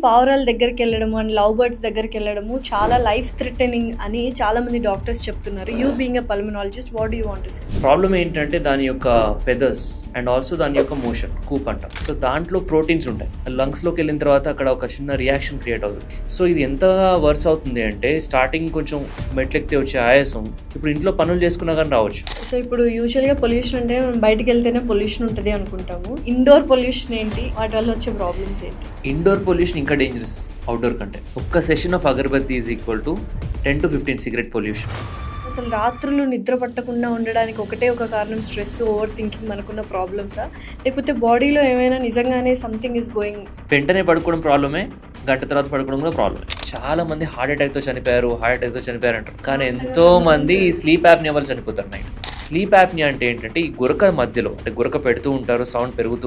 పావురాల దగ్గరికెళ్ళడము and love birds దగ్గరికెళ్ళడము చాలా life threatening అని చాలామంది డాక్టర్స్ చెప్తున్నారు. You being a pulmonologist, what do you want to say? Problem ఏంటంటే దాని యొక్క ఫెదర్స్ అండ్ ఆల్సో దాని యొక్క మోషన్ కూప్ అంటాం. సో దాంట్లో ప్రోటీన్స్ ఉంటాయి. లంగ్స్లోకి వెళ్ళిన తర్వాత అక్కడ ఒక చిన్న రియాక్షన్ క్రియేట్ అవుతుంది. సో ఇది ఎంత వర్స్ అవుతుంది అంటే స్టార్టింగ్ కొంచెం మెట్లెక్కితే వచ్చే ఆయాసం ఇప్పుడు ఇంట్లో పనులు చేసుకున్నా కానీ రావచ్చు. సో ఇప్పుడు యూజువల్గా పొల్యూషన్ అంటే మనం బయటికి వెళ్తేనే పొల్యూషన్ ఉంటుంది అనుకుంటాము. ఇండోర్ పొల్యూషన్ ఏంటి, వాటి వల్ల వచ్చే ప్రాబ్లమ్స్ ఏంటి? ఇండోర్ పొల్యూషన్ ఇంకా డేంజరస్ అవుట్డోర్ కంటే. ఒక్క session of agarbatti is equal to 10 to 15 cigarette pollution. అసలు రాత్రులు నిద్ర పట్టకుండా ఉండడానికి ఒకటే ఒక కారణం స్ట్రెస్, ఓవర్ థింకింగ్, మనకున్న ప్రాబ్లమ్సా? లేకపోతే బాడీలో ఏమైనా నిజంగానే సంథింగ్ ఈజ్ గోయింగ్? వెంటనే పడుకోవడం ప్రాబ్లమే, గంట తర్వాత పడుకోవడం కూడా ప్రాబ్లమే. చాలా మంది హార్ట్ అటాక్తో చనిపోయారు అంటారు. కానీ ఎంతో మంది ఈ స్లీప్ యాప్నియా వల్ల చనిపోతారు నైట్. స్లీప్ యాప్నియా అంటే ఏంటంటే ఈ గురక మధ్యలో అంటే గురక పెడుతూ ఉంటారు, సౌండ్ పెరుగుతూ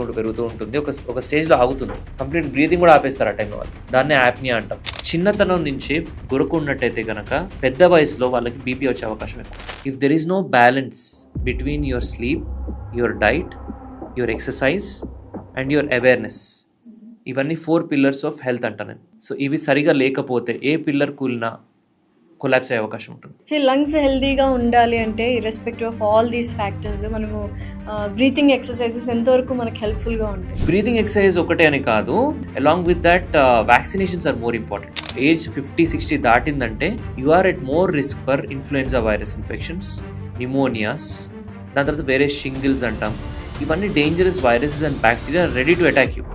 ఉంటుంది, ఒక స్టేజ్లో ఆగుతుంది, కంప్లీట్ బ్రీతింగ్ కూడా ఆపేస్తారు ఆ టైంలో వాళ్ళు. దాన్నే యాప్నియా అంటాం. చిన్నతనం నుంచి గురక ఉన్నట్టయితే కనుక పెద్ద వయసులో వాళ్ళకి బీపీ వచ్చే అవకాశం ఎక్కువ. If there is no balance between your sleep, your diet, your exercise and your awareness, ఇవన్నీ 4 pillars ఆఫ్ హెల్త్ అంట నేను. సో ఇవి సరిగా లేకపోతే ఏ పిల్లర్ కూలినా కొలాప్స్ అయ్యే అవకాశం ఉంటుంది. సో లంగ్స్ హెల్తీగా ఉండాలి అంటే irrespective of all these factors మనము బ్రీతింగ్ ఎక్సర్సైజెస్ ఎంతవరకు మనకు హెల్ప్ఫుల్గా ఉంటాయి? బ్రీతింగ్ ఎక్సర్సైజ్ ఒకటే అని కాదు, along with that vaccinations are more important. Age 50-60 దాటిందంటే you are at more risk for influenza virus infections, pneumonias, దాని తర్వాత వేరే షింగిల్స్ అంటాం. ఇవన్నీ dangerous viruses and bacteria ready to attack you.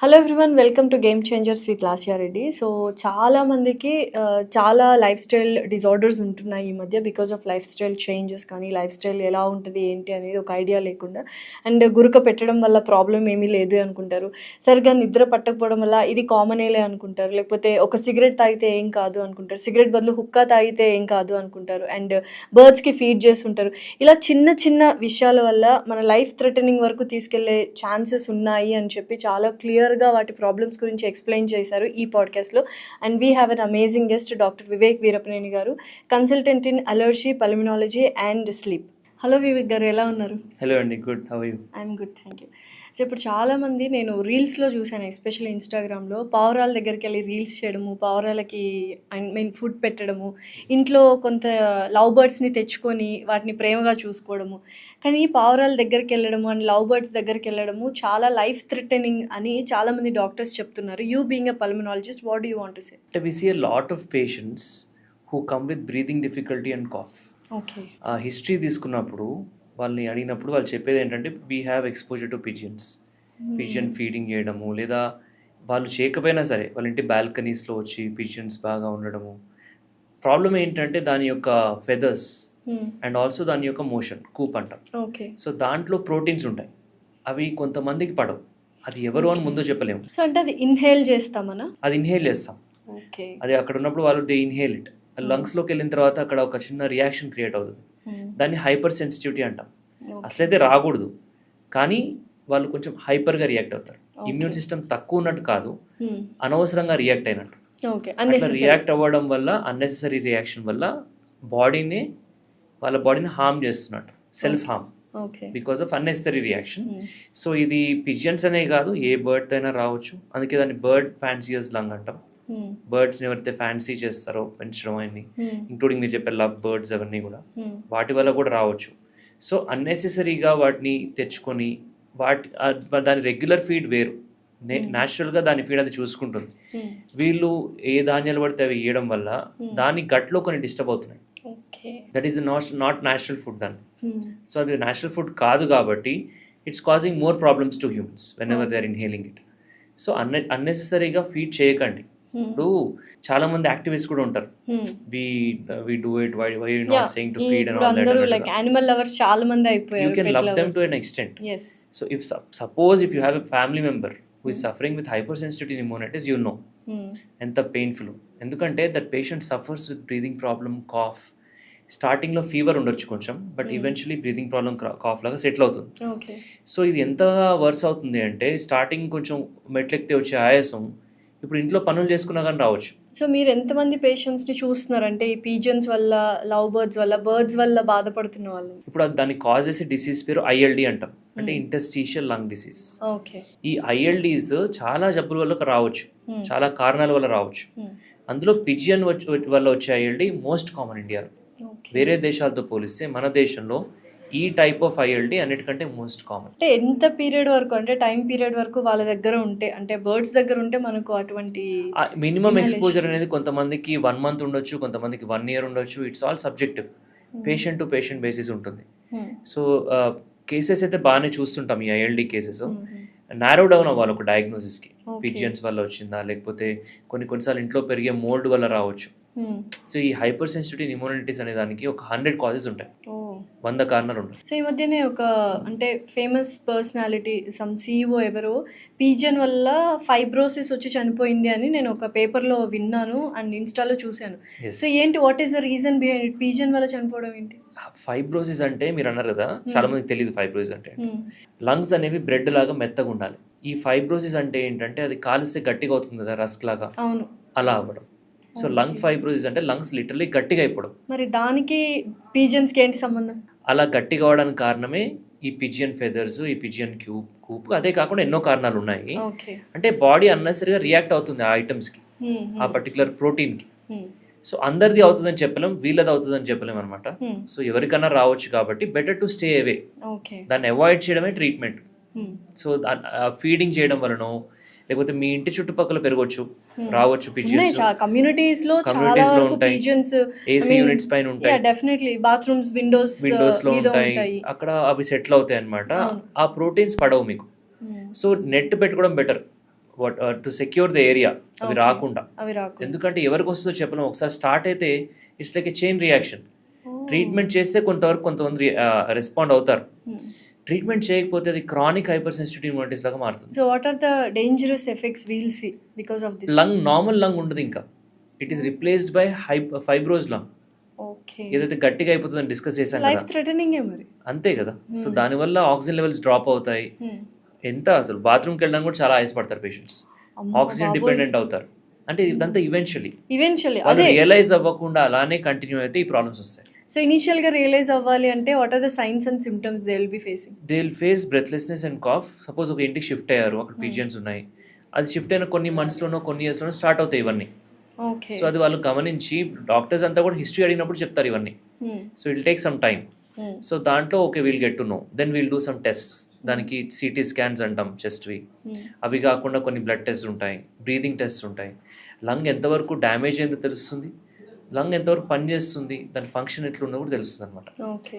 Hello everyone, welcome to game changers with Lasya Reddy. So చాలామందికి చాలా lifestyle disorders ఉంటున్నాయి ఈ మధ్య, because of life style changes. కానీ లైఫ్ స్టైల్ ఎలా ఉంటుంది ఏంటి అనేది ఒక ఐడియా లేకుండా, అండ్ గురక పెట్టడం వల్ల ప్రాబ్లం ఏమీ లేదు అనుకుంటారు, సరిగ్గా నిద్ర పట్టకపోవడం వల్ల ఇది కామనేలే అనుకుంటారు, లేకపోతే ఒక సిగరెట్ తాగితే ఏం కాదు అనుకుంటారు, సిగరెట్ బదులు హుక్కా తాగితే ఏం కాదు అనుకుంటారు, అండ్ బర్డ్స్కి ఫీడ్ చేస్తుంటారు. ఇలా చిన్న చిన్న విషయాల వల్ల మన లైఫ్ థ్రెటనింగ్ వరకు తీసుకెళ్లే ఛాన్సెస్ ఉన్నాయి అని చెప్పి చాలా క్లియర్గా వాటి ప్రాబ్లమ్స్ గురించి ఎక్స్ప్లెయిన్ చేశారు ఈ పాడ్కాస్ట్లో. And we have an amazing guest, doctor Vivek Veerapaneni garu, consultant in allergy, pulmonology and sleep. Hello Vivek garu, ఎలా ఉన్నారు? హలో అండి, good. How are you? I'm good, thank you. So ఇప్పుడు చాలామంది నేను రీల్స్లో చూశాను, ఎస్పెషల్లీ ఇన్స్టాగ్రామ్లో, పావురాల దగ్గరికి వెళ్ళి రీల్స్ చేయడము, పావురాలకి ఫుడ్ పెట్టడము, ఇంట్లో కొంత లవ్ బర్డ్స్ని తెచ్చుకొని వాటిని ప్రేమగా చూసుకోవడము. కానీ పావురాల దగ్గరికి వెళ్ళడము అండ్ లవ్ బర్డ్స్ దగ్గరికి వెళ్ళడము చాలా లైఫ్ థ్రెటనింగ్ అని చాలామంది డాక్టర్స్ చెప్తున్నారు. You being a pulmonologist, what do you want to say? అంటే we see a lot of patients who come with breathing difficulty and cough. Okay. ఆ హిస్టరీ తీసుకున్నప్పుడు వాళ్ళని అడిగినప్పుడు వాళ్ళు చెప్పేది ఏంటంటే we have exposure to pigeons, pigeon feeding చేయడము, లేదా వాళ్ళు చేయకపోయినా సరే వాళ్ళ ఇంటి బాల్కనీస్లో వచ్చి పిజియన్స్ బాగా ఉండడము. ప్రాబ్లం ఏంటంటే దాని యొక్క ఫెదర్స్ అండ్ ఆల్సో దాని యొక్క మోషన్ కూప్ అంటాం. ఓకే. సో దాంట్లో ప్రోటీన్స్ ఉంటాయి, అవి కొంతమందికి పడవు. అది ఎవరు అని ముందు చెప్పలేము. సో అంటే అది ఇన్హేల్ చేస్తామనా? అది ఇన్హేల్ చేస్తాం. ఓకే. అది అక్కడ ఉన్నప్పుడు వాళ్ళు దే ఇన్హేల్ ఇట్. లంగ్స్లోకి వెళ్ళిన తర్వాత అక్కడ ఒక చిన్న రియాక్షన్ క్రియేట్ అవుతుంది, దాన్ని హైపర్ సెన్సిటివిటీ అంటాం. అసలైతే రాకూడదు, కానీ వాళ్ళు కొంచెం హైపర్గా రియాక్ట్ అవుతారు. ఇమ్యూన్ సిస్టమ్ తక్కువ ఉన్నట్టు కాదు, అనవసరంగా రియాక్ట్ అయినట్టు. రియాక్ట్ అవ్వడం వల్ల, అన్నెసెసరీ రియాక్షన్ వల్ల వాళ్ళ బాడీని హార్మ్ చేస్తున్నట్టు, self harm because of unnecessary reaction. So ఇది పిజియన్స్ అనే కాదు, ఏ బర్డ్ అయినా రావచ్చు. అందుకే దాన్ని బర్డ్ ఫ్యాన్సియస్ లంగ్ అంటాం. బర్డ్స్ని ఎవరైతే ఫ్యాన్సీ చేస్తారో పెంచడం అన్ని, ఇంక్లూడింగ్ మీరు చెప్పే లవ్ బర్డ్స్ అవన్నీ కూడా, వాటి వల్ల కూడా రావచ్చు. సో అన్నెసెసరీగా వాటిని తెచ్చుకొని దాని రెగ్యులర్ ఫీడ్ వేరు, న్యాచురల్గా దాని ఫీడ్ అది చూసుకుంటుంది. వీళ్ళు ఏ ధాన్యాలు పడితే అవి ఇవ్వడం వల్ల దాని గట్లో కొన్ని డిస్టర్బ్ అవుతున్నాయి. That is not natural food దాన్ని. సో అది న్యాచురల్ ఫుడ్ కాదు కాబట్టి it's causing more problems to humans whenever they are inhaling it. So అన్నెసెసరీగా ఫీడ్ చేయకండి. ఇప్పుడు చాలా మంది యాక్టివిస్ట్ కూడా ఉంటారు, we do it, why you not saying to feed and all that. అందరూ లైక్ యానిమల్ లవర్స్ చాలా మంది అయిపోయారు. You can love them to an extent. Yes. So if suppose if you have a family member who is suffering with hypersensitivity pneumonitis, you know ఎంత painful. ఎందుకంటే that patient suffers with breathing problem, cough. స్టార్టింగ్లో fever ఉండొచ్చు కొంచెం, but eventually breathing problem cough లాగా settle అవుతుంది. So ఇది ఎంత verse అవుతుంది అంటే స్టార్టింగ్ కొంచెం మెట్లెక్కితే వచ్చే ఆయాసం ఇప్పుడు ఇంట్లో పనులు చేసుకున్నా కానీ రావచ్చు. సో మీరు ఎంతమంది పేషెంట్స్ని చూస్తున్నారంటే ఈ పీజన్స్ వల్ల, లవ్ బర్డ్స్ వల్ల బాధపడుతున్న వాళ్ళు? ఇప్పుడు దాన్ని కాజ్ చేసే డిసీజ్ పేరు ఐఎల్డి అంటాం, అంటే ఇంటర్స్టీషియల్ లంగ్ డిసీజ్. ఓకే. ఈ ఐఎల్డీస్ చాలా జబ్బుల వల్ల రావచ్చు, చాలా కారణాల వల్ల రావచ్చు. అందులో పిజియన్ వల్ల వచ్చే ఐఎల్డి మోస్ట్ కామన్ ఇండియాలో. వేరే దేశాలతో పోలిస్తే మన దేశంలో ఈ టైప్ ఆఫ్ ఐఎల్డి అన్నిటికంటే మోస్ట్ కామన్. అంటే ఎంత పీరియడ్ వరకు, అంటే టైం పీరియడ్ వరకు వాళ్ళ దగ్గర ఉంటే, అంటే బర్డ్స్ దగ్గర ఉంటే మనకు అటువంటి మినిమం ఎక్స్పోజర్ అనేది కొంతమందికి 1 month ఉండొచ్చు, కొంతమందికి 1 year ఉండొచ్చు. It's all subjective, patient to patient basis ఉంటుంది. సో కేసెస్ అయితే బాగానే చూస్తుంటాం. ఈ ఐఎల్డి కేసెస్ నారో డౌన్ అవ్వాలి ఒక డయాగ్నోసిస్కి. పిజియన్స్ వల్ల వచ్చిందా, లేకపోతే కొన్నిసార్లు ఇంట్లో పెరిగే మోల్డ్ వల్ల రావచ్చు. సో ఈ హైపర్ సెన్సిటివిటీ న్యూమోనైటిస్ అనే దానికి ఒక 100 కాజెస్ ఉంటాయి, 100 కారణాలు ఉంటాయి. సో ఈ మధ్యనే ఒక అంటే ఫేమస్ పర్సనాలిటీ సమ్ CEO ఎవరో పీజియన్ వల్ల ఫైబ్రోసిస్ వచ్చి చనిపోయింది అని నేను ఒక పేపర్లో విన్నాను అండ్ ఇన్స్టాలో చూశాను. సో ఏంటి, what is the reason behind it? Pigeon వల్ల చనిపోవడం ఏంటి? ఫైబ్రోసిస్ అంటే మీరు అన్నారు కదా, చాలా మందికి తెలియదు ఫైబ్రోసిస్ అంటే. లంగ్స్ అనేవి బ్రెడ్ లాగా మెత్తగా ఉండాలి. ఈ ఫైబ్రోసిస్ అంటే ఏంటంటే అది కాలిస్తే గట్టిగా అవుతుంది కదా, రస్క్ లాగా, అవును, అలా అవ్వడం. సో లంగ్ ఫైబ్రోసిస్ అంటే లంగ్స్ లిటరలీ గట్టిగా అయిపోవడం. మరి దానికి పీజియన్స్కి ఏంటి సంబంధం? అలా గట్టిగా అవడానికి కారణమే ఈ పిజియన్ ఫెదర్స్, ఈ పిజియన్ కూప్. అదే కాకుండా ఎన్నో కారణాలు ఉన్నాయి. అంటే బాడీ అన్నెసరీగా రియాక్ట్ అవుతుంది ఆ ఐటమ్స్కి, ఆ పర్టికులర్ ప్రోటీన్కి. సో అందరిది అవుతుందని చెప్పలేం, వీళ్ళది అవుతుందని చెప్పలేం అనమాట. సో ఎవరికైనా రావచ్చు కాబట్టి బెటర్ టు స్టే అవే. దాన్ని అవాయిడ్ చేయడమే ట్రీట్మెంట్. సో ఫీడింగ్ చేయడం వలనో, లేకపోతే మీ ఇంటి చుట్టుపక్కల పెరగవచ్చు, రావచ్చు పిజియన్స్. కమ్యూనిటీస్ లో ఉంటాయి, ఏసీ యూనిట్స్ పైన ఉంటాయి, డెఫినెట్లీ బాత్రూమ్స్ విండోస్ లో ఉంటాయి. అక్కడ అవి సెటిల్ అవుతాయి అన్నమాట. ఆ ప్రోటీన్స్ పడవు మీకు. సో నెట్ పెట్టుకోవడం better to secure the area, అవి రాకుండా. ఎందుకంటే ఎవరికి వస్తుందో చెప్పలేం. ఒకసారి స్టార్ట్ అయితే it's like a chain reaction. Treatment చేస్తే కొంతవరకు కొంతమంది రెస్పాండ్ అవుతారు. ట్రీట్మెంట్ చేయకపోతే అది క్రానిక్ హైపర్ సెన్సిటివిటీ న్యూమోనైటిస్ లాగా మారుతుంది. So what are the dangerous effects we'll see because of this? Lung normal lung ఉండదు, ఇంకా it is replaced by fibrosed lung. Okay. ఏదైతే గట్టిగా అయిపోతుందని డిస్కస్ చేశాం లైఫ్ థ్రెటనింగ్ మరి, అంతే కదా. సో దానివల్ల ఆక్సిజన్ లెవెల్స్ డ్రాప్ అవుతాయి. ఎంత అసలు బాత్రూమ్కి వెళ్ళడం కూడా చాలా ఆయాసపడతారు పేషెంట్స్, ఆక్సిజన్ డిపెండెంట్ అవుతారు. అంటే ఇదంతా ఈవెన్చువల్లీ వాళ్ళు రియలైజ్ అవ్వకుండా అలానే కంటిన్యూ అయితే ఈ ప్రాబ్లమ్స్ వస్తాయి. సో ఇనిషియల్ గా రియలైజ్ అవ్వాలి అంటే what are the signs and symptoms they will be facing? They will face breathlessness and cough. Suppose ఒక ఇంటికి షిఫ్ట్ అయ్యారు, అక్కడ పిజియన్స్ ఉన్నాయి, అది షిఫ్ట్ అయిన కొన్ని మంత్స్లోనో కొన్ని ఇయర్స్లోనో స్టార్ట్ అవుతాయి ఇవన్నీ. సో అది వాళ్ళు గమనించి డాక్టర్స్ అంతా కూడా హిస్టరీ అడిగినప్పుడు చెప్తారు ఇవన్నీ. So it take some time. So దాంట్లో okay will get to know, then will do some test. దానికి సిటీ స్కాన్స్ అంటాం చెస్ట్వి. అవి కాకుండా కొన్ని బ్లడ్ టెస్ట్ ఉంటాయి, బ్రీదింగ్ టెస్ట్ ఉంటాయి. లంగ్ ఎంతవరకు డ్యామేజ్ అయిందో తెలుస్తుంది, లంగ్ ఎంతవరకు పనిచేస్తుంది, దాని ఫంక్షన్ ఎట్లుందో కూడా తెలుస్తుంది అనమాట.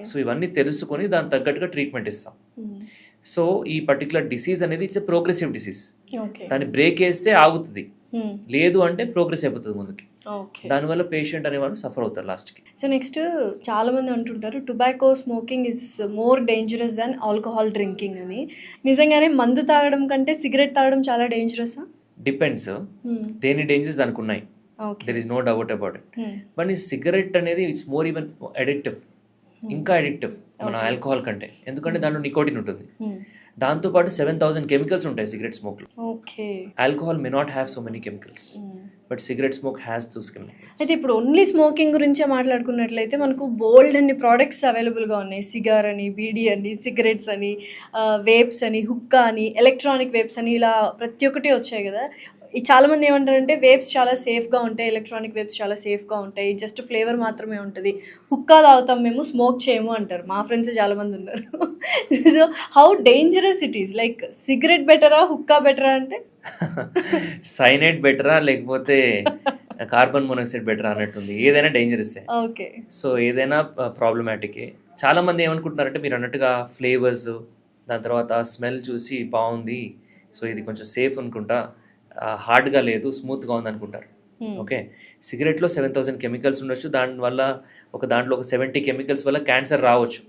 సో ఇవన్నీ తెలుసుకొని దాని తగ్గట్టుగా ట్రీట్మెంట్ ఇస్తాం. సో ఈ పర్టికులర్ డిసీజ్ అనేది ఇట్స్ ఎ ప్రోగ్రెసివ్ డిసీజ్. దాన్ని బ్రేక్ వేస్తే ఆగుతుంది, లేదు అంటే ప్రోగ్రెస్ అయిపోతుంది ముందుకి. దానివల్ల పేషెంట్ అనేవాళ్ళు సఫర్ అవుతారు లాస్ట్కి. సో నెక్స్ట్ చాలా మంది అంటుంటారు tobacco smoking is more dangerous than alcohol drinking అని. నిజంగానే మందు తాగడం కంటే సిగరెట్ తాగడం చాలా డేంజరసా? డిపెండ్స్, దేని డేంజర్స్ దానికి ఉన్నాయి, there is no doubt about it. But ఈ సిగరెట్ అనేది ఇట్స్ మోర్ ఈవెన్ అడిక్టివ్, ఇంకా అడిక్టివ్ మన ఆల్కహాల్ కంటే. ఎందుకంటే దాంట్లో నికోటిన్ ఉంటుంది, దాంతోపాటు 7,000 కెమికల్స్ ఉంటాయి సిగరెట్ స్మోక్లో. Alcohol may not have so many chemicals, but cigarette smoke has those chemicals. అయితే ఇప్పుడు ఓన్లీ స్మోకింగ్ గురించే మాట్లాడుకున్నట్లయితే మనకు బోల్డ్ అన్ని ప్రోడక్ట్స్ అవైలబుల్గా ఉన్నాయి. సిగార్ అని, బీడీ అని, సిగరెట్స్ అని, వేప్స్ అని, హుక్కా అని, ఎలక్ట్రానిక్ వేప్స్ అని, ఇలా ప్రతి ఒక్కటి వచ్చాయి కదా. చాలామంది ఏమంటారంటే వేప్స్ చాలా సేఫ్గా ఉంటాయి, ఎలక్ట్రానిక్ వేప్స్ చాలా సేఫ్గా ఉంటాయి, జస్ట్ ఫ్లేవర్ మాత్రమే ఉంటుంది, హుక్కా తాగుతాం మేము, స్మోక్ చేయము అంటారు. మా ఫ్రెండ్స్ చాలామంది ఉన్నారు. So how dangerous it is? Like cigarette బెటరా, హుక్కా బెటరా? అంటే సైనైడ్ బెటరా లేకపోతే కార్బన్ మోనాక్సైడ్ బెటరా అన్నట్టుంది. ఏదైనా డేంజరస్. ఓకే. సో ఏదైనా ప్రాబ్లమాటికే. చాలా మంది ఏమనుకుంటున్నారంటే మీరు అన్నట్టుగా ఫ్లేవర్స్, దాని తర్వాత స్మెల్ చూసి బాగుంది, సో ఇది కొంచెం సేఫ్ అనుకుంటా, హార్డ్గా లేదు, స్మూత్గా ఉంది అనుకుంటారు. ఓకే, సిగరెట్లో 7,000 కెమికల్స్ ఉండొచ్చు, దానివల్ల దాంట్లో ఒక 70 కెమికల్స్ వల్ల క్యాన్సర్ రావచ్చు.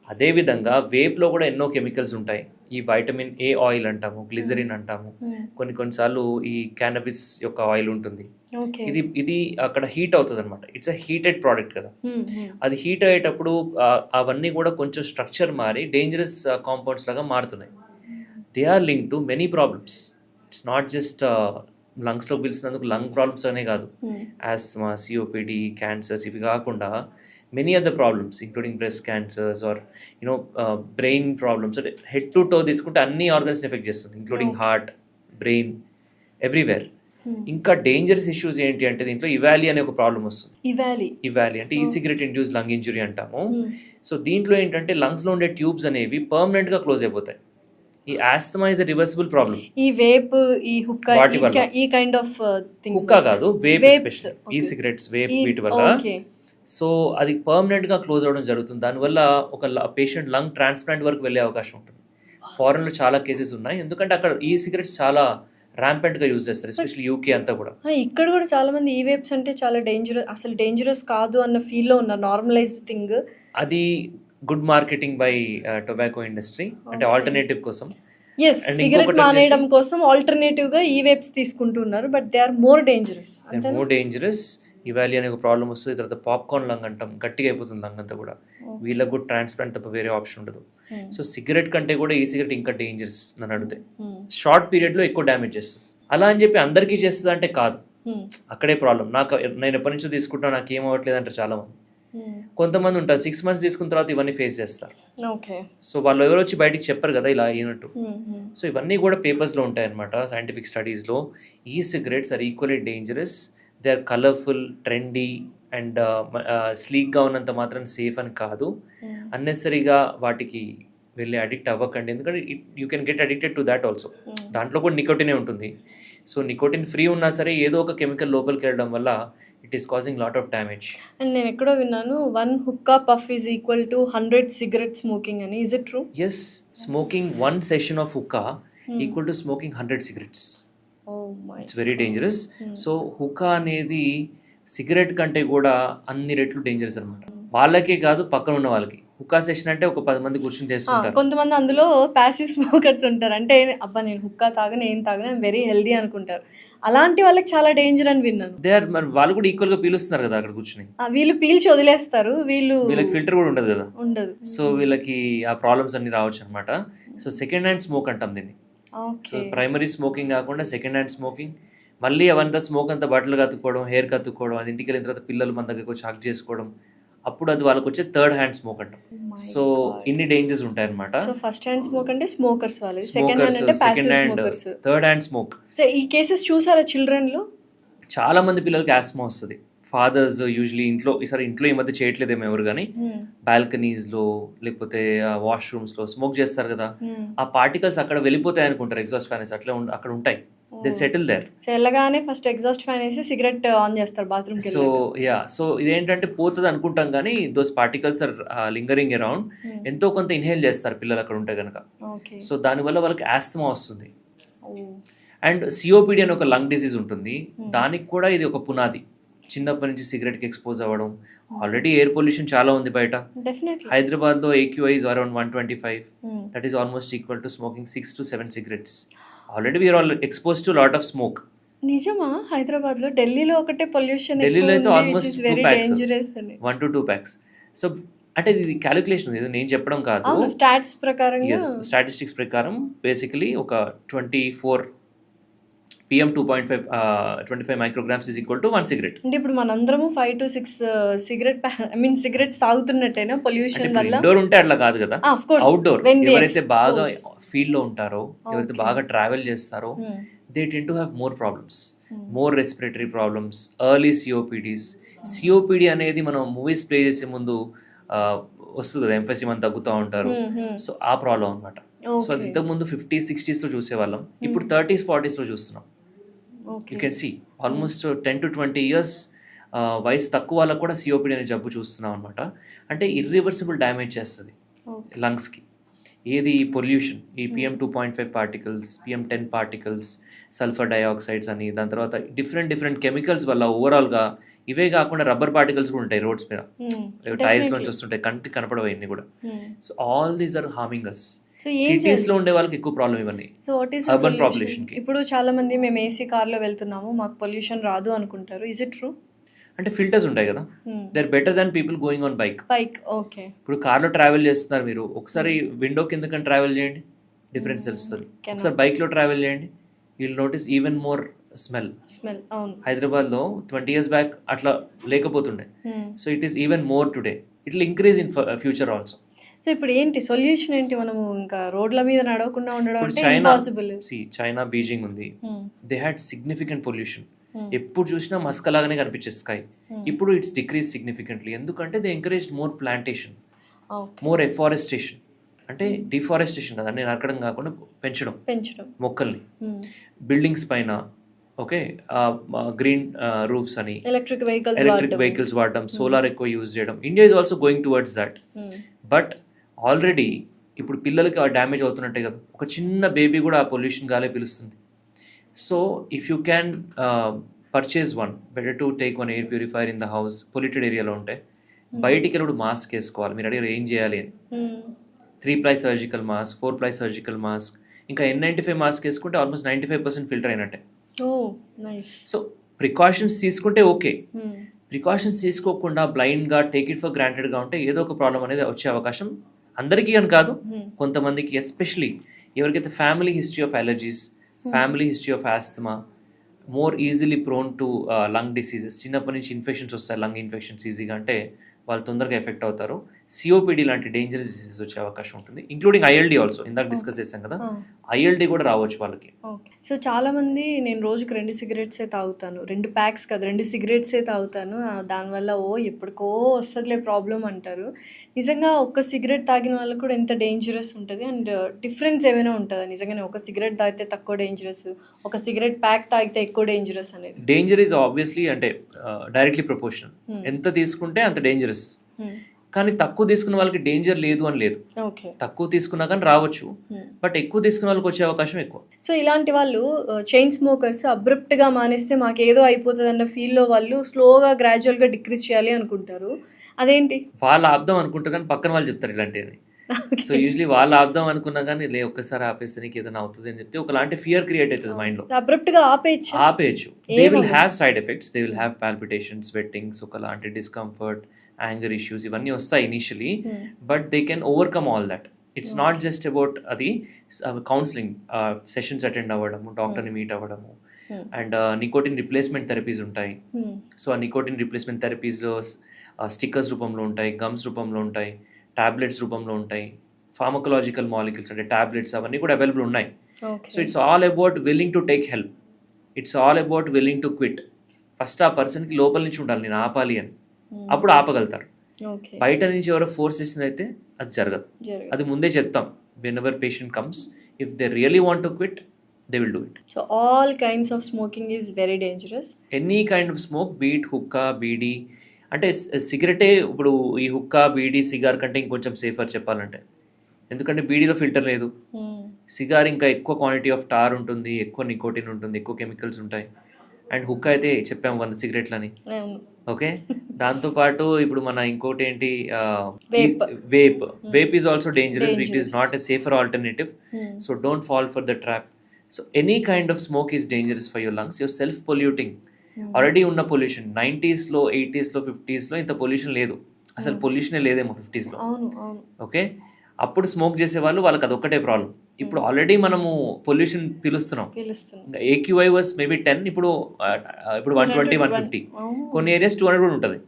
అదేవిధంగా వేప్లో కూడా ఎన్నో కెమికల్స్ ఉంటాయి. ఈ వైటమిన్ ఏ ఆయిల్ అంటాము, గ్లిజరిన్ అంటాము, కొన్నిసార్లు ఈ క్యానబిస్ యొక్క ఆయిల్ ఉంటుంది. ఇది అక్కడ హీట్ అవుతుంది అనమాట. ఇట్స్ అ హీటెడ్ ప్రోడక్ట్ కదా. అది హీట్ అయ్యేటప్పుడు అవన్నీ కూడా కొంచెం స్ట్రక్చర్ మారి డేంజరస్ కాంపౌండ్స్ లాగా మారుతున్నాయి. They are link to many problems. It's not just లంగ్స్లో పిలిచినందుకు లంగ్ ప్రాబ్లమ్స్ అనే కాదు, ఆస్మా, సిఓపిడి, క్యాన్సర్స్ ఇవి కాకుండా many other problems including breast cancers or you know brain problems. అంటే హెడ్ టు టో తీసుకుంటే అన్ని ఆర్గన్స్ని ఎఫెక్ట్ చేస్తుంది, ఇంక్లూడింగ్ హార్ట్, బ్రెయిన్, ఎవ్రీవేర్. ఇంకా డేంజరస్ ఇష్యూస్ ఏంటి అంటే దీంట్లో ఇవాలి అనే ఒక ప్రాబ్లం వస్తుంది. ఇవాలి అంటే ఈ సిగరెట్ ఇండ్యూస్ లంగ్ ఇంజురీ అంటాము. సో దీంట్లో ఏంటంటే లంగ్స్లో ఉండే ట్యూబ్స్ అనేవి పర్మనెంట్గా క్లోజ్ అయిపోతాయి. ఈ asthma is a reversible problem. ఈ వేప్, ఈ హుక్కా, వాటి వల్ల. ఈ కైండ్ ఆఫ్ థింగ్స్, హుక్కా కాదు, వేప్, Vapes, ఎస్పెషల్లీ okay. ఈ సిగరెట్స్, వేప్, వీటి వల్ల. ఓకే. సో అది పర్మనెంట్గా క్లోజ్ అవ్వడం జరుగుతుంది. దానివల్ల ఒక పేషెంట్ లంగ్ ట్రాన్స్ప్లాంట్ వరకు వెళ్ళే అవకాశం ఉంటుంది. ఫారెన్లో చాలా కేసెస్ ఉన్నాయి, ఎందుకంటే అక్కడ ఈ సిగరెట్స్ చాలా ర్యాంపెంట్గా యూజ్ చేస్తారు, ఎస్పెషల్లీ యూకే అంతా కూడా. ఇక్కడ కూడా చాలా మంది ఈ వేప్స్ అంటే చాలా డేంజరస్, అసలు డేంజరస్ కాదు అన్న ఫీల్లో ఉన్నారు, నార్మలైజ్డ్ థింగ్. అది good marketing by tobacco industry, అంటే ఆల్టర్నేటివ్ కోసం. ఎస్, సిగరెట్ మానేయడం కోసం ఆల్టర్నేటివ్ గా ఈ వేప్స్ తీసుకుంటున్నారు, but they are more dangerous. More dangerous. ఇవాలి అనే ఒక ప్రాబ్లం వస్తుంది. తర్వాత పాప్కార్న్ లంగ్ అంటాం, గట్టిగా అయిపోతుంది లంగ్ అంతా కూడా. వీళ్ళకి కూడా ట్రాన్స్ప్లాంట్ తప్ప వేరే ఆప్షన్ ఉండదు. సో సిగరెట్ కంటే కూడా ఈ సిగరెట్ ఇంకా డేంజరస్ నన్ను అడిగితే. షార్ట్ పీరియడ్లో ఎక్కువ డ్యామేజ్ చేస్తుంది. అలా అని చెప్పి అందరికీ చేస్తుంది అంటే కాదు, అక్కడే ప్రాబ్లం. నేను ఎప్పటి నుంచో తీసుకుంటున్నా, నాకు ఏం అవ్వట్లేదు అంటారు చాలా మంది. కొంతమంది ఉంటారు 6 months తీసుకున్న తర్వాత ఇవన్నీ ఫేస్ చేస్తారు. సో వాళ్ళు ఎవరు వచ్చి బయటికి చెప్పరు కదా ఇలా అయినట్టు. సో ఇవన్నీ కూడా పేపర్స్లో ఉంటాయన్నమాట, సైంటిఫిక్ స్టడీస్లో. ఈ cigarettes are equally dangerous. They are colourful, trendy and స్లీక్గా ఉన్నంత మాత్రం సేఫ్ అని కాదు. అన్నెసరీగా వాటికి వెళ్ళి అడిక్ట్ అవ్వకండి, ఎందుకంటే you can get addicted to that also. దాంట్లో కూడా నికోటినే ఉంటుంది. సో నికోటిన్ ఫ్రీ ఉన్నా సరే ఏదో ఒక కెమికల్ లోపలికి వెళ్ళడం వల్ల it is causing lot of damage. And నేను ఎక్కడో విన్నాను 1 hookah puff is equal to 100 cigarette smoking అని. Is it true? Yes, smoking 1 session of hookah equal to smoking 100 cigarettes. It's very dangerous. So hookah అనేది cigarette కంటే కూడా అన్ని రెట్లు dangerous అనమాట. వాళ్ళకే కాదు, పక్కన ఉన్న వాళ్ళకి. హుక్కా సెషన్ అంటే ఒక 10 మంది కూర్చొని చేస్తుంటారు. కొంతమంది అందులో ప్యాసివ్ స్మోకర్స్ ఉంటారు, అంటే అబ్బా నేను హుక్కా తాగను, ఏం తాగను, వెరీ హెల్దీ అనుకుంటారు. అలాంటి వాళ్ళకి చాలా డేంజర్ అని విన్నాను. దే ఆర్, మరి వాళ్ళు కూడా ఈక్వల్ గా పీలుస్తున్నారు కదా అక్కడ కూర్చొని. వీళ్ళు పీల్చి వదిలేస్తారు, వీళ్ళకి ఫిల్టర్ కూడా ఉండదు కదా. ఉండదు. సో వీళ్ళకి ఆ ప్రాబ్లమ్స్ అన్ని రావచ్చు అనమాట. సో సెకండ్ హ్యాండ్ స్మోక్ అంటాం దీన్ని. సో ప్రైమరీ స్మోకింగ్ కాకుండా సెకండ్ హ్యాండ్ స్మోకింగ్. మళ్ళీ అవంతా స్మోక్ అంతా బట్టలు కత్తుకోవడం, హెయిర్ కత్తుకోవడం, అది ఇంటికి వెళ్ళిన తర్వాత పిల్లలు మన దగ్గరకు వచ్చి హక్ చేసుకోవడం, అప్పుడు అది వాళ్ళకి వచ్చే థర్డ్ హ్యాండ్ స్మోక్ అంటాం. సో ఇన్ని డేంజర్స్ ఉంటాయి అనమాట. సో ఫస్ట్ హ్యాండ్ స్మోక్ అంటే స్మోకర్స్ వాళ్ళు, సెకండ్ హ్యాండ్ అంటే passive smokers, third hand smoke. So ఈ కేసెస్ చూసారా చిల్డ్రన్ లో? చాలా మంది పిల్లలకి ఆస్మా వస్తుంది. ఫాదర్స్ యూజువలీ ఇంట్లో ఈ మధ్య చేయట్లేదేమో ఎవరు, కానీ బాల్కనీస్లో లేకపోతే వాష్రూమ్స్లో స్మోక్ చేస్తారు కదా, ఆ పార్టికల్స్ అక్కడ వెళ్ళిపోతాయి అనుకుంటారు, ఎగ్జాస్ట్ ఫ్యాన్స్ అట్లా అక్కడ ఉంటాయి. They settle there. సో వెళ్ళగానే ఫస్ట్ ఎగ్జాస్ట్ ఫ్యాన్ వేసి సిగరెట్ ఆన్ చేస్తారు బాత్రూమ్ కి. సో ఇదేంటంటే పోతుంది అనుకుంటాం, కానీ those particles are lingering around. ఎంతో కొంత ఇన్హేల్ చేస్తారు పిల్లలు అక్కడ ఉంటే కనుక. సో దానివల్ల వాళ్ళకి ఆస్తమా వస్తుంది. అండ్ సిఓపిడి అని ఒక లంగ్ డిసీజ్ ఉంటుంది, దానికి కూడా ఇది ఒక పునాది. చిన్నప్పటి నుంచి సిగరెట్కి ఎక్స్పోజ్ అవ్వడం. ఆల్రెడీ ఎయిర్ పొల్యూషన్ చాలా ఉంది బయట. హైదరాబాద్లో AQI is around 125. That is almost equal to smoking 6 to 7 cigarettes. Already we are all expose to lot of smoke. నిజమా? హైదరాబాద్ లో, ఢిల్లీలో ఒకటే పొల్యూషన్, ఢిల్లీలో అయితే ఆల్మోస్ట్ 1 to 2 packs. సో అంటే ఇది క్యాలిక్యులేషన్, ఇది నేను చెప్పడం కాదు, స్టాట్స్ ప్రకారం, స్టాటిస్టిక్స్ ప్రకారం. బేసికలీ ఒక 24 PM 2.5 micrograms is equal to 1 cigarette. అంటే ఇప్పుడు మనందరము 5 to 6 సిగరెట్స్ తాగుతున్నట్టేనా పొల్యూషన్ వల్ల? ఇండోర్ ఉంటే అట్లా కాదు కదా, అవుట్డోర్. ఎవరైతే బాగా ఫీల్డ్ లో ఉంటారో, ఎవరైతే బాగా ట్రావెల్ చేస్తారో, they tend to have more problems, more respiratory problems, early COPDs. COPD అనేది మనం మూవీస్ ప్లే చేసే ముందు వస్తుంది కదా, ఎంఫసిమా తగ్గుతూ ఉంటారు. సో ఆ ప్రాబ్లం అనమాట. సో అది ఇంతకుముందు 50s 60s లో చూసేవాళ్ళం, ఇప్పుడు 30s 40s లో చూస్తున్నాం. You can see almost 10 to 20 years వయసు తక్కువ వాళ్ళకు కూడా COPD అనే జబ్బు చూస్తున్నాం అనమాట. అంటే ఇర్రివర్సిబుల్ డ్యామేజ్ చేస్తుంది లంగ్స్కి. ఏది పొల్యూషన్, ఈ PM 2.5 particles, PM 10 particles, sulphur dioxides అని, దాని తర్వాత డిఫరెంట్ కెమికల్స్ వల్ల ఓవరాల్గా. ఇవే కాకుండా రబ్బర్ పార్టికల్స్ కూడా ఉంటాయి రోడ్స్ మీద, టైర్స్ నుంచి వస్తుంటాయి, కంటికి కనపడవు ఇవన్నీ కూడా. So all these are harming us. Cities లో ఉండే వాళ్ళకి ఎక్కువ ప్రాబ్లం ఇవన్నీ. So what is urban population కి? ఇప్పుడు చాలా మంది మేము AC కార్లో వెళ్తున్నాము, మాకు పొల్యూషన్ రాదు అనుకుంటారు. Is it true? అంటే ఫిల్టర్స్ ఉంటాయి కదా, they are better than people going on bike. Okay. ఇప్పుడు కార్లో ట్రావెల్ చేస్తున్నారు మీరు, ఒకసారి విండో కిందకని ట్రావెల్ చేయండి, డిఫరెన్స్ తెలుస్తుంది. ఒకసారి బైక్లో ట్రావెల్ చేయండి, you will notice even more smell. అవును. హైదరాబాద్లో 20 years బ్యాక్ అట్లా లేకపోతుండే. Hmm. So it is even more today. It will increase in future also. So ఇప్పుడు ఏంటి సొల్యూషన్ ఏంటి? మనము ఇంకా రోడ్ల మీద నడవకుండా ఉండడం ఇప్పుడు అంటే చైనా, ఇంపాసిబుల్. చైనా బీజింగ్ ఉంది, దే హ్యాడ్ సిగ్నిఫికెంట్ పొల్యూషన్. ఎప్పుడు చూసినా మస్క్ లాగానే కనిపించే స్కై. ఇప్పుడు ఇట్స్ డిక్రీజ్ సిగ్నిఫికెంట్లీ. ఎందుకంటే they encourage more plantation, more afforestation. అంటే డిఫారెస్టేషన్ కదా, నేను నరకడం కాకుండా పెంచడం మొక్కల్ని. బిల్డింగ్స్ పైన ఓకే, గ్రీన్ రూఫ్స్ అని, ఎలక్ట్రిక్ వెహికల్స్ వాడడం, సోలార్ ఎక్కువ యూజ్ చేయడం. India is also going towards that. But already ఇప్పుడు పిల్లలకి ఆ డ్యామేజ్ అవుతున్నట్టే కదా, ఒక చిన్న బేబీ కూడా ఆ పొల్యూషన్ గాలే పిలుస్తుంది. So if you can purchase one, better to take one air purifier in the house. Polluted ఏరియాలో ఉంటే బయటికి వెళ్ళి మాస్క్ వేసుకోవాలి. మీరు అడిగారు ఏం చేయాలి అని. 3-ply surgical mask, 4-ply surgical mask, ఇంకా N95 మాస్క్ వేసుకుంటే ఆల్మోస్ట్ 95% ఫిల్టర్ అయినట్టే. సో ప్రికాషన్స్ తీసుకుంటే ఓకే. ప్రికాషన్స్ తీసుకోకుండా బ్లైండ్గా టేక్ ఇట్ ఫర్ గ్రాంటెడ్గా ఉంటే ఏదో ఒక ప్రాబ్లం అనేది వచ్చే అవకాశం అందరికీ అని కాదు, కొంతమందికి, ఎస్పెషలీ ఎవరికైతే family history of allergies, family history of asthma, more easily prone to lung diseases. చిన్నప్పటి నుంచి ఇన్ఫెక్షన్స్ వస్తాయి, లంగ్ ఇన్ఫెక్షన్స్ ఈజీగా, అంటే వాళ్ళు తొందరగా ఎఫెక్ట్ అవుతారు. సిఓపిడి లాంటి డేంజరస్ డిసీజెస్ వచ్చే అవకాశం ఉంటుంది, ఇంక్లూడింగ్ ఐఎల్డి ఆల్సో. ఇందాక డిస్కస్ చేశాం కదా, ఐఎల్డి కూడా రావచ్చు వాళ్ళకి. సో చాలా మంది నేను రోజుకి 2 సిగరెట్సే తాగుతాను, 2 ప్యాక్స్ కదా, 2 సిగరెట్సే తాగుతాను, దానివల్ల ఎప్పటికో వస్తుందిలే ప్రాబ్లం అంటారు. నిజంగా ఒక్క సిగరెట్ తాగిన వాళ్ళకి కూడా ఎంత డేంజరస్ ఉంటుంది? అండ్ డిఫరెన్స్ ఏమైనా ఉంటుందా నిజంగానే? ఒక సిగరెట్ తాగితే తక్కువ డేంజరస్, ఒక సిగరెట్ ప్యాక్ తాగితే ఎక్కువ డేంజరస్ అనేది? డేంజర్ ఈజ్ ఆబ్వియస్లీ అంటే డైరెక్ట్లీ ప్రపోర్షనల్. ఎంత తీసుకుంటే అంత డేంజరస్. కానీ తక్కువ తీసుకున్న వాళ్ళకి డేంజర్ లేదు అని లేదు. తక్కువ తీసుకున్నా కానీ రావచ్చు, బట్ ఎక్కువ తీసుకున్న వాళ్ళకి వచ్చే అవకాశం ఎక్కువ. సో ఇలాంటి వాళ్ళు చైన్ స్మోకర్స్ అబ్రప్ట్గా మానేస్తే మాకు ఏదో అయిపోతుంది అన్న ఫీల్లో వాళ్ళు స్లోగా గ్రాడ్యువల్గా డిక్రీజ్ చేయాలి అనుకుంటారు. అదేంటి? వాళ్ళు ఆపుదాం అనుకుంటారు కానీ పక్కన వాళ్ళు చెప్తారు ఇలాంటివి. సో యూజువలీ వాళ్ళు ఆపుదాం అనుకున్నా కానీ ఒక్కసారి ఆపేస్తే నీకు ఏదైనా అవుతుంది అని చెప్తే ఒకలాంటి ఫియర్ క్రియేట్ అవుతుంది మైండ్లో. అబ్రప్ట్గా ఆపేయచ్చు. They will have side effects, they will have palpitations, sweatings, ఒకలాంటి డిస్కంఫర్ట్, యాంగర్ ఇష్యూస్, ఇవన్నీ వస్తాయి initially, but they can overcome all that. It's not just about అది కౌన్సిలింగ్ సెషన్స్ అటెండ్ అవ్వడము, డాక్టర్ని మీట్ అవ్వడము, అండ్ నికోటిన్ రిప్లేస్మెంట్ థెరపీస్ ఉంటాయి. So ఆ nicotine replacement therapies stickers రూపంలో ఉంటాయి, గమ్స్ రూపంలో ఉంటాయి, టాబ్లెట్స్ రూపంలో ఉంటాయి, ఫార్మకలాజికల్ మాలిక్యూల్స్ అంటే టాబ్లెట్స్ అవన్నీ కూడా అవైలబుల్ ఉన్నాయి. So it's all about willing to take help, it's all about willing to quit. First ఆ పర్సన్కి లోపల నుంచి ఉండాలి నేను ఆపాలి అని, అప్పుడు ఆపగలుగుతారు. బయట నుంచి ఎవరో ఫోర్స్ చేసింది అయితే అది జరగదు. అది ముందే చెప్తాం, whenever patient comes, if they really want to quit they will do it. So all kinds of smoking is very dangerous. Any kind of smoke, బీట్, హుక్కా, బీడీ, అంటే సిగరెటే ఇప్పుడు ఈ హుక్కా, బీడీ, సిగార్ కంటే ఇంకొంచెం సేఫర్ చెప్పాలంటే. ఎందుకంటే బీడీలో ఫిల్టర్ లేదు, సిగార్ ఇంకా ఎక్కువ క్వాంటిటీ ఆఫ్ టార్ ఉంటుంది, ఎక్కువ నికోటిన్ ఉంటుంది, ఎక్కువ కెమికల్స్ ఉంటాయి. అండ్ హుక్కా అయితే చెప్పాము 100 సిగరెట్లని. ఓకే, దాంతోపాటు ఇప్పుడు మన ఇంకోటి ఏంటి, vape is also dangerous, which is not a safer alternative. So don't fall for the trap. So any kind of smoke is dangerous for your lungs. Your self polluting. Already ఉన్న pollution 90s, 80s, 50s ఇంత pollution లేదు, అసలు పొల్యూషనే లేదేమో 50s. Okay, అప్పుడు smoke చేసే వాళ్ళకి అదొక్కటే problem. ఇప్పుడు ఆల్రెడీ మనము పొల్యూషన్ పిలుస్తున్నాం. AQI వాస్ మేబీ 10, ఇప్పుడు 120, 150, కొన్ని ఏరియాస్ 200 కూడా ఉంటుంది.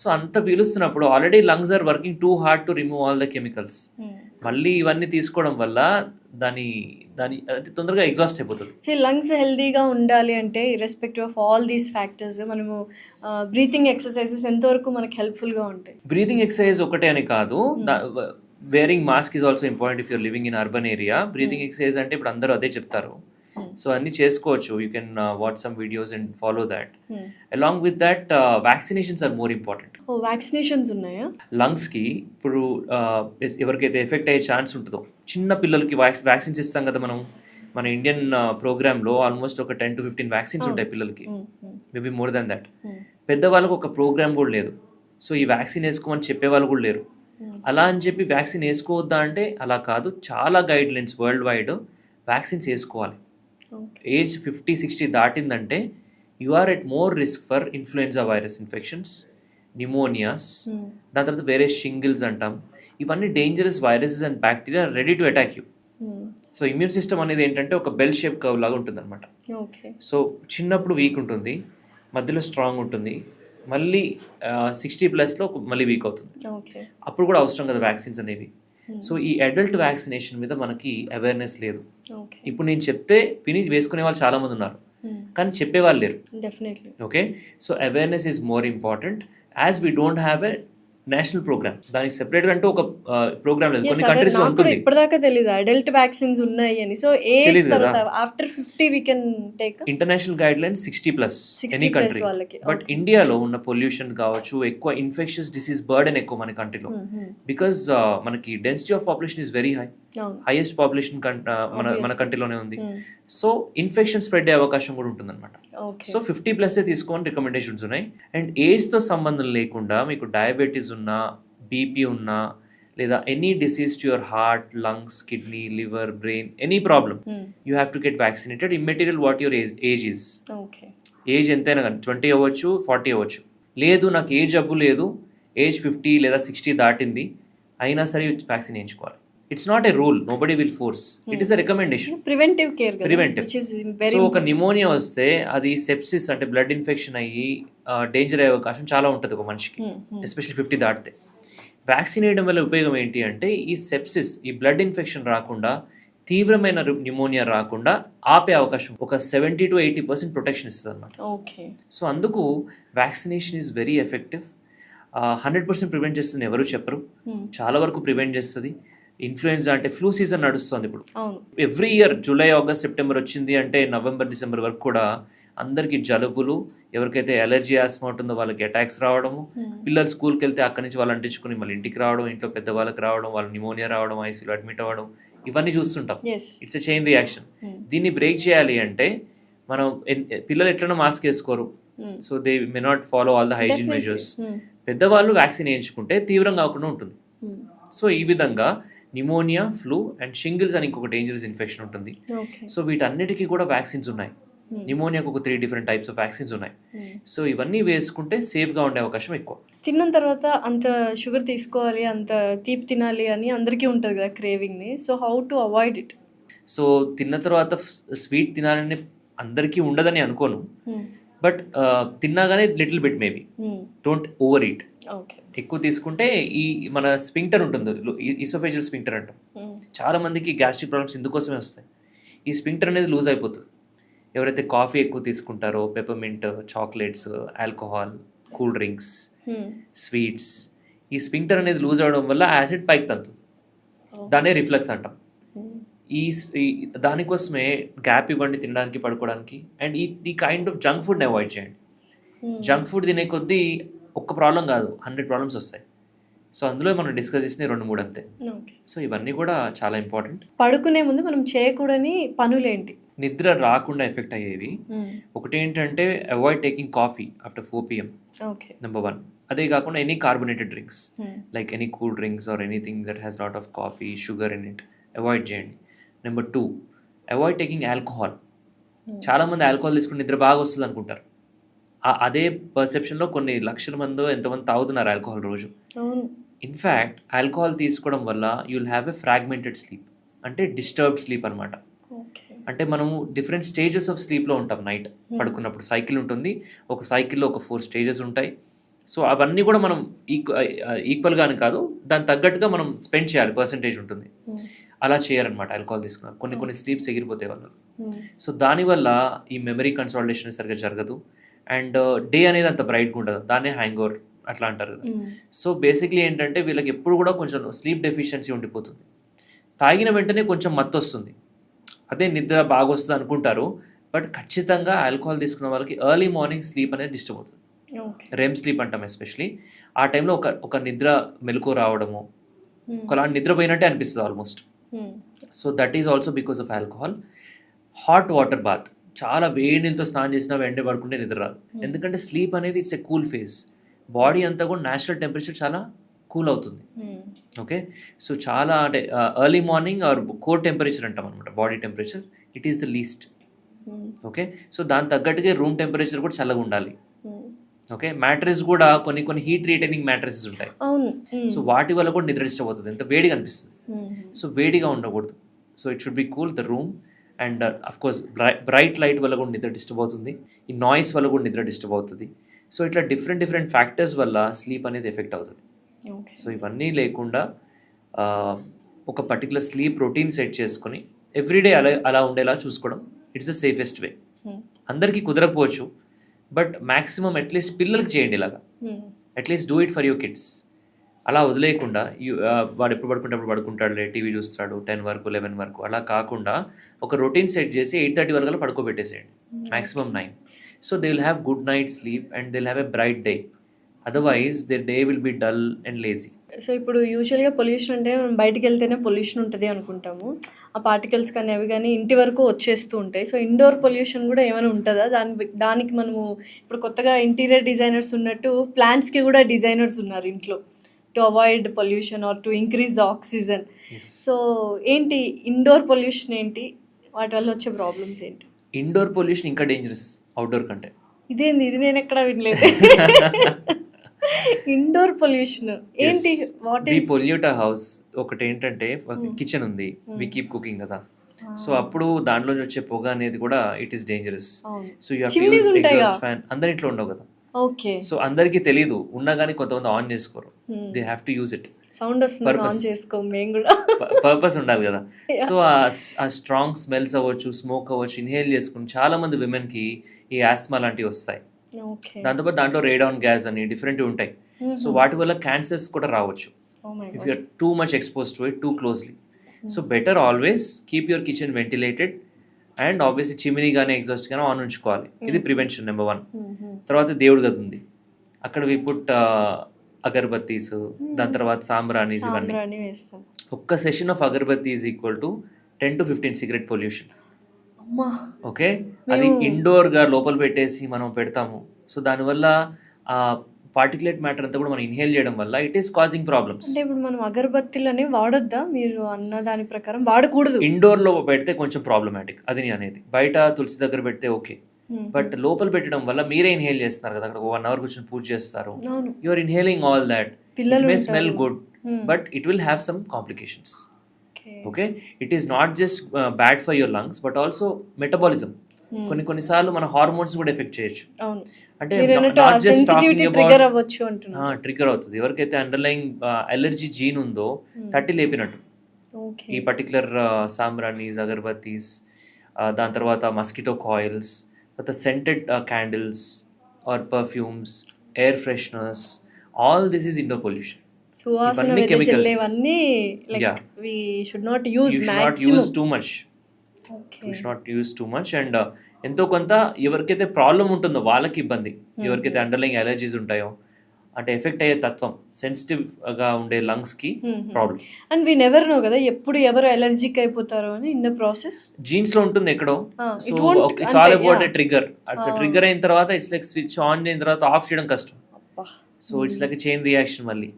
సో అంత పీలుస్తున్నప్పుడు already lungs are working too hard to remove all the chemicals. మళ్ళీ ఇవన్నీ తీసుకోవడం వల్ల దాని తొందరగా ఎగ్జాస్ట్ అయిపోతుంది. సో లంగ్స్ హెల్దీగా ఉండాలి అంటే irrespective of all these factors మనము బ్రీతింగ్ ఎక్సర్సైజెస్ ఎంతవరకు మనకి హెల్ప్ఫుల్గా ఉంటాయి? బ్రీతింగ్ ఎక్సర్సైజ్ ఒకటే అని కాదు, wearing mask is also important if you're living in urban area. Breathing exercise అంటే ఇప్పుడు అందరూ అదే చెప్తారు. సో అన్నీ చేసుకోవచ్చు. You can watch some videos and follow that. Along with that vaccinations are more important. Vaccinations ఉన్నాయా లంగ్స్కి? ఇప్పుడు ఎవరికైతే ఎఫెక్ట్ అయ్యే ఛాన్స్ ఉంటుందో, చిన్న పిల్లలకి వ్యాక్సిన్స్ ఇస్తాం కదా మనం. మన ఇండియన్ ప్రోగ్రామ్లో ఆల్మోస్ట్ ఒక 10 to 15 వ్యాక్సిన్స్ ఉంటాయి పిల్లలకి, మేబీ మోర్ దాన్ దట్. పెద్దవాళ్ళకు ఒక ప్రోగ్రామ్ కూడా లేదు. సో ఈ వ్యాక్సిన్ వేసుకోమని చెప్పేవాళ్ళు కూడా లేరు. అలా అని చెప్పి వ్యాక్సిన్ వేసుకోవద్దా అంటే అలా కాదు, చాలా guidelines worldwide vaccines వేసుకోవాలి. ఏజ్ 50-60 దాటిందంటే you are at more risk for influenza virus infections, pneumonias, దాని తర్వాత వేరే షింగిల్స్ అంటాం. ఇవన్నీ dangerous viruses and bacteria ready to attack you. So immune system అనేది ఏంటంటే ఒక బెల్ షేప్ కర్వ్ లాగా ఉంటుంది అనమాట. ఓకే. సో చిన్నప్పుడు వీక్ ఉంటుంది, మధ్యలో స్ట్రాంగ్ ఉంటుంది, మళ్ళీ 60+లో మళ్ళీ వీక్ అవుతుంది. ఓకే. అప్పుడు కూడా అవసరం కదా వ్యాక్సిన్స్ అనేవి. సో ఈ అడల్ట్ వ్యాక్సినేషన్ మీద మనకి అవేర్నెస్ లేదు. ఓకే. ఇప్పుడు నేను చెప్తే విని వేసుకునే వాళ్ళు చాలామంది ఉన్నారు, కానీ చెప్పేవాళ్ళు లేరు. Definitely. Okay, so awareness is more important as we don't have a national programme. దానికి సెపరేట్గా అంటూ ఒక ప్రోగ్రామ్ లేదు. కొన్ని కంట్రీస్లో ఉంటుంది. ఇప్పటిదాకా తెలియదు అడల్ట్ వ్యాక్సిన్స్ ఉన్నాయి అని. సో ఏజ్ తెలీదు కదా. తర్వాత after 50 we can take international guide line 60+ 60 any plus country. వాళ్ళకి. బట్ ఇండియాలో ఉన్న పొల్యూషన్ కావచ్చు, ఎక్కువ ఇన్ఫెక్షన్స్ డిసీజ్ బర్డెన్ ఎక్కువ మన కంట్రీలో, బికాజ్ మనకి density of population is very high. అవును. హైయెస్ట్ పాపులేషన్ మన కంట్రీలోనే ఉంది. సో ఇన్ఫెక్షన్ స్ప్రెడ్ అయ్యే అవకాశం కూడా ఉంటుంది అనమాట. ఓకే. సో 50+ తీసుకోని రికమెండేషన్స్ ఉన్నాయి. అండ్ ఏజ్తో సంబంధం లేకుండా మీకు డయాబెటీస్ ఉన్నా, బీపీ ఉన్నా, లేదా any disease to your heart, lungs, kidney, liver, brain, any problem, you have to get vaccinated immaterial what your age is. Okay. Age ఎంతైనా కానీ 20 అవ్వచ్చు, 40 అవ్వచ్చు. లేదు నాకు ఏ జబ్బు లేదు, ఏజ్ 50 లేదా 60 దాటింది అయినా సరే వ్యాక్సిన్ వేయించుకోవాలి. It's not a rule, nobody will force, it is a recommendation. Preventive care కదా, preventive. which is very so ఒక నిమోనియా వస్తే అది సెప్సిస్ అంటే బ్లడ్ ఇన్ఫెక్షన్ అయ్యి డేంజర్ అయ్యే అవకాశం చాలా ఉంటుంది ఒక మనిషికి, ఎస్పెషల్లీ 50 దాటితే. వ్యాక్సిన్ వేయడం వల్ల ఉపయోగం ఏంటి అంటే ఈ సెప్సిస్, ఈ బ్లడ్ ఇన్ఫెక్షన్ రాకుండా, తీవ్రమైన నిమోనియా రాకుండా ఆపే అవకాశం ఒక 70 to 80% ప్రొటెక్షన్ ఇస్తుంది అనమాట. ఓకే. సో అందుకు vaccination is very effective. 100% prevent చేస్తుంది ఎవరు చెప్పరు, చాలా వరకు ప్రివెంట్ చేస్తుంది. ఇన్ఫ్లుయెన్జా అంటే ఫ్లూ సీజన్ నడుస్తుంది ఇప్పుడు. అవును. Every year July, August, September వచ్చింది అంటే నవంబర్, డిసెంబర్ వరకు కూడా అందరికీ జలుబులు, ఎవరికైతే అలర్జీ, ఆస్మా ఉంటుందో వాళ్ళకి అటాక్స్ రావడము, పిల్లలు స్కూల్కి వెళ్తే అక్కడి నుంచి వాళ్ళు అంటించుకుని మళ్ళీ ఇంటికి రావడం, ఇంట్లో పెద్దవాళ్ళకి రావడం, వాళ్ళు నిమోనియా రావడం, ఐసీలో అడ్మిట్ అవ్వడం, ఇవన్నీ చూస్తుంటాం. It's a chain reaction. దీన్ని బ్రేక్ చేయాలి అంటే మనం పిల్లలు ఎట్లనో మాస్క్ వేసుకోరు, so they may not follow all the hygiene measures. పెద్దవాళ్ళు వ్యాక్సిన్ వేయించుకుంటే తీవ్రం కాకుండా ఉంటుంది. సో ఈ విధంగా నిమోనియా, ఫ్లూ అండ్ షింగిల్స్ అని ఇంకొక డేంజరస్ ఇన్ఫెక్షన్ ఉంటుంది. సో వీటన్నిటికీ కూడా వ్యాక్సిన్స్ ఉన్నాయి. నిమోనియాకు ఒక 3 different types of వ్యాక్సిన్స్ ఉన్నాయి. సో ఇవన్నీ వేసుకుంటే సేఫ్గా ఉండే అవకాశం ఎక్కువ. తిన్న తర్వాత అంత షుగర్ తీసుకోవాలి, అంత తీపి తినాలి అని అందరికీ ఉంటుంది కదా క్రేవింగ్ని. So how to avoid it? So తిన్న తర్వాత స్వీట్ తినాలని అందరికీ ఉండదని అనుకోను, బట్ తిన్నా కానీ little bit maybe, don't over eat. ఎక్కువ తీసుకుంటే ఈ మన స్పింక్టర్ ఉంటుంది, ఈసోఫేజియల్ స్పింక్టర్ అంటాం. చాలా మందికి గ్యాస్ట్రిక్ ప్రాబ్లమ్స్ ఇందుకోసమే వస్తాయి. ఈ స్పింక్టర్ అనేది లూజ్ అయిపోతుంది. ఎవరైతే కాఫీ ఎక్కువ తీసుకుంటారో, peppermint, chocolates, alcohol, cool drinks, sweets, ఈ స్పింక్టర్ అనేది లూజ్ అవడం వల్ల యాసిడ్ పైకి తంతుంది. దాన్నే రిఫ్లక్స్ అంటాం. దానికోసమే గ్యాప్ ఇవ్వండి తినడానికి, పడుకోవడానికి. అండ్ ఈ కైండ్ ఆఫ్ జంక్ ఫుడ్ని అవాయిడ్ చేయండి. జంక్ ఫుడ్ తినే కొద్దీ ఒక్క ప్రాబ్లం కాదు, 100 ప్రాబ్లమ్స్ వస్తాయి. సో అందులో మనం డిస్కస్ చేసిన 2-3 అంతే. సో ఇవన్నీ కూడా చాలా ఇంపార్టెంట్. పడుకునే ముందు మనం చేయకూడని పనులేంటి? నిద్ర రాకుండా ఎఫెక్ట్ అయ్యేవి ఒకటి ఏంటంటే avoid taking coffee after 4 PM, number 1. అదే కాకుండా any carbonated drinks like any cool drinks or anything that has lot of coffee, sugar in it, avoid చేయండి. Number 2, avoid taking alcohol. చాలామంది ఆల్కహాల్ తీసుకుని నిద్ర బాగా వస్తుంది అనుకుంటారు. అదే పర్సెప్షన్లో కొన్ని లక్షల మంది ఎంతమంది తాగుతున్నారు ఆల్కహాల్ రోజు. ఇన్ఫ్యాక్ట్ ఆల్కహాల్ తీసుకోవడం వల్ల you will have a fragmented sleep, అంటే డిస్టర్బ్డ్ స్లీప్ అనమాట. అంటే మనము డిఫరెంట్ స్టేజెస్ ఆఫ్ స్లీప్లో ఉంటాం. నైట్ పడుకున్నప్పుడు సైకిల్ ఉంటుంది, ఒక సైకిల్లో ఒక 4 స్టేజెస్ ఉంటాయి. సో అవన్నీ కూడా మనం ఈక్వల్గానే కాదు, దాని తగ్గట్టుగా మనం స్పెండ్ చేయాలి, పర్సంటేజ్ ఉంటుంది. అలా చేయరనమాట ఆల్కహాల్ తీసుకున్నారు. కొన్ని స్లీప్స్ ఎగిరిపోతాయి వాళ్ళు. సో దానివల్ల ఈ మెమరీ కన్సాలిడేషన్ సరిగ్గా జరగదు, అండ్ డే అనేది అంత బ్రైట్గా ఉండదు, దాన్నే హ్యాంగ్ ఓవర్ అట్లా అంటారు కదా. సో బేసిక్లీ ఏంటంటే వీళ్ళకి ఎప్పుడు కూడా కొంచెం స్లీప్ డెఫిషియన్సీ ఉండిపోతుంది. తాగిన వెంటనే కొంచెం మత్తు వస్తుంది, అదే నిద్ర బాగా వస్తుంది అనుకుంటారు. బట్ ఖచ్చితంగా ఆల్కహాల్ తీసుకున్న వాళ్ళకి ఎర్లీ మార్నింగ్ స్లీప్ అనేది డిస్టర్బ్ అవుతుంది. రెమ్ స్లీప్ అంటాం ఎస్పెషలీ. ఆ టైంలో ఒక నిద్ర మెలకువ రావడము, ఒకలాంటి నిద్ర పోయినట్టే అనిపిస్తుంది almost. So that is also because of alcohol. Hot water bath, చాలా వేడి నీళ్ళతో స్నానం చేసినా వెంటనే పడుకుంటే నిద్ర రాదు. ఎందుకంటే స్లీప్ అనేది it's a cool phase. Body అంతా కూడా న్యాచురల్ టెంపరేచర్ చాలా కూల్ అవుతుంది. ఓకే, సో చాలా అంటే early morning or core temperature అంటాం అనమాట, body temperature it is the least. Okay, so దాని తగ్గట్టుగా రూమ్ టెంపరేచర్ కూడా చల్లగా ఉండాలి. ఓకే, మ్యాట్రెస్ కూడా కొన్ని హీట్ రిటైనింగ్ మ్యాట్రెసెస్ ఉంటాయి. సో వాటి వల్ల కూడా నిద్ర డిస్టర్బ్ అవుతుంది, ఎంత వేడిగా అనిపిస్తుంది. సో వేడిగా ఉండకూడదు. So it should be cool the room and of course bright light వల్ల కూడా నిద్ర డిస్టర్బ్ అవుతుంది, ఈ నాయిస్ వల్ల కూడా నిద్ర డిస్టర్బ్ అవుతుంది. సో ఇట్లా డిఫరెంట్ ఫ్యాక్టర్స్ వల్ల స్లీప్ అనేది ఎఫెక్ట్ అవుతుంది. ఓకే. సో ఇవన్నీ లేకుండా ఒక పర్టికులర్ స్లీప్ రొటీన్ సెట్ చేసుకొని ఎవ్రీడే అలా ఉండేలా చూసుకోవడం ఇట్స్ ద సేఫెస్ట్ వే. అందరికీ కుదరకపోవచ్చు, బట్ మ్యాక్సిమం అట్లీస్ట్ పిల్లలకి చేయండి ఇలాగా. At least do it for your kids. అలా వదిలేయకుండా వాడు ఎప్పుడు పడుకుంటే అప్పుడు పడుకుంటాడులే, టీవీ చూస్తాడు 10 వరకు 11 వరకు, అలా కాకుండా ఒక రొటీన్ సెట్ చేసి 8:30 వరకు అలా పడుకోబెట్టేసేయండి, maximum 9. So they will have good night sleep and they will have a bright day. Otherwise the day will be dull and lazy. So ఇప్పుడు యూజువల్గా పొల్యూషన్ అంటే మనం బయటికి వెళ్తేనే పొల్యూషన్ ఉంటుంది అనుకుంటాము, ఆ పార్టికల్స్ కానీ అవి కానీ ఇంటి వరకు వచ్చేస్తూ ఉంటాయి. సో ఇండోర్ పొల్యూషన్ కూడా ఏమైనా ఉంటుందా? దానికి మనము ఇప్పుడు కొత్తగా ఇంటీరియర్ డిజైనర్స్ ఉన్నట్టు ప్లాంట్స్కి కూడా డిజైనర్స్ ఉన్నారు ఇంట్లో, to avoid pollution or to increase the oxygen. So ఏంటి ఇండోర్ పొల్యూషన్ ఏంటి, వాటి వల్ల వచ్చే ప్రాబ్లమ్స్ ఏంటి? ఇండోర్ పొల్యూషన్ ఇంకా డేంజరస్ అవుట్డోర్ కంటే. ఇదేంది, ఇది నేను ఎక్కడ వినలేదు. ఇండోర్ పొల్యూషన్ ఏంటి? What is pollute a house? ఒకటి ఏంటంటే కిచెన్ ఉంది, వి కీప్ కుకింగ్ కదా, సో అప్పుడు దాంట్లో వచ్చే పొగ అనేది కూడా it is dangerous. So you have to use exhaust fan. అందరి ఇంట్లో ఉండవు కదా, ఓకే. సో అందరికీ తెలియదు, ఉన్నా కానీ కొంతమంది ఆన్ చేసుకోరు. They have to use it. Sound వస్తుంది, ఆన్ చేసుకో మేము కూడా. పర్పస్ ఉండాలి కదా. సో ఆ స్ట్రాంగ్ స్మెల్స్ అవ్వచ్చు, స్మోక్ అవ్వచ్చు, ఇన్హేల్ చేసుకుని చాలా మంది విమెన్ కి ఈ ఆస్మా లాంటివి వస్తాయి. దాంతోపాటు దాంట్లో రేడాన్ గ్యాస్ అని డిఫరెంట్ ఉంటాయి. సో వాటి వల్ల క్యాన్సర్స్ కూడా రావచ్చు if you're too much expose to it too closely. So better always keep your kitchen ventilated and obviously chimney కానీ ఎగ్జాస్ట్ కానీ ఆన్ ఉంచుకోవాలి. ఇది ప్రివెన్షన్ నెంబర్ 1. తర్వాత దేవుడి గది ఉంది, అక్కడ వి పుట్ అగర్బత్తీస్, దాని తర్వాత సాంబ్రాణీస్, ఇవన్నీ. ఒక్క session of agarbatti is equal to 10 to 15 cigarette pollution. Okay, అది ఇండోర్ గా లోపల పెట్టేసి మనం పెడతాము. సో దానివల్ల ఆ పార్టికులేట్ మ్యాటర్ అంతా కూడా మనం ఇన్హేల్ చేయడం వల్ల ఇట్ ఈస్ కాజింగ్ ప్రాబ్లమ్స్. అంటే ఇప్పుడు మనం అగరబత్తీలని వాడొద్దా? మీరు అన్న దాని ప్రకారం వాడకూడదు. ఇండోర్ లో పెడితే కొంచెం ప్రాబ్లమాటిక్, అది నేను అనేది. బయట తులసి దగ్గర పెడితే ఓకే, బట్ లోపల పెట్టడం వల్ల మీరే ఇన్హేల్ చేస్తున్నారు కదా, అక్కడ 1 hour కూర్చొని పూజ చేస్తారు, you are inhaling all that. It may smell good but it will have some complications. Okay, it is not just bad for your lungs but also metabolism. కొన్నిసార్లు మన హార్మోన్స్ కూడా ఎఫెక్ట్ చేయొచ్చు. అంటే ట్రిగర్ అవుతుంది. ఎవరికైతే అండర్లైన్ అలర్జీ జీన్ ఉందో తట్టి లేపినట్టు. ఈ పర్టికులర్ సాంబ్రానీస్, అగర్బత్తీస్, దాని తర్వాత మస్కిటో కాయిల్స్, తర్వాత scented candles or perfumes, air fresheners, all this is indoor pollution. ఇవన్నీ chemicals. We should not use too much. And ఎంతో కొంత ఎవరికైతే ప్రాబ్లం ఉంటుందో వాళ్ళకి ఇబ్బంది, ఎవరికైతే అండర్లైన్ అలర్జీస్ ఉంటాయో, అంటే ఎఫెక్ట్ అయ్యే తత్వం, సెన్సిటివ్ గా ఉండే లంగ్స్ కి problem. And we never know కదా ఎప్పుడు ఎవరు అలర్జిక్ అయిపోతారో అని. ఇన్ ద ప్రాసెస్ జీన్స్ లో ఉంటుంది ఎక్కడో. So it's all about a trigger. Trigger అయిన తర్వాత ఇట్స్ లైక్ స్విచ్ ఆన్ అయిన తర్వాత ఆఫ్ చేయడం కష్టం. So it's like chain reaction మళ్ళీ.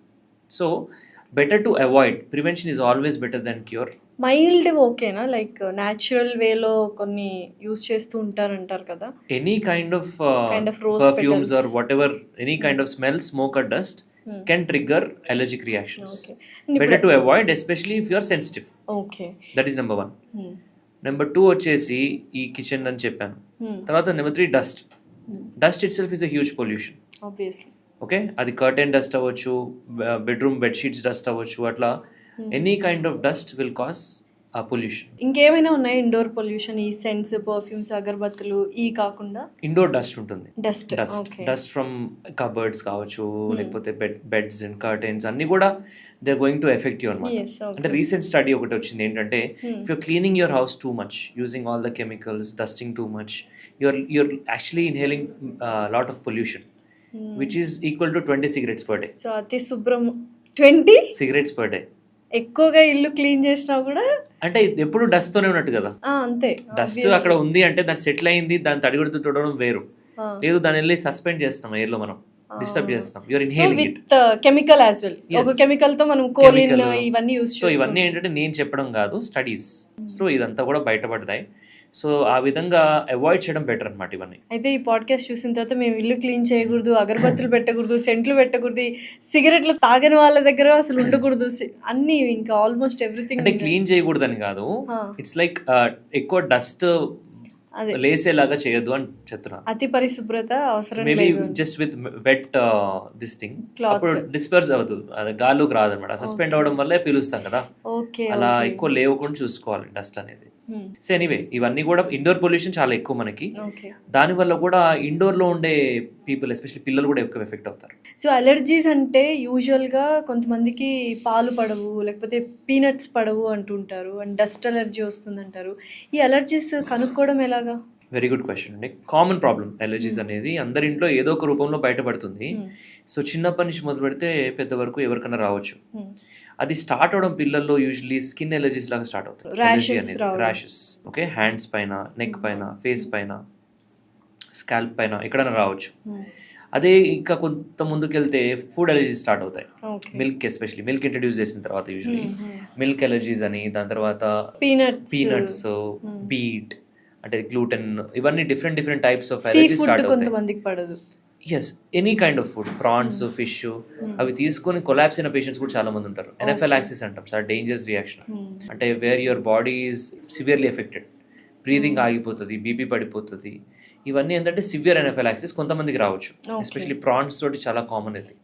So better to avoid. Prevention is always better then cure. Mild ఓకేనా? లైక్ న్యాచురల్ వేలో కొన్ని యూస్ చేస్తూ ఉంటారంటారు కదా. Any kind of perfumes or whatever, any kind of smell, smoke or dust can trigger allergic reactions. Better to avoid, especially if you are sensitive. That is number 1. Number 2 వచ్చేసి ఈ kitchen అని చెప్పాను. తర్వాత number 3 dust. Dust itself is a huge pollution. Obviously. Okay, అది curtain dust అవ్వచ్చు, bedroom bedsheets dust అవ్వచ్చు, అట్లా any kind of dust will cause pollution. ఇంకేమైనా ఉన్నాయి ఇండోర్ పొల్యూషన్? ఈ సెంట్స్, పర్ఫ్యూమ్స్, అగరబత్తులు ఈ కాకుండా ఇండోర్ డస్ట్ ఉంటుంది. డస్ట్ ఫ్రమ్ కబర్డ్స్ కావచ్చు, లేకపోతే బెడ్స్ అండ్ కర్టెన్స్ అన్ని కూడా they are going to affect you అన్నమాట. అంటే రీసెంట్ స్టడీ ఒకటి వచ్చింది ఏంటంటే, if your cleaning your house too much, using all the chemicals, dusting too much, you're actually inhaling lot of pollution which is equal to 20 cigarettes per day. So అతి శుభ్రం 20 cigarettes per day. ఎక్కువగా ఇల్లు clean చేసినా కూడా అంటే ఎప్పుడు dust తోనే ఉన్నట్టు కదా. అంతే, డస్ట్ అక్కడ ఉంది అంటే దాన్ని సెటిల్ అయింది, దాన్ని తడిగుడుతూ తుడవడం వేరు. లేదు, దాన్ని వెళ్ళి సస్పెండ్ చేస్తాం ఎయిర్ లో, మనం డిస్టర్బ్ చేస్తాం. You're inhaling it with chemical as well. ఒక కెమికల్ తో మనం కోలిన్ ఇవన్నీ యూస్ చేస్తాం. సో ఇవన్నీ ఏంటంటే నేను చెప్పడం కాదు, స్టడీస్. సో ఇదంతా కూడా బయటపడతాయి. సో ఆ విధంగా అవాయిడ్ చేయడం బెటర్ అనమాట ఇవన్నీ. అయితే ఈ పాడ్కాస్ట్ చూసిన తర్వాత మేము ఇల్లు క్లీన్ చేయకూడదు, అగరబత్తులు పెట్టకూడదు, సెంట్లు పెట్టకూడదు, సిగరెట్లు తాగని వాళ్ళ దగ్గర అసలు ఉండకూడదు, అన్ని ఇంకా ఆల్మోస్ట్ ఎవ్రీథింగ్. అంటే క్లీన్ చేయకూడదని కాదు, ఇట్స్ లైక్ ఎక్కువ డస్ట్ అదే లేసేలాగా చేయొద్దు అని చెప్తున్నా. అతి పరిశుభ్రత అవసరం మేబీ లేదు. Just with wet this thing అప్పుడు డిస్పర్స్ అవ్వదు, అది గాల్లోకి రాదనమాట. సస్పెండ్ అవడం వల్లే పీలుస్తాం కదా, ఓకే అలా ఎక్కువ లేవకుండా చూసుకోవాలి డస్ట్ అనేది. సో ఎనీవే ఇవన్నీ కూడా ఇండోర్ పొల్యూషన్ చాలా ఎక్కువ మనకి, ఓకే. దానివల్ల కూడా ఇండోర్ లో ఉండే పీపుల్ ఎస్పెషల్లీ పిల్లలు కూడా ఎక్కువ ఎఫెక్ట్ అవుతారు. సో అలర్జీస్ అంటే యూజువల్గా కొంతమందికి పాలు పడవు, లేకపోతే పీనట్స్ పడవు అంటుంటారు, అండ్ డస్ట్ అలర్జీ వస్తుందంటారు. ఈ అలర్జీస్ కనుక్కోవడం ఎలాగా? వెరీ గుడ్ క్వశ్చన్ అండి. కామన్ ప్రాబ్లం అలర్జీస్ అనేది అందరి ఇంట్లో ఏదో ఒక రూపంలో బయటపడుతుంది. సో చిన్నప్పటి నుంచి మొదలు పెడితే పెద్ద వరకు ఎవరికైనా రావచ్చు. అది స్టార్ట్ అవడం పిల్లల్లో యూజువల్లీ స్కిన్ ఎలర్జీస్ లాగా స్టార్ట్ అవుతుంది. ర్యాషెస్, ఓకే, హ్యాండ్స్ పైన, నెక్ పైన, ఫేస్ పైన, స్కాల్ప్ పైన ఎక్కడైనా రావచ్చు. అదే ఇంకా కొంత ముందుకెళ్తే ఫుడ్ ఎలర్జీస్ స్టార్ట్ అవుతాయి. మిల్క్, ఎస్పెషల్లీ మిల్క్ ఇంట్రడ్యూస్ చేసిన తర్వాత యూజువల్లీ మిల్క్ ఎలర్జీస్ అని, దాని తర్వాత పీనట్స్, బీట్ అంటే గ్లూటెన్, ఇవన్నీ different types of allergies start అవుతాయి. కొంతమందికి పడదు. Yes, any kind of food, prawns, fish, అవి తీసుకొని కొలాప్స్ అయిన పేషెంట్స్ కూడా చాలా మంది ఉంటారు. ఎనఫైలాక్సిస్ అంటాం, చాలా డేంజరస్ రియాక్షన్. అంటే where your body is severely affected, breathing ఆగిపోతుంది, బీపీ పడిపోతుంది. ఇవన్నీ ఏంటంటే సివియర్ ఎనఫైలాక్సిస్ కొంతమందికి రావచ్చు. ఎస్పెషల్లీ ప్రాన్స్ తోటి చాలా కామన్ ఇది,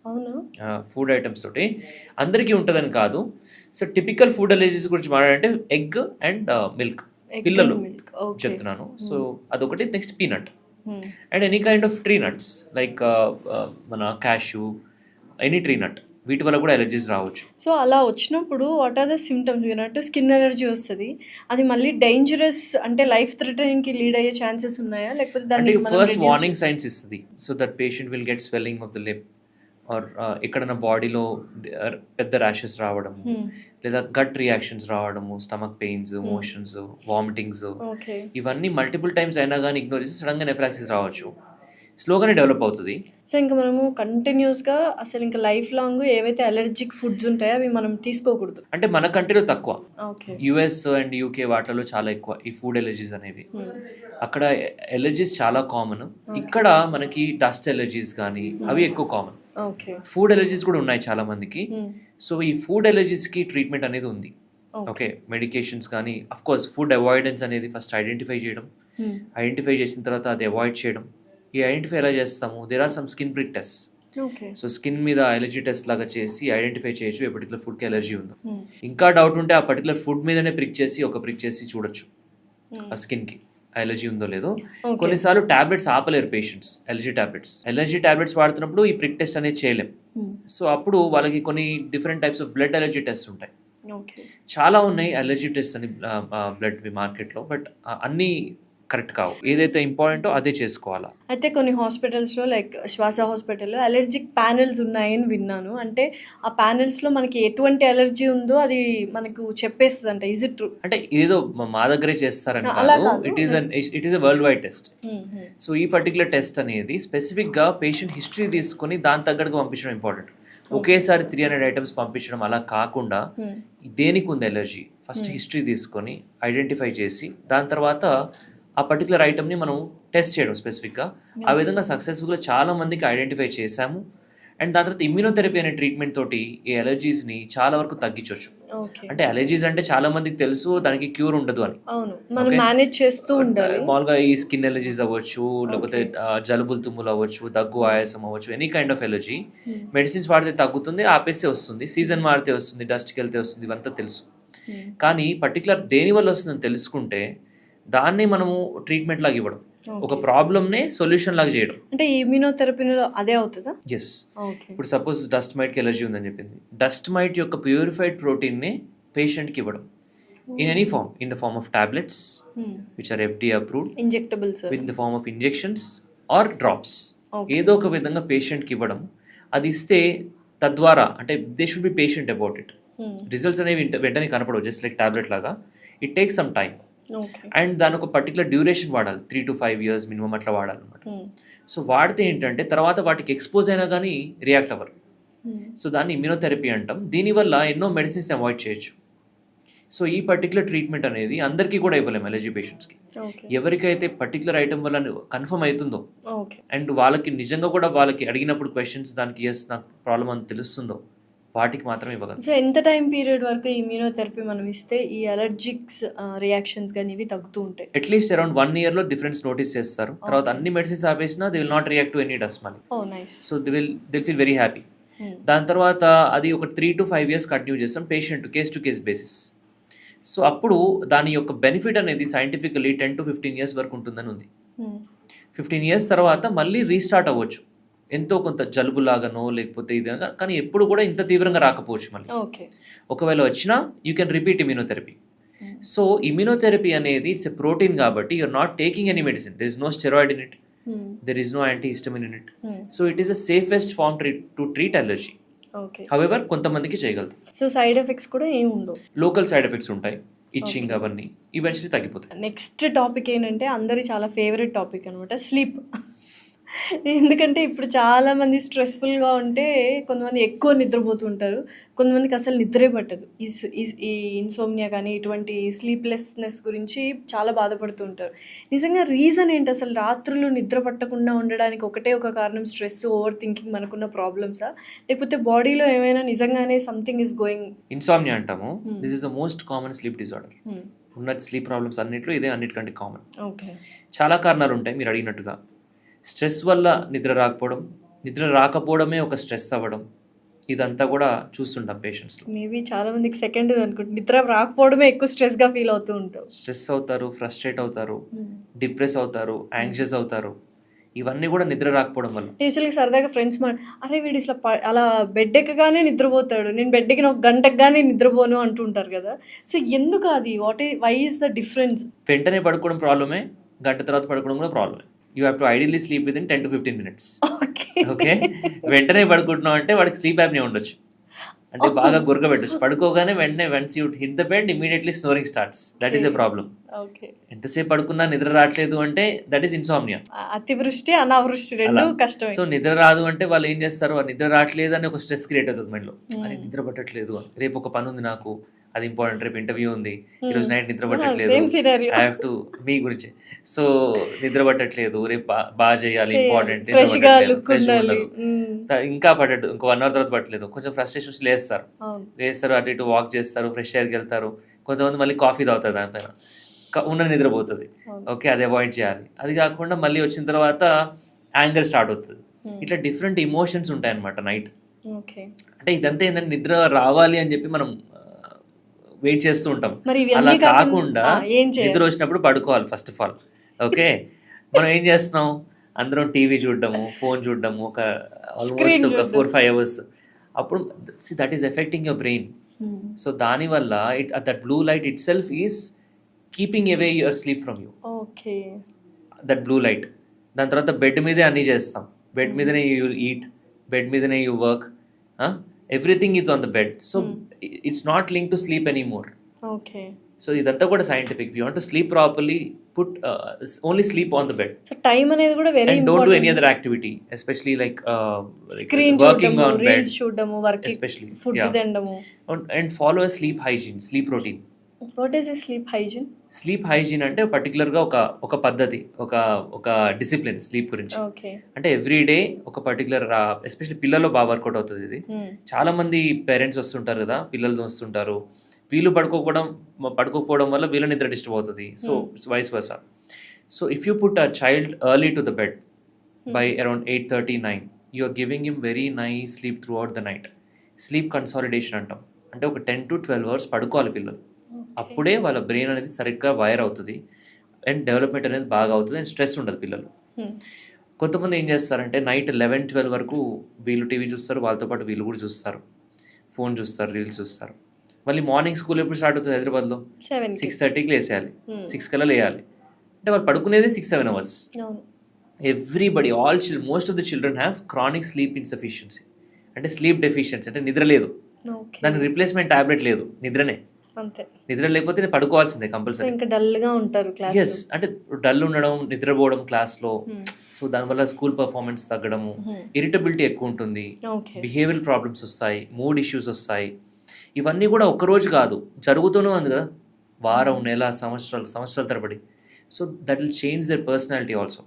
ఫుడ్ ఐటమ్స్ తోటి. అందరికీ ఉంటుందని కాదు. సో టిపికల్ ఫుడ్ అలర్జీస్ గురించి మాట్లాడంటే ఎగ్ అండ్ మిల్క్, పిల్లలు చెప్తున్నాను. సో అదొకటి. Next peanut and any kind of tree nuts like మన క్యాష్యూ, ఎనీ ట్రీ నట్, వీటి వల్ల కూడా ఎలర్జీస్ రావచ్చు. సో అలా వచ్చినప్పుడు వాట్ ఆర్ ద సిమ్టమ్స్? విన్నట్టు స్కిన్ ఎలర్జీ వస్తుంది, అది మళ్ళీ డేంజరస్ అంటే లైఫ్ థ్రెటనింగ్ కి లీడ్ అయ్యే ఛాన్సెస్ ఉన్నాయా, లేకపోతే అంటే ఫస్ట్ వార్నింగ్ సైన్స్ ఇస్తుంది. So that patient will get swelling of the lip, or ఎక్కడైనా బాడీలో పెద్ద ర్యాషెస్ రావడము, లేదా గట్ రియాక్షన్స్ రావడము, స్టమక్ పెయిన్స్, మోషన్స్, వామిటింగ్స్, ఇవన్నీ మల్టిపుల్ టైమ్స్ అయినా కానీ ఇగ్నోర్ చేసి సడన్గా ఎనఫిలాక్సిస్ రావచ్చు. స్లోగానే డెవలప్ అవుతుంది. సో ఇంకా మనము కంటిన్యూస్గా అసలు ఇంకా లైఫ్ లాంగ్ ఏవైతే అలర్జిక్ ఫుడ్స్ ఉంటాయో అవి మనం తీసుకోకూడదు. అంటే మన కంట్రీలో తక్కువ, యుఎస్ అండ్ యూకే వాటిలో చాలా ఎక్కువ ఈ ఫుడ్ ఎలర్జీస్ అనేవి. అక్కడ ఎలర్జీస్ చాలా కామన్. ఇక్కడ మనకి డస్ట్ ఎలర్జీస్ కానీ అవి ఎక్కువ కామన్. ఫుడ్ ఎలర్జీస్ కూడా ఉన్నాయి చాలా మందికి. సో ఈ ఫుడ్ ఎలర్జీస్ కి ట్రీట్మెంట్ అనేది ఉంది. ఓకే, మెడికేషన్స్ కానీ, అఫ్ కోర్స్ ఫుడ్ అవాయిడెన్స్ అనేది ఫస్ట్ ఐడెంటిఫై చేయడం, ఐడెంటిఫై చేసిన తర్వాత అది అవాయిడ్ చేయడం. ఈ ఐడెంటిఫై ఎలా చేస్తాము? There are some skin prick test. So skin మీద అలర్జీ టెస్ట్ లాగా చేసి ఐడెంటిఫై చేయొచ్చు ఏ పర్టికులర్ ఫుడ్ కి అలర్జీ ఉందో. ఇంకా డౌట్ ఉంటే ఆ పర్టికులర్ ఫుడ్ మీదనే ప్రిక్ చేసి చూడొచ్చు ఆ స్కిన్ కి అలర్జీ ఉందో లేదో. కొన్నిసార్లు టాబ్లెట్స్ ఆపలేరు పేషెంట్స్, ఎలర్జీ టాబ్లెట్స్ వాడుతున్నప్పుడు ఈ ప్రిక్ టెస్ట్ అనేది చేయలేం. సో అప్పుడు వాళ్ళకి కొన్ని different types of blood allergy test ఉంటాయి. చాలా ఉన్నాయి అలర్జీ టెస్ట్ అని బ్లడ్ మార్కెట్లో, బట్ అన్ని కరెక్ట్ కావు. ఏదైతే ఇంపార్టెంటో అదే చేసుకోవాలా. అయితే కొన్ని హాస్పిటల్స్లో లైక్ శ్వాస హాస్పిటల్లో అలర్జిక్ ప్యానెల్స్ ఉన్నాయని విన్నాను. అంటే ఆ ప్యానెల్స్లో మనకి ఎటువంటి అలర్జీ ఉందో అది మనకు చెప్పేస్తుంది అంట. Is it true? అంటే ఏదో మా దగ్గరే చేస్తారని కాదు, it is a world wide test. So ఈ పర్టికులర్ టెస్ట్ అనేది స్పెసిఫిక్గా పేషెంట్ హిస్టరీ తీసుకొని దాని తగ్గట్టుగా పంపించడం ఇంపార్టెంట్. ఒకేసారి 300 ఐటమ్స్ పంపించడం అలా కాకుండా దేనికి ఉంది ఎలర్జీ ఫస్ట్ హిస్టరీ తీసుకొని ఐడెంటిఫై చేసి దాని తర్వాత ఆ పర్టికులర్ ఐటమ్ని మనం టెస్ట్ చేయడం స్పెసిఫిక్గా. ఆ విధంగా సక్సెస్ఫుల్గా చాలా మందికి ఐడెంటిఫై చేశాము. అండ్ దాని తర్వాత ఇమ్యూనోథెరపీ అనే ట్రీట్మెంట్ తోటి ఈ అలర్జీస్ని చాలా వరకు తగ్గించవచ్చు. అంటే అలర్జీస్ అంటే చాలా మందికి తెలుసు దానికి క్యూర్ ఉండదు అని, మామూలుగా ఈ స్కిన్ ఎలర్జీస్ అవ్వచ్చు, లేకపోతే జలుబులు తుమ్ములు అవ్వచ్చు, దగ్గు ఆయాసం అవ్వచ్చు, any kind of allergy medicines వాడితే తగ్గుతుంది, ఆపేస్తే వస్తుంది, సీజన్ మారితే వస్తుంది, డస్ట్కి వెళ్తే వస్తుంది, ఇవంతా తెలుసు. కానీ పర్టికులర్ దేని వల్ల వస్తుందని తెలుసుకుంటే దాన్ని మనము ట్రీట్మెంట్ లాగా ఇవ్వడం, ఒక ప్రాబ్లమ్నే సొల్యూషన్ లాగా చేయడం. అంటే ఇమ్యూనోథెరపీలో అదే అవుతుందా? ఎస్. ఇప్పుడు సపోజ్ డస్ట్ మైట్కి ఎలర్జీ ఉందని చెప్పింది, డస్ట్ మైట్ యొక్క ప్యూరిఫైడ్ ప్రోటీన్నే పేషెంట్కి ఇవ్వడం in any form, in the form of tablets which are FDA approved, injectables, in the form of injections or drops, ఏదో ఒక విధంగా పేషెంట్కి ఇవ్వడం. అది ఇస్తే తద్వారా అంటే they should be patient about it. Results అనేవి వెంటనే కనపడవు, జస్ట్ లైక్ టాబ్లెట్ లాగా. It takes some time. And దాని ఒక పర్టికులర్ డ్యూరేషన్ వాడాలి, 3 to 5 years మినిమం అట్లా వాడాలన్నమాట. సో వాడితే ఏంటంటే తర్వాత వాటికి ఎక్స్పోజ్ అయినా కానీ రియాక్ట్ అవ్వరు. సో దాన్ని ఇమ్యూనోథెరపీ అంటాం. దీనివల్ల ఎన్నో మెడిసిన్స్ని అవాయిడ్ చేయొచ్చు. సో ఈ పర్టికులర్ ట్రీట్మెంట్ అనేది అందరికీ కూడా ఇవ్వలేము ఎలర్జీ పేషెంట్స్కి. ఓకే. ఎవరికైతే పర్టికులర్ ఐటమ్ వల్ల కన్ఫర్మ్ అవుతుందో ఓకే. అండ్ వాళ్ళకి నిజంగా కూడా వాళ్ళకి అడిగినప్పుడు క్వశ్చన్స్ దానికి ఎస్ నాకు ప్రాబ్లం అని తెలుస్తుందో వాటికి మాత్రమే ఇవ్వగలం. సో ఎంత టైం పీరియడ్ వరకు ఇమ్యూనోథెరపీ మనం ఇస్తే ఈ అలర్జిక్స్ రియాక్షన్స్ కానీ ఇవి తగ్గుతూ ఉంటాయి? అట్లీస్ట్ అరౌండ్ 1 yearలో డిఫరెన్స్ నోటీస్ చేస్తారు. తర్వాత అన్ని మెడిసిన్స్ ఆపేసినా they will not react to any dust మళ్ళీ. Oh nice. So they feel very happy. దాని తర్వాత అది ఒక 3 to 5 years కంటిన్యూ చేస్తాం patient case to case basis. So అప్పుడు దాని యొక్క బెనిఫిట్ అనేది సైంటిఫికలీ 10 to 15 years వరకు ఉంటుందని ఉంది. 15 years తర్వాత మళ్ళీ రీస్టార్ట్ అవ్వచ్చు, ఎంతో కొంత జలుబులాగానో లేకపోతే ఇది, కానీ ఎప్పుడు కూడా ఇంత తీవ్రంగా రాకపోవచ్చు మళ్ళీ. ఓకే. ఒకవేళ వచ్చినా you can repeat immunotherapy. So immunotherapy అనేది ఇట్స్ ఎ ప్రోటీన్ కాబట్టి you're not taking any medicine, there is no steroid in it, there is no antihistamine in it. So it is the safest form to treat allergy. Okay. However కొంతమందికి చేయగలుగుతాం. So side effects కూడా ఏమి ఉండవు? Local side effects ఉంటాయి, itching అవన్నీ eventually తగ్గిపోతాయి. Next topic ఏంటంటే అందరి చాలా ఫేవరెట్ టాపిక్ అనమాట, స్లీప్. ఎందుకంటే ఇప్పుడు చాలామంది స్ట్రెస్ఫుల్గా ఉంటే కొంతమంది ఎక్కువ నిద్రపోతుంటారు, కొంతమందికి అసలు నిద్రే పట్టదు. ఈ ఇన్సోమ్నియా కానీ ఇటువంటి స్లీప్లెస్నెస్ గురించి చాలా బాధపడుతూ ఉంటారు. నిజంగా రీజన్ ఏంటి అసలు? రాత్రులు నిద్ర పట్టకుండా ఉండడానికి ఒకటే ఒక కారణం స్ట్రెస్, ఓవర్ థింకింగ్, మనకున్న ప్రాబ్లమ్సా, లేకపోతే బాడీలో ఏమైనా నిజంగానే సంథింగ్ ఈస్ గోయింగ్? ఇన్సామ్నియా అంటాము, this is the most common sleep disorder. ఉన్న స్లీప్ ప్రాబ్లమ్స్ అన్నిట్లో ఇదే అన్నిటికంటే కామన్. ఓకే. చాలా కారణాలు ఉంటాయి మీరు అడిగినట్టుగా. స్ట్రెస్ వల్ల నిద్ర రాకపోవడం, నిద్ర రాకపోవడమే ఒక స్ట్రెస్ అవ్వడం, ఇదంతా కూడా చూస్తుంటాం పేషెంట్స్లో. మేబీ చాలా మందికి సెకండ్ అనుకుంటే నిద్ర రాకపోవడమే ఎక్కువ స్ట్రెస్గా ఫీల్ అవుతూ ఉంటారు. స్ట్రెస్ అవుతారు, ఫ్రస్ట్రేట్ అవుతారు, డిప్రెస్ అవుతారు, యాంగ్షియస్ అవుతారు. ఇవన్నీ కూడా నిద్ర రాకపోవడం వల్ల. యూజువల్గా సరదాగా ఫ్రెండ్స్ అరే వీడు ఇట్లా అలా బెడ్ ఎక్కగానే నిద్రపోతాడు, నేను బెడ్ ఎక్కిన ఒక గంటకు కానీ నిద్రపోను అంటుంటారు కదా. సో ఎందుకు అది? Why is the difference? వెంటనే పడుకోవడం ప్రాబ్లమే, గంట తర్వాత పడుకోవడం కూడా ప్రాబ్లమే. You have to ideally sleep within 10 to 15 minutes. Okay. వెంటనే పడుకుంటున్నాం అంటే వాడికి స్లీప్ యాప్నియా ఉండొచ్చు, అంటే బాగా గురక పెట్టచ్చు. పడుకోగానే వెంటనే once you hit the bed immediately snoring starts, that is the problem. ఎంతసేపు పడుకున్నా నిద్ర రావట్లేదు అంటే దట్ ఈస్ ఇన్సామ్నియా. అతివృష్టి అనావృష్టి రెండు కష్టం. సో నిద్ర రాదు అంటే వాళ్ళు ఏం చేస్తారు, నిద్ర రావట్లేదు అని ఒక స్ట్రెస్ క్రియేట్ అవుతుంది మైండ్లో. అరే నిద్ర పట్టట్లేదు, రేపు ఒక పని ఉంది నాకు, అది ఇంపార్టెంట్, రేపు ఇంటర్వ్యూ ఉంది, ఈరోజు నైట్ నిద్ర పట్టట్లేదు, ఐ హ్యావ్ టు, మీ గురించి. సో నిద్ర పట్టట్లేదు, రేపు బాగా చేయాలి, ఇంపార్టెంట్, ఫ్రెష్ ఉండదు, ఇంకా పట్టట్లేదు, ఇంకో 1 hour తర్వాత పట్టలేదు, కొంచెం ఫ్రస్ట్రేషన్ లేస్తారు, అటు ఇటు వాక్ చేస్తారు, ఫ్రెష్ ఎయిర్కి వెళ్తారు. కొంతమంది మళ్ళీ కాఫీ తాగుతారు, దానిపైన ఉన్న నిద్రపోతుంది. ఓకే, అది అవాయిడ్ చేయాలి. అది కాకుండా మళ్ళీ వచ్చిన తర్వాత యాంగర్ స్టార్ట్ అవుతుంది. ఇట్లా డిఫరెంట్ ఇమోషన్స్ ఉంటాయన్నమాట నైట్. అంటే ఇదంతా ఏంటంటే నిద్ర రావాలి అని చెప్పి మనం వెయిట్ చేస్తూ ఉంటాం. అలా కాకుండా నిద్ర వచ్చినప్పుడు పడుకోవాలి ఫస్ట్ ఆఫ్ ఆల్. ఓకే, మనం ఏం చేస్తున్నాం, అందరం టీవీ చూడడము, ఫోన్ చూడడము, ఒక ఆల్మోస్ట్ ఒక 4-5 hours. అప్పుడు that is affecting your brain. So దానివల్ల that blue light itself is keeping away your sleep from you. Okay, that blue light. దాని తర్వాత బెడ్ మీదే అన్నీ చేస్తాం, బెడ్ మీదనే యూ ఈట్, బెడ్ మీదనే you work, everything is on the bed. So it's not link to sleep anymore. Okay. So ఇదంతా కూడా scientific. You want to sleep properly, put only sleep on the bed. So time అనేది కూడా very important. Don't do any other activity, especially like screen working on bed, reels చూడడము, working, especially food తినడము. And follow a sleep hygiene, sleep routine. What is a sleep hygiene? Sleep hygiene అంటే పర్టికులర్గా ఒక పద్ధతి, ఒక discipline sleep గురించి. అంటే every day ఒక పర్టికులర్, ఎస్పెషల్లీ పిల్లల్లో బాగా వర్కౌట్ అవుతుంది ఇది. చాలా మంది పేరెంట్స్ వస్తుంటారు కదా, పిల్లలు వస్తుంటారు, వీళ్ళు పడుకోకపోవడం వల్ల వీళ్ళ నిద్ర డిస్టర్బ్ అవుతుంది. So vice versa. So if you put a child early to the bed by around 8:30-9, you are giving him very nice sleep throughout the night. Sleep consolidation అంటాం, అంటే ఒక 10 to 12 hours పడుకోవాలి పిల్లలు. అప్పుడే వాళ్ళ brain అనేది సరిగ్గా wire అవుతుంది అండ్ డెవలప్మెంట్ అనేది బాగా అవుతుంది అండ్ స్ట్రెస్ ఉండదు పిల్లలు. కొంతమంది ఏం చేస్తారంటే నైట్ 11-12 వరకు వీళ్ళు టీవీ చూస్తారు, వాళ్ళతో పాటు వీళ్ళు కూడా చూస్తారు, ఫోన్ చూస్తారు, రీల్స్ చూస్తారు. మళ్ళీ మార్నింగ్ స్కూల్ ఎప్పుడు స్టార్ట్ అవుతుంది హైదరాబాద్లో? 6:30కి లేసేయాలి, 6 కల్లా లేయాలి. అంటే వాళ్ళు పడుకునేది 6-7 hours. Everybody, most of the children have chronic sleep insufficiency, అంటే స్లీప్ డెఫిషియన్సీ. అంటే నిద్ర లేదు, దానికి రిప్లేస్మెంట్ టాబ్లెట్ లేదు, నిద్రనే. నిద్ర లేకపోతే పడుకోవాల్సిందే కంపల్సరీ. ఇంకా డల్ గా ఉంటారు క్లాస్. ఎస్, అంటే డల్ ఉండడం, నిద్రపోవడం క్లాస్లో. సో దానివల్ల స్కూల్ పర్ఫార్మెన్స్ తగ్గడము, ఇరిటబిలిటీ ఎక్కువ ఉంటుంది, బిహేవియరల్ ప్రాబ్లమ్స్ వస్తాయి, మూడ్ ఇష్యూస్ వస్తాయి. ఇవన్నీ కూడా ఒక్కరోజు కాదు, జరుగుతూనే ఉంది కదా, వారం, నెల, సంవత్సరాల తరబడి. So that will change their personality also.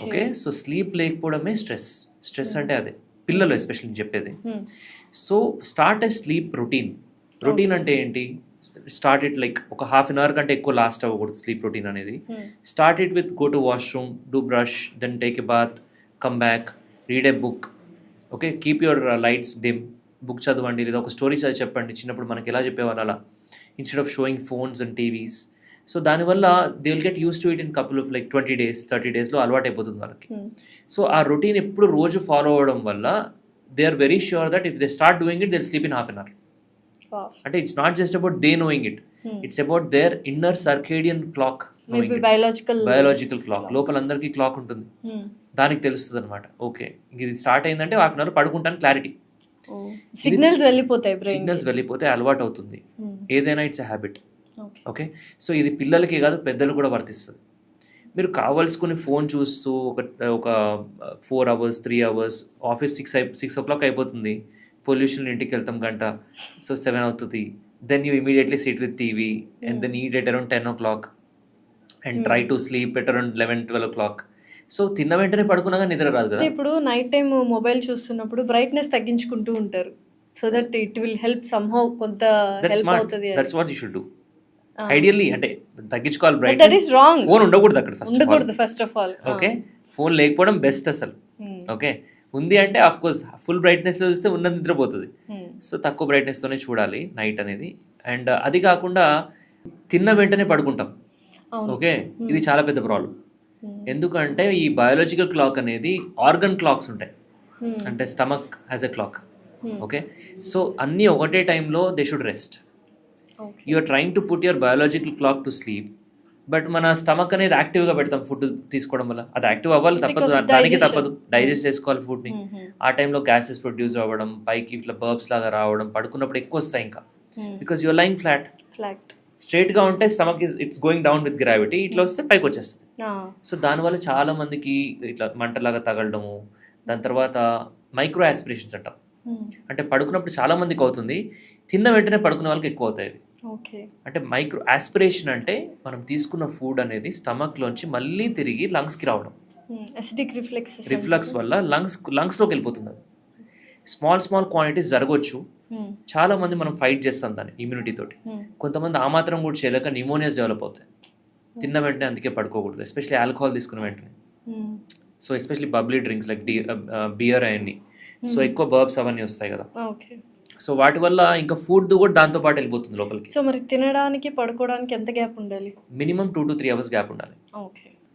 Okay, so sleep లేకపోవడమే స్ట్రెస్ అంటే అదే పిల్లలు ఎస్పెషల్లీ చెప్పేది. So start a sleep routine అంటే ఏంటి, స్టార్ట్ ఇట్ లైక్ ఒక హాఫ్ అన్ అవర్ కంటే ఎక్కువ లాస్ట్ అవ్వకూడదు స్లీప్ రొటీన్ అనేది. Start it with go to washroom, do brush, then take a bath, come back, read a book. Okay, keep your lights dim, book చదవండి, లేదా ఒక story చదివి చెప్పండి. చిన్నప్పుడు మనకి ఎలా చెప్పేవారు అలా, instead of showing phones and TVs. So దానివల్ల they will get use to it in couple of like 20 days 30 daysలో అలవాటు అయిపోతుంది వాళ్ళకి. సో ఆ రొటీన్ ఎప్పుడు రోజు ఫాలో అవ్వడం వల్ల they are very sure that if they start doing it they will sleep in half an hour. అంటే it's not just about they knowing it, it's about their inner circadian clock, biological clock. లోపల అందరికీ clock ఉంటుంది, దానికి తెలుస్తుంది అనమాట. Okay, ఇది start అయిందంటే half an hour పడుకుంటాను, క్లారిటీ, సిగ్నల్స్ వెళ్ళిపోతే అలవాటు అవుతుంది. ఏదైనా it's a habit. Okay, so ఇది పిల్లలకే కాదు పెద్దలు కూడా వర్తిస్తుంది. మీరు కావాల్సుకుని ఫోన్ చూస్తూ ఒక 4 hours 3 hours, ఆఫీస్ 6 o'clock అయిపోతుంది, పొల్యూషన్ ఇంటికి వెళ్తాం గంట, సో 7 అవుతుంది. Then you immediately sit with TV and then eat at around 10 o'clock and try to sleep at around 11-12 o'clock. So తిన్న వెంటనే పడుకున్నాగా నిద్ర రాదు కదా. ఇప్పుడు నైట్ టైం మొబైల్ చూస్తున్నప్పుడు బ్రైట్నెస్ తగ్గించుకుంటూ ఉంటారు, so that it will help somehow, కొంత హెల్ప్ అవుతుంది. That's what you should do. Ideally అంటే తగ్గించుకోవాలి, brightness. That is wrong. Phone ఉండకూడదు అక్కడ, first of all. Okay, phone లేకపోవడం బెస్ట్ అసలు. ఓకే, ఉంది అంటే ఆఫ్ కోర్స్ ఫుల్ బ్రైట్నెస్ లో చూస్తే ఉన్నది నిద్రపోతుంది. సో తక్కువ బ్రైట్నెస్ తోనే చూడాలి నైట్ అనేది. అండ్ అది కాకుండా తిన్న వెంటనే పడుకుంటాం. ఓకే, ఇది చాలా పెద్ద ప్రాబ్లం. ఎందుకంటే ఈ బయాలజికల్ క్లాక్ అనేది ఆర్గన్ క్లాక్స్ ఉంటాయి, అంటే stomach has a clock. Okay, so అన్నీ ఒకటే టైంలో they should rest. You are trying to put your biological clock to sleep, but మన స్టమక్ అనేది యాక్టివ్గా పెడతాం ఫుడ్ తీసుకోవడం వల్ల. అది యాక్టివ్ అవ్వాలి, తప్పదు, దానికి తప్పదు, డైజెస్ట్ చేసుకోవాలి ఫుడ్ని. ఆ టైంలో గ్యాసెస్ ప్రొడ్యూస్ అవ్వడం, పైకి ఇట్లా బర్బ్స్ లాగా రావడం, పడుకున్నప్పుడు ఎక్కువ వస్తాయి ఇంకా, బికాస్ యువర్ లైంగ్ ఫ్లాట్. స్ట్రైట్గా ఉంటే stomach it's going down with gravity, ఇట్లా వస్తే పైకి వచ్చేస్తుంది. సో దానివల్ల చాలా మందికి ఇట్లా మంటలాగా తగలడము, దాని తర్వాత మైక్రో ఆస్పిరేషన్స్ అంటాం. అంటే పడుకున్నప్పుడు చాలా మందికి అవుతుంది, తిన్న వెంటనే పడుకునే వాళ్ళకి ఎక్కువ అవుతాయి. అంటే మైక్రో ఆస్పిరేషన్ అంటే మనం తీసుకున్న ఫుడ్ అనేది స్టమక్ లోంచి మళ్ళీ తిరిగి లంగ్స్ కి రావడం, రిఫ్లక్స్ వల్ల లంగ్స్లోకి వెళ్ళిపోతుంది. అది స్మాల్ క్వాంటిటీస్ జరగవచ్చు. చాలా మంది మనం ఫైట్ చేస్తాం దాన్ని ఇమ్యూనిటీ తోటి. కొంతమంది ఆ మాత్రం కూడా చేయలేక న్యూమోనియాస్ డెవలప్ అవుతాయి తిన్న వెంటనే. అందుకే పడుకోకూడదు, ఎస్పెషల్లీ ఆల్కహాల్ తీసుకున్న వెంటనే. So especially bubbly drinks like beer అవన్నీ, సో ఎక్కువ బర్బ్స్ అవన్నీ వస్తాయి కదా. సో వాటి వల్ల ఇంకా ఫుడ్ కూడా దాంతో పాటు వెళ్ళిపోతుంది లోపలికి. సో మరి తినడానికి పడుకోవడానికి ఎంత గ్యాప్ ఉండాలి? మినిమం 2 to 3 hours గ్యాప్ ఉండాలి.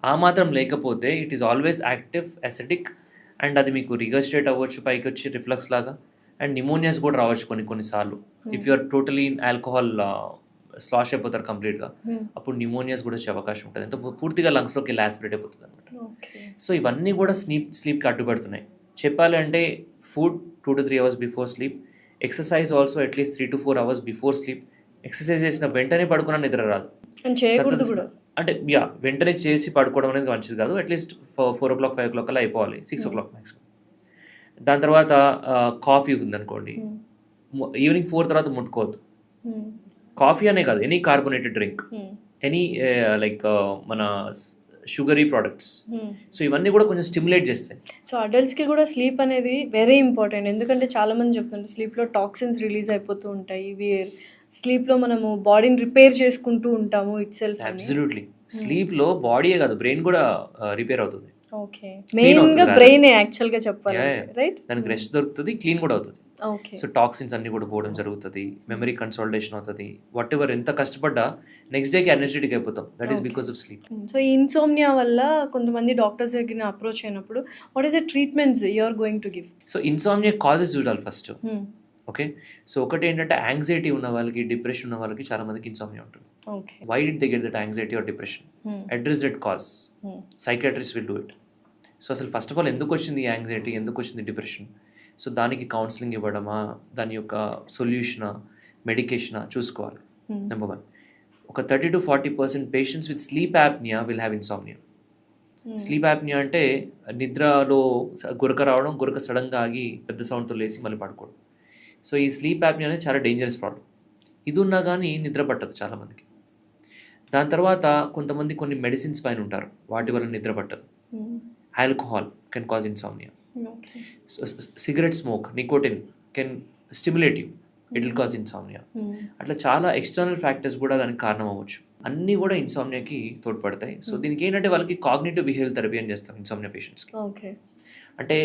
ఆ మాత్రం లేకపోతే it is always active, acidic, and అది మీకు రిగస్ట్రేట్ అవ్వచ్చు, పైకి వచ్చి రిఫ్లక్స్ లాగా, అండ్ నిమోనియాస్ కూడా రావచ్చు కొన్నిసార్లు. If you are totally alcohol slash అయిపోతారు కంప్లీట్గా, అప్పుడు నిమోనియాస్ కూడా వచ్చే అవకాశం ఉంటుంది. అంటే పూర్తిగా లంగ్స్లోకి వెళ్ళి యాస్పిరేట్ అయిపోతుంది అనమాట. సో ఇవన్నీ కూడా స్లీప్కి అడ్డుపడుతున్నాయి. చెప్పాలి అంటే food 2 to 3 hours before sleep, exercise also at least 3 to 4 hours before sleep. Exercise చేసిన వెంటనే పడుకున్నా నిద్ర రాదు, అంటే వెంటనే చేసి పడుకోవడం అనేది మంచిది కాదు. అట్లీస్ట్ 4 o'clock 5 o'clock అలా అయిపోవాలి, 6 o'clock మ్యాక్సిమం. దాని తర్వాత కాఫీ ఉందనుకోండి, ఈవినింగ్ 4 తర్వాత ముట్టుకోవద్దు. కాఫీ అనే కాదు, any carbonated drink, any like మన షుగరీ ప్రోడక్ట్స్. సో ఇవన్నీ కూడా కొంచెం స్టిమ్యులేట్ చేస్తాయి. సో అడల్ట్స్కి కూడా స్లీప్ అనేది వెరీ ఇంపార్టెంట్, ఎందుకంటే చాలా మంది చెప్తున్నారు స్లీప్లో టాక్సిన్స్ రిలీజ్ అయిపోతూ ఉంటాయి, స్లీప్లో మనము బాడీని రిపేర్ చేసుకుంటూ ఉంటాము ఇట్ సెల్ఫ్. అబ్సల్యూట్లీ, స్లీప్లో బాడీయే కాదు బ్రెయిన్ కూడా రిపేర్ అవుతుంది. ఓకే, మెయిన్గా బ్రెయిన్ యాక్చువల్గా చెప్పాలి, రైట్? దానికి రెస్ట్ దొరుకుతుంది, క్లీన్ కూడా అవుతుంది. సో టాక్సిన్స్ అన్ని కూడా పోవడం జరుగుతుంది, మెమరీ కన్సాలిడేషన్ అవుతుంది. వాట్ ఎవర్ ఎంత కష్టపడ్డా నెక్స్ట్ డేకి ఎనర్జెటిక్ అయిపోతాం, that is because of sleep. So ఈ ఇన్సోమ్నియా వల్ల కొంతమంది డాక్టర్స్ దగ్గర అప్రోచ్ అయినప్పుడు what is the treatments you are going to give? So insomnia causes చూడాలి ఫస్ట్. ఓకే, సో ఒకటి ఏంటంటే యాంగ్జైటీ ఉన్న వాళ్ళకి, డిప్రెషన్ ఉన్న వాళ్ళకి చాలా మందికి ఇన్సోమ్నియా ఉంటుంది. Why did they get that anxiety or depression? Address that cause, psychiatrist will do it. So అసలు ఫస్ట్ ఆఫ్ ఆల్ ఎందుకు వచ్చింది యాంగ్జైటీ, ఎందుకు వచ్చింది డిప్రెషన్? సో దానికి కౌన్సిలింగ్ ఇవ్వడమా, దాని యొక్క సొల్యూషనా, మెడికేషనా చూసుకోవాలి. నెంబర్ 1. ఒక 30 to 40% patients with sleep apnoea will have insomnia. Sleep apnoea అంటే నిద్రలో గురక రావడం, గురక సడన్గా ఆగి పెద్ద సౌండ్తో లేచి మళ్ళీ పడుకోవడం. సో ఈ స్లీప్ యాప్నియా అనేది చాలా డేంజరస్ ప్రాబ్లం. ఇది ఉన్నా కానీ నిద్ర పట్టదు చాలామందికి. దాని తర్వాత కొంతమంది కొన్ని మెడిసిన్స్ పైన ఉంటారు, వాటి వల్ల నిద్ర పట్టదు. Alcohol can cause insomnia. Cigarette smoke, nicotine can stimulate you, it will cause insomnia. అట్లా చాలా ఎక్స్టర్నల్ ఫ్యాక్టర్స్ కూడా దానికి కారణం అవ్వచ్చు. అన్నీ కూడా ఇన్సామ్నియాకి తోడ్పడతాయి. సో దీనికి ఏంటంటే వాళ్ళకి కాగ్నిటివ్ బిహేవియర్ థెరపీ అని చేస్తాం ఇన్సామ్నియా పేషెంట్స్కి. అంటే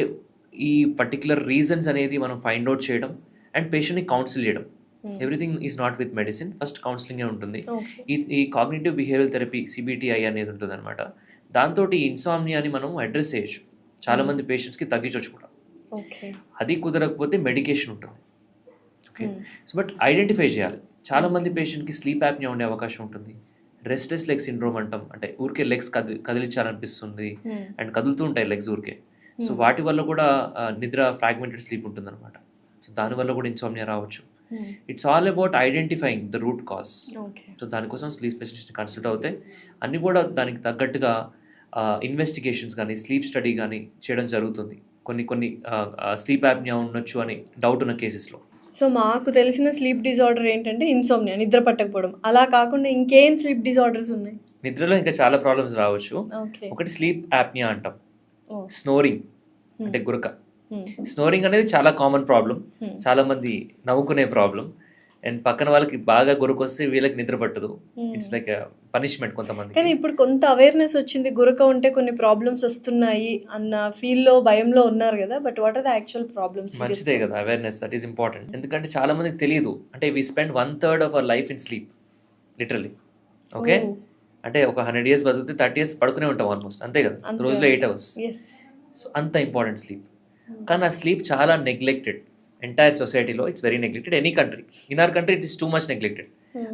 ఈ పర్టికులర్ రీజన్స్ అనేది మనం ఫైండ్ అవుట్ చేయడం అండ్ పేషెంట్ని కౌన్సిల్ చేయడం. Everything is not with medicine, first కౌన్సిలింగే ఉంటుంది. ఈ కాగ్నిటివ్ బిహేవియర్ థెరపీ CBTI అనేది ఉంటుంది అనమాట. దాంతో ఈ ఇన్సామ్నియాని మనం అడ్రస్ చేయొచ్చు. చాలామంది పేషెంట్స్కి తగ్గించవచ్చు కూడా. అది కుదరకపోతే మెడికేషన్ ఉంటుంది. ఓకే, సో బట్ ఐడెంటిఫై చేయాలి. చాలామంది పేషెంట్కి స్లీప్ యాప్నియా ఉండే అవకాశం ఉంటుంది. రెస్ట్లెస్ లెగ్ సిండ్రోమ్ అంటాం, అంటే ఊరికే లెగ్స్ కదిలించాలనిపిస్తుంది అండ్ కదులుతూ ఉంటాయి లెగ్స్ ఊరికే. సో వాటి వల్ల కూడా నిద్ర ఫ్రాగ్మెంటెడ్ స్లీప్ ఉంటుంది అనమాట. సో దానివల్ల కూడా ఇన్సామ్నియా రావచ్చు. It's all about identifying the root cause. So దానికోసం స్లీప్ స్పెషలిస్ట్ని కన్సల్ట్ అవుతాయి. అన్నీ కూడా దానికి తగ్గట్టుగా ఇన్వెస్టిగేషన్స్ కానీ స్లీప్ స్టడీ కానీ చేయడం జరుగుతుంది. కొన్ని స్లీప్ యాప్నియా ఉండొచ్చు అని డౌట్ ఉన్న కేసెస్లో. సో మాకు తెలిసిన స్లీప్ డిజార్డర్ ఏంటంటే ఇన్సోమ్నియా, నిద్ర పట్టకపోవడం. అలా కాకుండా ఇంకేం స్లీప్ డిజార్డర్స్ ఉన్నాయి? నిద్రలో ఇంకా చాలా ప్రాబ్లమ్స్ రావచ్చు. ఒకటి స్లీప్ యాప్నియా అంటాం, స్నోరింగ్ అంటే గురక. స్నోరింగ్ అనేది చాలా కామన్ ప్రాబ్లం, చాలా మంది నవ్వుకునే ప్రాబ్లం. అండ్ పక్కన వాళ్ళకి బాగా గురక వస్తే వీళ్ళకి నిద్ర పట్టదు. ఇట్స్ లైక్ పనిష్మెంట్ కొంతమంది. కానీ ఇప్పుడు కొంత అవేర్నెస్ వచ్చింది, గురక ఉంటే కొన్ని ప్రాబ్లమ్స్ వస్తున్నాయి అన్న ఫీల్లో భయంలో ఉన్నారు కదా. But what are the actual problems? మంచిదే కదా అవేర్నెస్, దట్ ఈస్ ఇంపార్టెంట్. ఎందుకంటే చాలా మందికి తెలియదు. అంటే we spend 1/3 of our life in sleep literally. Okay, అంటే ఒక 100 years బతికితే 30 years పడుకునే ఉంటాం ఆల్మోస్ట్, అంతే కదా, రోజులో 8 hours. సో అంత ఇంపార్టెంట్ స్లీప్. కానీ ఆ స్లీప్ చాలా నెగ్లెక్టెడ్ ఎంటైర్ సొసైటీలో. It's very neglected, any country. In our country it is too much neglected.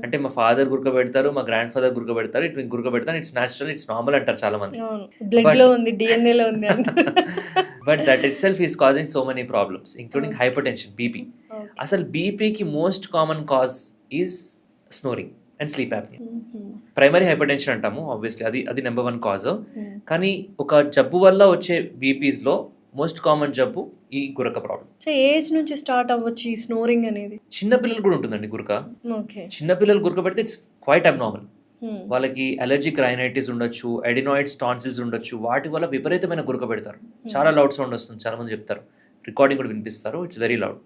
అంటే మా ఫాదర్ గురక పెడతారు, మా గ్రాండ్ ఫాదర్ గురక పెడతారు, ఇట్ గురక పెడతాను, ఇట్స్ న్యాచురల్, ఇట్స్ నార్మల్ అంటారు చాలా మంది. But that itself is causing so many problems including hypertension, BP. అసలు బీపీకి most common cause is snoring and sleep apnoea. Primary hypertension అంటాము obviously, అది number 1 cause. కానీ ఒక జబ్బు వల్ల వచ్చే బీపీస్లో మోస్ట్ కామన్ జబ్బు ఈ గురక ప్రాబ్లం. సో ఏజ్ నుంచి స్టార్ట్ అవ్వచ్చు ఈ స్నోరింగ్ అనేది? చిన్నపిల్లలు కూడా ఉంటుందండి గురక. చిన్నపిల్లలు గురక పెడితే ఇట్స్ క్వైట్ అబ్నార్మల్. వాళ్ళకి అలర్జిక్ రైనైటిస్ ఉండొచ్చు, ఎడినాయిడ్స్, టాన్సిల్స్ ఉండొచ్చు. వాటి వల్ల విపరీతమైన గురక పెడతారు. చాలా లౌడ్ సౌండ్ వస్తుంది, చాలా మంది చెప్తారు, రికార్డింగ్ కూడా వినిపిస్తారు, it's very loud.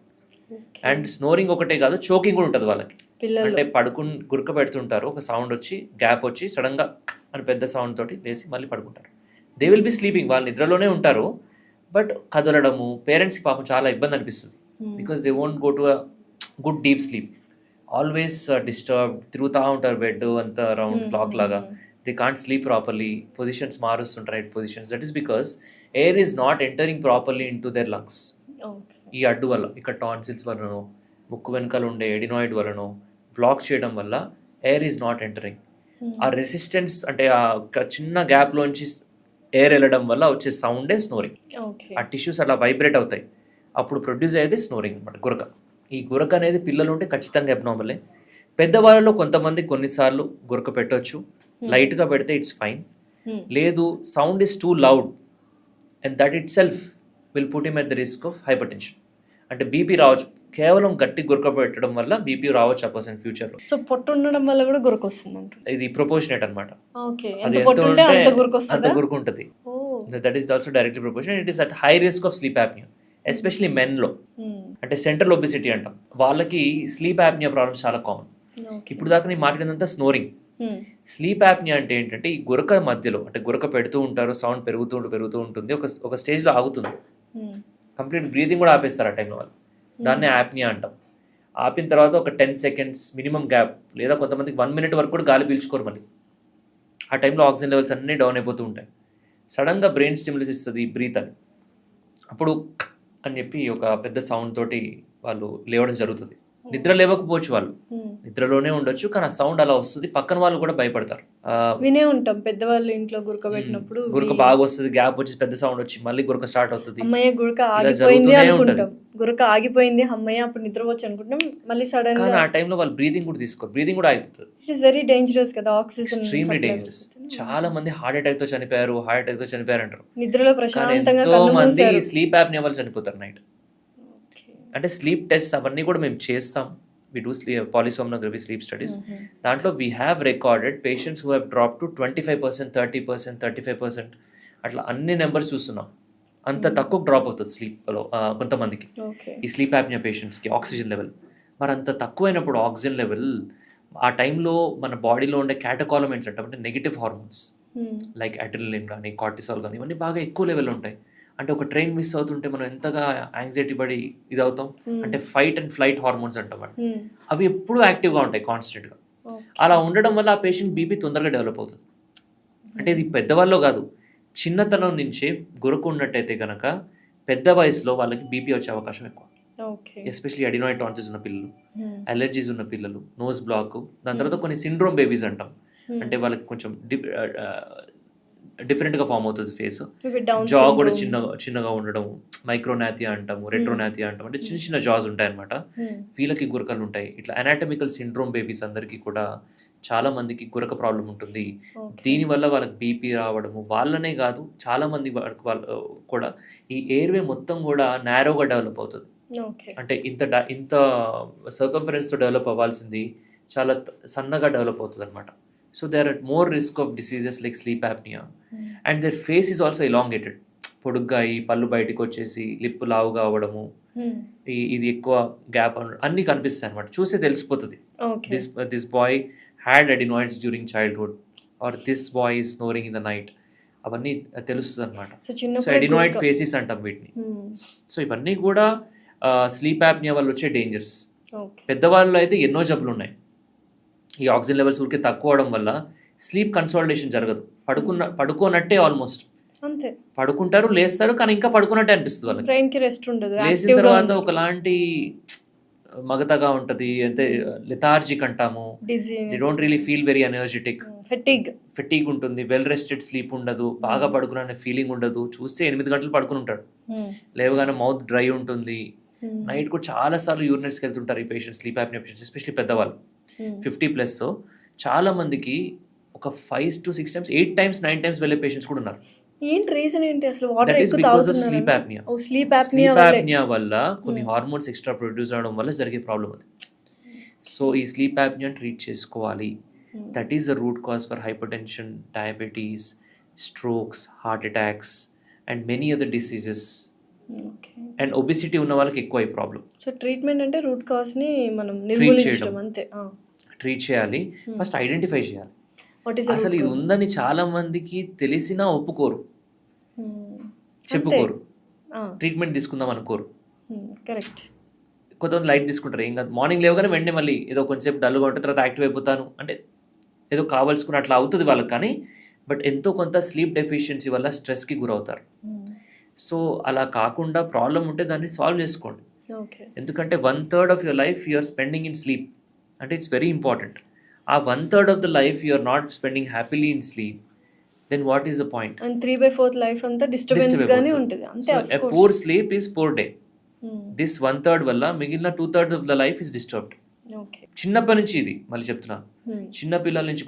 And snoring ఒకటే కాదు, చోకింగ్ కూడా ఉంటుంది వాళ్ళకి. అంటే గురక పెడుతుంటారు, ఒక సౌండ్ వచ్చి గ్యాప్ వచ్చి సడన్ గా అని పెద్ద సౌండ్ తోటి లేసి మళ్ళీ పడుకుంటారు. దే విల్ బి స్లీపింగ్, వాళ్ళు నిద్రలోనే ఉంటారు, బట్ కదలడము పేరెంట్స్కి పాపం చాలా ఇబ్బంది అనిపిస్తుంది. Because they won't go to a good deep sleep, always disturb, తిరుగుతూ ఉంటారు బెడ్ అంతా రౌండ్ క్లాక్ లాగా. They can't sleep properly, positions మారుస్తుంటారు, head positions. That is because air is not entering properly into their lungs. ఈ అడ్డు వల్ల, ఇక్కడ tonsils వలనో, ముక్కు వెనకాల ఉండే ఎడినాయిడ్ వలనో బ్లాక్ చేయడం వల్ల ఎయిర్ ఈజ్ నాట్ ఎంటరింగ్. ఆ రెసిస్టెన్స్ అంటే ఆ చిన్న గ్యాప్లోంచి ఎయిర్ వెళ్ళడం వల్ల వచ్చే సౌండే స్నోరింగ్. ఆ టిష్యూస్ అలా వైబ్రేట్ అవుతాయి, అప్పుడు ప్రొడ్యూస్ అయ్యేది స్నోరింగ్ అనమాట, గురక. ఈ గురక అనేది పిల్లలు ఉంటే ఖచ్చితంగా అబ్నార్మలే. పెద్దవాళ్ళలో కొంతమంది కొన్నిసార్లు గురక పెట్టవచ్చు, లైట్గా పెడితే ఇట్స్ ఫైన్. లేదు, sound is two loud and that it self will put him at the risk of hyper tension. అంటే బీపీ రావచ్చు, కేవలం గట్టి గురక పెట్టడం వల్ల బీపీ రావచ్చు ఆ పర్సన్ ఫ్యూచర్లో. సో పొట్టు ఉండడం వల్ల కూడా గురక వస్తుంది. ఇది ప్రపోర్షనేట్ అనమాట, అది ఎంత ఉంటే అంత గురక ఉంటుంది. That is also directly proportionate. It is at high risk of sleep apnoea, especially మెన్లో. అంటే సెంట్రల్ ఒబెసిటీ అంటాం, వాళ్ళకి స్లీప్ యాప్నియా ప్రాబ్లమ్స్ చాలా కామన్. ఇప్పుడు దాకా నేను మాట్లాడినంత స్నోరింగ్. స్లీప్ యాప్నియా అంటే ఏంటంటే ఈ గురక మధ్యలో, అంటే గురక పెడుతూ ఉంటారు, సౌండ్ పెరుగుతూ ఉంటుంది, ఒక స్టేజ్లో ఆగుతుంది, కంప్లీట్ బ్రీతింగ్ కూడా ఆపేస్తారు ఆ టైంలో వాళ్ళు. దాన్ని యాప్నియా అంటాం. ఆపిన తర్వాత ఒక 10 seconds మినిమం గ్యాప్, లేదా కొంతమందికి 1 minute వరకు కూడా గాలి పీల్చుకోరు మళ్ళీ. ఆ టైంలో ఆక్సిజన్ లెవెల్స్ అన్నీ డౌన్ అయిపోతూ ఉంటాయి. సడన్గా బ్రెయిన్ స్టిమ్యులస్ ఇస్తుంది బ్రీత్ అని, అప్పుడు అని చెప్పి ఒక పెద్ద సౌండ్ తోటి వాళ్ళు లేవడం జరుగుతుంది. నిద్ర లేవకపోవచ్చు, వాళ్ళు నిద్రలోనే ఉండొచ్చు, కానీ ఆ సౌండ్ అలా వస్తుంది, పక్కన వాళ్ళు కూడా భయపడతారు. వినే ఉంటాం పెద్దవాళ్ళు ఇంట్లో గురక పెట్టినప్పుడు గురక బాగా వస్తుంది, గ్యాప్ వచ్చి పెద్ద సౌండ్ వచ్చి మళ్ళీ గురక స్టార్ట్ అవుతుంది. అమ్మయ్య గురక ఆగిపోయింది అనుకుంటాం, గురక ఆగిపోయింది అమ్మయ్య అప్పుడు నిద్రపోవచ్చు అనుకుంటాం, మళ్ళీ సడన్ గా ఆ టైంలో వాళ్ళు బ్రీతింగ్ కూడా తీసుకోరు, బ్రీతింగ్ కూడా ఆగిపోతుంది. ఇట్ ఇస్ వెరీ డేంజరస్ కదా, ఆక్సిజన్ ఎక్స్ట్రీమ్లీ డేంజరస్. చాలా మంది హార్ట్ అటాక్ తో చనిపోయారు అంటారు. నిద్రలో ప్రశాంతంగా ఎంతో మంది స్లీప్ యాప్నియా వల్ల చనిపోతారు నైట్. అంటే స్లీప్ టెస్ట్ అవన్నీ కూడా మేము చేస్తాం. We do polysomnography sleep studies. దాంట్లో we have recorded patients who have drop to 25%, 30%, 35% అట్లా అన్ని నెంబర్స్ చూస్తున్నాం. అంత తక్కువ డ్రాప్ అవుతుంది స్లీప్లో కొంతమందికి, ఈ స్లీప్ యాప్నియా పేషెంట్స్కి ఆక్సిజన్ లెవెల్. మరి అంత తక్కువైనప్పుడు ఆక్సిజన్ లెవెల్ ఆ టైంలో మన బాడీలో ఉండే క్యాటకాలమెంట్స్ అంటే నెగిటివ్ హార్మోన్స్ లైక్ అడ్రినలిన్ కానీ కార్టిసాల్ కానీ ఇవన్నీ బాగా ఎక్కువ లెవెల్ ఉంటాయి. అంటే ఒక ట్రైన్ మిస్ అవుతుంటే మనం ఎంతగా యాంగ్జైటీ పడి ఇది అవుతాం, అంటే ఫైట్ అండ్ ఫ్లైట్ హార్మోన్స్ అంటాం. అవి ఎప్పుడూ యాక్టివ్గా ఉంటాయి కాన్స్టెంట్గా. అలా ఉండడం వల్ల ఆ పేషెంట్ బీపీ తొందరగా డెవలప్ అవుతుంది. అంటే ఇది పెద్దవాళ్ళు కాదు, చిన్నతనం నుంచే గురకు ఉన్నట్టయితే కనుక పెద్ద వయసులో వాళ్ళకి బీపీ వచ్చే అవకాశం ఎక్కువ. ఎస్పెషలీ అడినాయిడ్ టాన్సిల్స్ ఉన్న పిల్లలు, అలర్జీస్ ఉన్న పిల్లలు, నోస్ బ్లాక్, దాని తర్వాత కొన్ని సిండ్రోమ్ బేబీస్ అంటాం. అంటే వాళ్ళకి కొంచెం డిఫరెంట్గా ఫామ్ అవుతుంది ఫేస్, జా కూడా చిన్నగా ఉండడం, మైక్రోనాథియా అంటాము, రెట్రోనాథియా అంటాం. అంటే చిన్న చిన్న జాస్ ఉంటాయి అనమాట, వీళ్ళకి గురకలు ఉంటాయి. ఇట్లా అనాటమికల్ సిండ్రోమ్ బేబీస్ అందరికీ కూడా చాలా మందికి గురక ప్రాబ్లం ఉంటుంది. దీనివల్ల వాళ్ళకి బీపీ రావడము, వాళ్ళనే కాదు చాలా మంది వాళ్ళు కూడా ఈ ఎయిర్వే మొత్తం కూడా నారోగా డెవలప్ అవుతుంది. అంటే ఇంత సర్కంఫరెన్స్తో డెవలప్ అవ్వాల్సింది చాలా సన్నగా డెవలప్ అవుతుంది అనమాట. So they are at more risk of diseases like sleep apnoea. And their face is also elongated, పొడుగ్గా ఈ పళ్ళు బయటకు వచ్చేసి లిప్ లావుగా అవ్వడము, ఇది ఎక్కువ గ్యాప్ అన్నీ కనిపిస్తాయి అనమాట. చూసే తెలిసిపోతుంది this boy had adenoids during childhood or this boy is snoring in the night. అవన్నీ తెలుస్తుంది అనమాట. సో అడినాయిడ్ ఫేసెస్ అంటాం వీటిని. సో ఇవన్నీ కూడా స్లీప్ యాప్నియా వల్ల వచ్చే డేంజర్స్. పెద్దవాళ్ళు అయితే ఎన్నో జబ్బులు ఉన్నాయి. ఈ ఆక్సిజన్ లెవెల్స్ ఊరికే తక్కువ అవడం వల్ల స్లీప్ కన్సాలిడేషన్ జరగదు. పడుకోనట్టే ఆల్మోస్ట్ అంతే, పడుకుంటారు లేస్తారు కానీ ఇంకా పడుకున్నట్టే అనిపిస్తుంది వాళ్ళకి. బ్రెయిన్కి రెస్ట్ ఉండదు. లేచిన తర్వాత ఒకలాంటి మగతగా ఉంటుంది, అంటే లెథార్జిక్ అంటాము. They don't really feel very energetic, fatigue ఉంటుంది, వెల్ రెస్టెడ్ స్లీప్ ఉండదు, బాగా పడుకునే ఫీలింగ్ ఉండదు. చూస్తే 8 గంటలు పడుకుని ఉంటాడు, లేవగానే మౌత్ డ్రై ఉంటుంది. నైట్ కూడా చాలా సార్లు యూరినరీస్కి వెళ్తుంటారు ఈ patients, sleep apnoea patients, especially పెద్దవాళ్ళు 50+ చాలా మందికి ఒక 5 to 6 times, 8 times, 9 times వెళ్ళే పేషెంట్స్ కూడా ఉన్నారు. ఏంటి రీజన్ ఏంటి అసలు? వాటర్ ఎక్కువ తాగుతున్నారు. Sleep apnoea. స్లీప్ యాప్నియా వల్ల కొన్ని హార్మోన్స్ ఎక్స్ట్రా ప్రొడ్యూస్ అవడం వల్ల జరిగే ప్రాబ్లం అది. సో ఈ స్లీప్ యాప్నియా ట్రీట్ చేసుకోవాలి. That is the root cause for hyper tension, diabetes, strokes, heart attacks and many other diseases. And obesity ఉన్న వాళ్ళకి ఎక్కువ ఈ ప్రాబ్లం. సో ట్రీట్మెంట్ అంటే రూట్ కాజ్ ని మనం నిర్మూలించడం అంతే. ట్రీట్ చేయాలి, ఫస్ట్ ఐడెంటిఫై చేయాలి. అసలు ఇది ఉందని చాలా మందికి తెలిసినా ఒప్పుకోరు, చెప్పుకోరు, ట్రీట్మెంట్ తీసుకుందాం అనుకోరు. కరెక్ట్. కొంతమంది లైట్ తీసుకుంటారు, ఏం కాదు, మార్నింగ్ లేవగానే వెంటనే మళ్ళీ ఏదో కొంచెంసేపు డల్గా ఉంటుంది, తర్వాత యాక్టివ్ అయిపోతాను అంటే ఏదో కావాల్సుకుని అట్లా అవుతుంది వాళ్ళకి. కానీ బట్ ఎంతో కొంత స్లీప్ డెఫిషియన్సీ వల్ల స్ట్రెస్కి గురవుతారు. సో అలా కాకుండా ప్రాబ్లం ఉంటే దాన్ని సాల్వ్ చేసుకోండి. ఎందుకంటే 1/3 of your life you are spending in sleep. అంటే ఇట్స్ వెరీ ఇంపార్టెంట్. ఆ 1/3 of the life you are not spending happily in sleep, then what is the point? And 3/4 life అంతా disturbance గానే ఉంటుంది. So a poor sleep is poor day. This 1/3 వల్ల మిగిలిన 2/3 of the life is disturbed. చిన్నప్పటి నుంచి ఇది మళ్ళీ చెప్తున్నాను, చిన్న పిల్లల నుంచి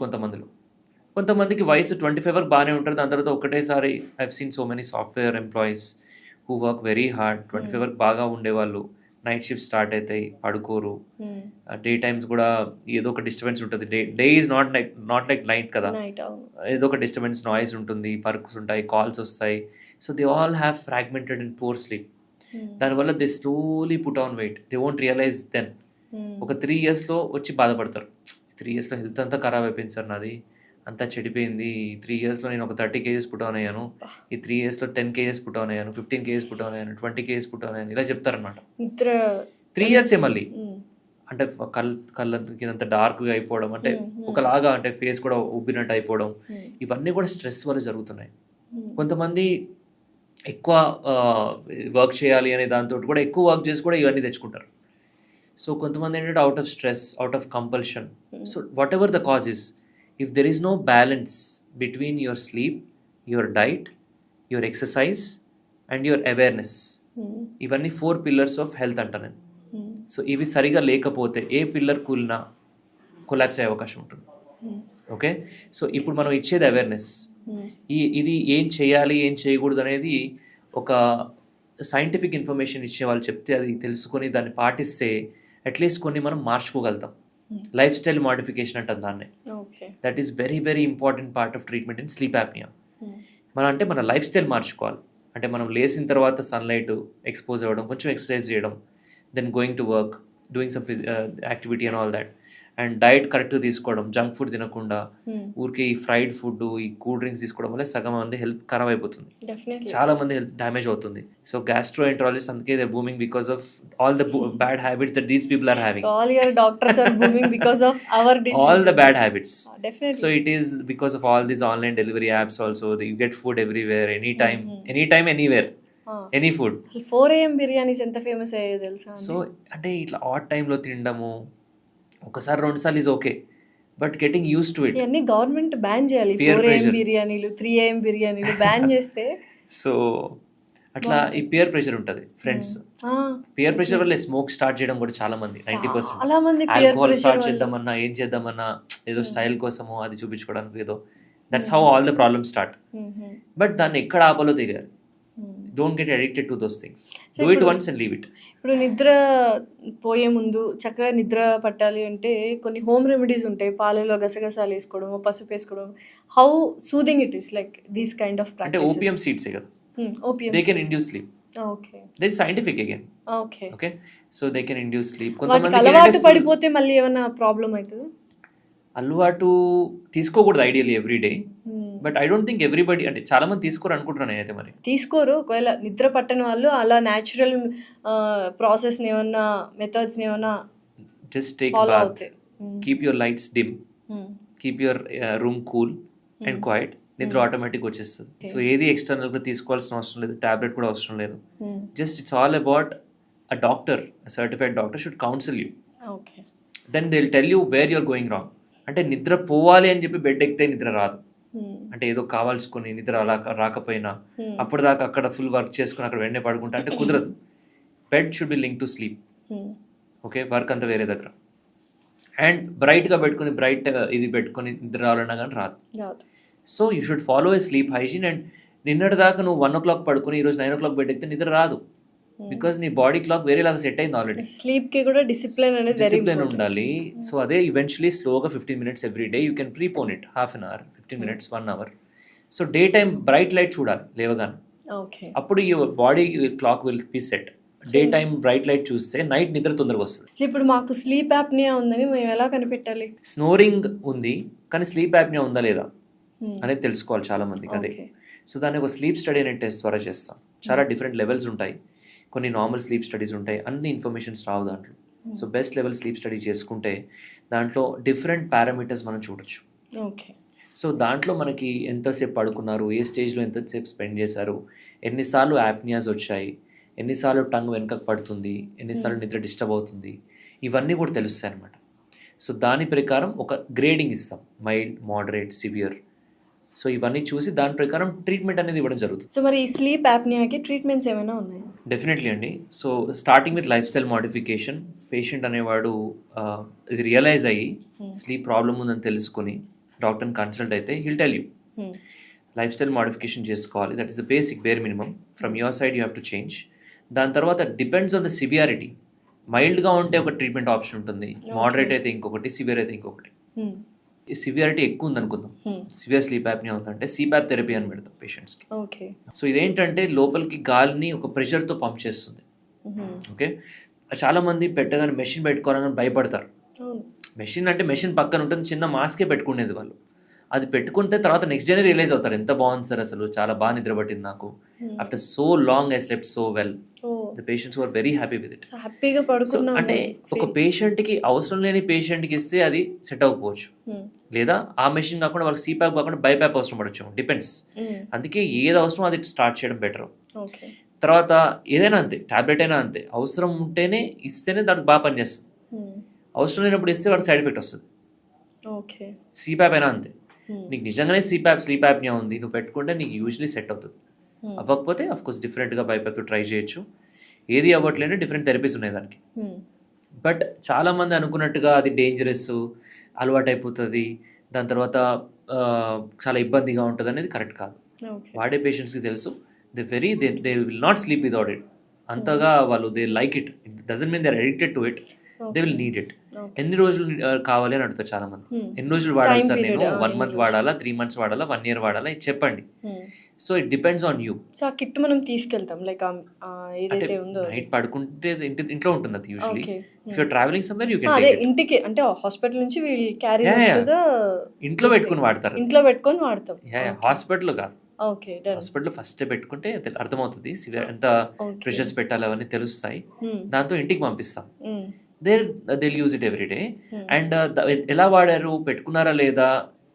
కొంతమందికి వయసు 25 వరకు బాగానే ఉంటారు. దాని తర్వాత ఒకటేసారి I seen so many software employees who work very hard, 25 వరకు బాగా ఉండేవాళ్ళు నైట్ షిఫ్ట్ స్టార్ట్ అవుతాయి, పడుకోరు. డే టైమ్స్ కూడా ఏదో ఒక డిస్టర్బెన్స్ ఉంటుంది. Day is not like night కదా, ఏదో ఒక డిస్టర్బెన్స్, నాయిస్ ఉంటుంది, వర్క్స్ ఉంటాయి, కాల్స్ వస్తాయి. So they all have fragmented in poor sleep. దానివల్ల they slowly put on weight, they won't realise then. ఒక 3 yearsలో వచ్చి బాధపడతారు, 3 yearsలో హెల్త్ అంతా ఖరాబ్ అయిపోయింది సార్, నాది అంతా చెడిపోయింది. 3 yearsలో నేను ఒక 30 kgs పుట్ ఆన్ అయ్యాను, ఈ 3 yearsలో 10 kgs పుట్ ఆన్ అయ్యాను, 15 kgs పుట్ ఆన్ అయ్యాను, 20 kgs పుట్ ఆన్ అయ్యాను, ఇలా చెప్తారనమాట. 3 years మళ్ళీ అంటే కళ్ళ కింద డార్క్గా అయిపోవడం, అంటే ఒకలాగా అంటే ఫేస్ కూడా ఉబ్బినట్టు అయిపోవడం, ఇవన్నీ కూడా స్ట్రెస్ వల్ల జరుగుతున్నాయి. కొంతమంది ఎక్కువ వర్క్ చేయాలి అనే దాంతో కూడా ఎక్కువ వర్క్ చేసి కూడా ఇవన్నీ తెచ్చుకుంటారు. సో కొంతమంది ఏంటంటే out of stress, out of compulsion. So what ever the cause is, if there is no balance between your sleep, your diet, your exercise and your awareness, ఇవన్నీ 4 pillars of health అంట నేను. So ఇవి సరిగా లేకపోతే ఏ pillar కూలినా collapse అయ్యే అవకాశం ఉంటుంది. Okay, so ఇప్పుడు మనం ఇచ్చేది అవేర్నెస్. ఇది ఏం చేయాలి ఏం చేయకూడదు అనేది ఒక సైంటిఫిక్ ఇన్ఫర్మేషన్ ఇచ్చే వాళ్ళు చెప్తే అది తెలుసుకొని దాన్ని పాటిస్తే అట్లీస్ట్ కొన్ని మనం మార్చుకోగలుగుతాం. లైఫ్ స్టైల్ మోడిఫికేషన్ అంటాం దాన్ని. Okay. That is very very important part of treatment in sleep apnoea. మనం అంటే మన లైఫ్ స్టైల్ మార్చుకోవాలి. అంటే మనం లేచిన తర్వాత సన్లైట్ ఎక్స్పోజ్ అవ్వడం, కొంచెం ఎక్సర్సైజ్ చేయడం, then going to work, doing some activity and all that. And diet కరెక్ట్గా తీసుకోవడం, జంక్ ఫుడ్ తినకుండా ఊరికే ఈ ఫ్రైడ్ ఫుడ్, ఈ కూల్ డ్రింక్స్ తీసుకోవడం వల్ల సగం మంది హెల్త్ ఖరాబ్ అయిపోతుంది, చాలా మంది హెల్త్ డ్యామేజ్ అవుతుంది. సో గ్యాస్ట్రోఎంట్రాలజిస్ట్ అందుకే they booming because of all the bad habits that these people are having. All your doctors are booming because of our disease. All the bad habits. Definitely. So it is because of all these online delivery apps also. You get food everywhere, anytime, anywhere. Any food. 4 AM biryanis ఎంత famous అయ్యాయో తెలుసా? So అంటే ఇట్లా ఆట్ టైంలో తినడము ఒకసారి 2 సార్లు is okay, but getting use to it. ఇవన్నీ గవర్నమెంట్ బ్యాన్ చేయాలి. 4 AM బిర్యానీలు, 3 AM బిర్యానీలు బ్యాన్ చేస్తే. సో అట్లా ఈ పియర్ ప్రెషర్ ఉంటుంది ఫ్రెండ్స్. పియర్ ప్రెషర్ వల్ల స్మోక్ స్టార్ట్ చేయడం కూడా చాలా మంది 90% ఆల్కహాల్ స్టార్ట్ చేద్దామన్నా ఏం చేద్దామన్నా ఏదో స్టైల్ కోసమో అది చూపించుకోవడానికి ఏదో, that's how all the problem start. But దాన్ని ఎక్కడ ఆపాలో తెలియాలి. Don't get addicted to those things. Do it once and leave it. ఇప్పుడు నిద్ర పోయే ముందు చక్కగా నిద్ర పట్టాలి అంటే కొన్ని హోమ్ రెమెడీస్ ఉంటాయి. పాలలో గసగసాలు వేసుకోవడం, పసుపు వేసుకోవడం. How soothing it is like these kind of practices. అంటే ఓపియం సీడ్సే కదా, they can induce sleep. Okay, that is scientific again. Okay, okay. So they can induce sleep. కొంతమంది అలవాటు పడిపోతే మళ్ళీ ఏమైనా ప్రాబ్లం అవుతుంది? అలవాటు తీసుకోకూడదు ideally every day, but I don't think everybody, అంటే చాలా మంది తీసుకోరు అనుకుంటున్నాను నేనైతే. మరి తీసుకోరు. ఒకవేళ నిద్ర పట్టని వాళ్ళు అలా న్యాచురల్ ప్రాసెస్ని ఏమన్నా మెథడ్స్ని ఏమన్నా just take bath, keep your lights dim, keep your room cool and quiet, నిద్ర ఆటోమేటిక్ వచ్చేస్తుంది. సో ఏది ఎక్స్టర్నల్గా తీసుకోవాల్సిన అవసరం లేదు, టాబ్లెట్ కూడా అవసరం లేదు. Just it's all about a doctor, certified doctor should counsel you. Then they will tell you where you're going wrong. అంటే నిద్ర పోవాలి అని చెప్పి బెడ్ ఎక్కితే నిద్ర రాదు. అంటే ఏదో కావాల్సుకొని నిద్ర అలా రాకపోయినా అప్పటిదాకా అక్కడ ఫుల్ వర్క్ చేసుకుని అక్కడ వెంటనే పడుకుంటా అంటే కుదరదు. Bed should be link to sleep. Okay, work అంతా వేరే దగ్గర. అండ్ బ్రైట్గా పెట్టుకుని ఇది పెట్టుకొని నిద్ర రావాలన్నా కానీ రాదు. So you should follow A sleep hygiene. And నిన్నటి దాకా నువ్వు 1 o'clock పడుకుని ఈరోజు 9 o'clock బెడ్ ఎక్కితే నిద్ర రాదు. బికాస్ నీ బాడీ క్లాక్ వేరేలాగా సెట్ అయింది ఆల్రెడీ. స్లీప్ కి కూడా డిసిప్లిన్ ఉండాలి. సో అదే ఈవెన్చువలీ స్లోగా 15 minutes every day you can prepone it, half an hour, 15 minutes, 1 hour. So day time bright light చూడాలి లేవగానే. అప్పుడు ఈ body clock will be set. Day time bright light చూస్తే నైట్ నిద్ర తొందరగా వస్తుంది. ఇప్పుడు మాకు స్లీప్ యాప్నియా ఉందని మేము ఎలా కనిపెట్టాలి? స్నోరింగ్ ఉంది కానీ స్లీప్ యాప్నియా ఉందా లేదా అనేది తెలుసుకోవాలి చాలా మందికి. అదే సో దాన్ని ఒక స్లీప్ స్టడీ అనే టెస్ట్ ద్వారా చేస్తాం. చాలా డిఫరెంట్ లెవెల్స్ ఉంటాయి. కొన్ని నార్మల్ స్లీప్ స్టడీస్ ఉంటాయి, అన్ని ఇన్ఫర్మేషన్స్ రావు దాంట్లో. So best level sleep study చేసుకుంటే దాంట్లో డిఫరెంట్ పారామీటర్స్ మనం చూడొచ్చు. ఓకే. సో దాంట్లో మనకి ఎంతసేపు పడుకున్నారు, ఏ స్టేజ్లో ఎంతసేపు స్పెండ్ చేశారు, ఎన్నిసార్లు యాప్నియాస్ వచ్చాయి, ఎన్నిసార్లు టంగ్ వెనకకు పడుతుంది, ఎన్నిసార్లు నిద్ర డిస్టర్బ్ అవుతుంది, ఇవన్నీ కూడా తెలుస్తాయి అన్నమాట. సో దాని ప్రకారం ఒక గ్రేడింగ్ ఇస్తాం, మైల్డ్, మోడరేట్, సివియర్. సో ఇవన్నీ చూసి దాని ప్రకారం ట్రీట్మెంట్ అనేది ఇవ్వడం జరుగుతుంది. సో మరి ఈ స్లీప్ యాప్నియాకి ట్రీట్మెంట్స్ ఏమైనా ఉన్నాయా? డెఫినెట్లీ అండి. So starting with life style modification. Patient అనేవాడు ఇది రియలైజ్ అయ్యి స్లీప్ ప్రాబ్లమ్ ఉందని తెలుసుకుని డాక్టర్ని కన్సల్ట్ అయితే he'll tell you lifestyle modification చేసుకోవాలి. That is the basic bare minimum. From your side you have to change. దాని తర్వాత డిపెండ్స్ ఆన్ ద సివియారిటీ. మైల్డ్గా ఉంటే ఒక ట్రీట్మెంట్ ఆప్షన్ ఉంటుంది, మోడరేట్ అయితే ఇంకొకటి, సివియర్ అయితే ఇంకొకటి. ఈ సివియారిటీ ఎక్కువ ఉందనుకుందాం, సివియర్ స్లీప్ యాప్నియా ఉందంటే సిపాప్ థెరపీ అని పెడతాం పేషెంట్స్కి. సో ఇదేంటంటే లోపలికి గాలిని ఒక ప్రెషర్తో పంప్ చేస్తుంది. ఓకే, చాలామంది పెట్టగానే మెషిన్ పెట్టుకోవాలని భయపడతారు. మెషిన్ అంటే మెషిన్ పక్కన ఉంటుంది, చిన్న మాస్కే పెట్టుకునేది వాళ్ళు. అది పెట్టుకుంటే తర్వాత నెక్స్ట్ డేనే రియలైజ్ అవుతారు ఎంత బాగుంది సార్, అసలు చాలా బాగా నిద్ర పట్టింది నాకు. After so long I slept so well. The patients were very happy with it. అంటే ఒక పేషెంట్కి అవసరం లేని పేషెంట్కి ఇస్తే అది సెట్ అవ్వకపోవచ్చు, లేదా ఆ మెషిన్ కాకుండా వాళ్ళకి సిపాప్ కాకుండా బైపాప్ అవసరం పడవచ్చు, డిపెండ్స్. అందుకే ఏది అవసరం అది స్టార్ట్ చేయడం బెటర్. తర్వాత ఏదైనా అంతే, టాబ్లెట్ అయినా అంతే, అవసరం ఉంటేనే ఇస్తేనే దానికి బాగా పనిచేస్తుంది. అవసరం లేనప్పుడు ఇస్తే వాడికి సైడ్ ఎఫెక్ట్ వస్తుంది. సిపాప్ అయినా అంతే, నీకు నిజంగానే స్లీప్ యాప్నియా ఉంది, నువ్వు పెట్టుకుంటే నీకు యూజువలీ సెట్ అవుతుంది. అవ్వకపోతే అఫ్కోర్స్ డిఫరెంట్గా బైపాప్తో ట్రై చేయొచ్చు. ఏది అవ్వట్లేనే డిఫరెంట్ థెరపీస్ ఉన్నాయి దానికి. బట్ చాలామంది అనుకున్నట్టుగా అది డేంజరస్, అలవాటు అయిపోతుంది, దాని తర్వాత చాలా ఇబ్బందిగా ఉంటుంది అనేది కరెక్ట్ కాదు. వాడే పేషెంట్స్కి తెలుసు they will not sleep without it. అంతగా వాళ్ళు they like it. It doesn't mean they are addicted to it, they will need it. ఎన్ని రోజులు కావాలి అని అడుగుతారు చాలా మంది. ఎన్ని రోజులు వాడాలి సార్ నేను? 1 month వాడాలా, 3 months వాడాలా, 1 year వాడాలా, ఇది చెప్పండి. So it depends on you. So ఆ కిట్ మనం తీసుకెళ్తాం లైక్ ఏదైతే ఉందో నైట్ పడుకుంటే ఇంట్లో ఉంటుంది అది usually. If you're travelling somewhere you can అదే టేక్ ఇట్. ఇంటికి అంటే హాస్పిటల్ నుంచి వీల్ క్యారీ ఇంట్లో పెట్టుకుని వాడతారు. ఇంట్లో పెట్టుకొని వాడతాం. హాస్పిటల్ కాదు. Okay done. హాస్పిటల్ ఫస్ట్ పెట్టుకుంటే అర్థమవుతుంది ఎంత ప్రెషర్స్ పెట్టాలి అవన్నీ తెలుస్తాయి. దాంతో ఇంటికి పంపిస్తాం. They use it every day. And ఎలా వాడారు, పెట్టుకున్నారా లేదా,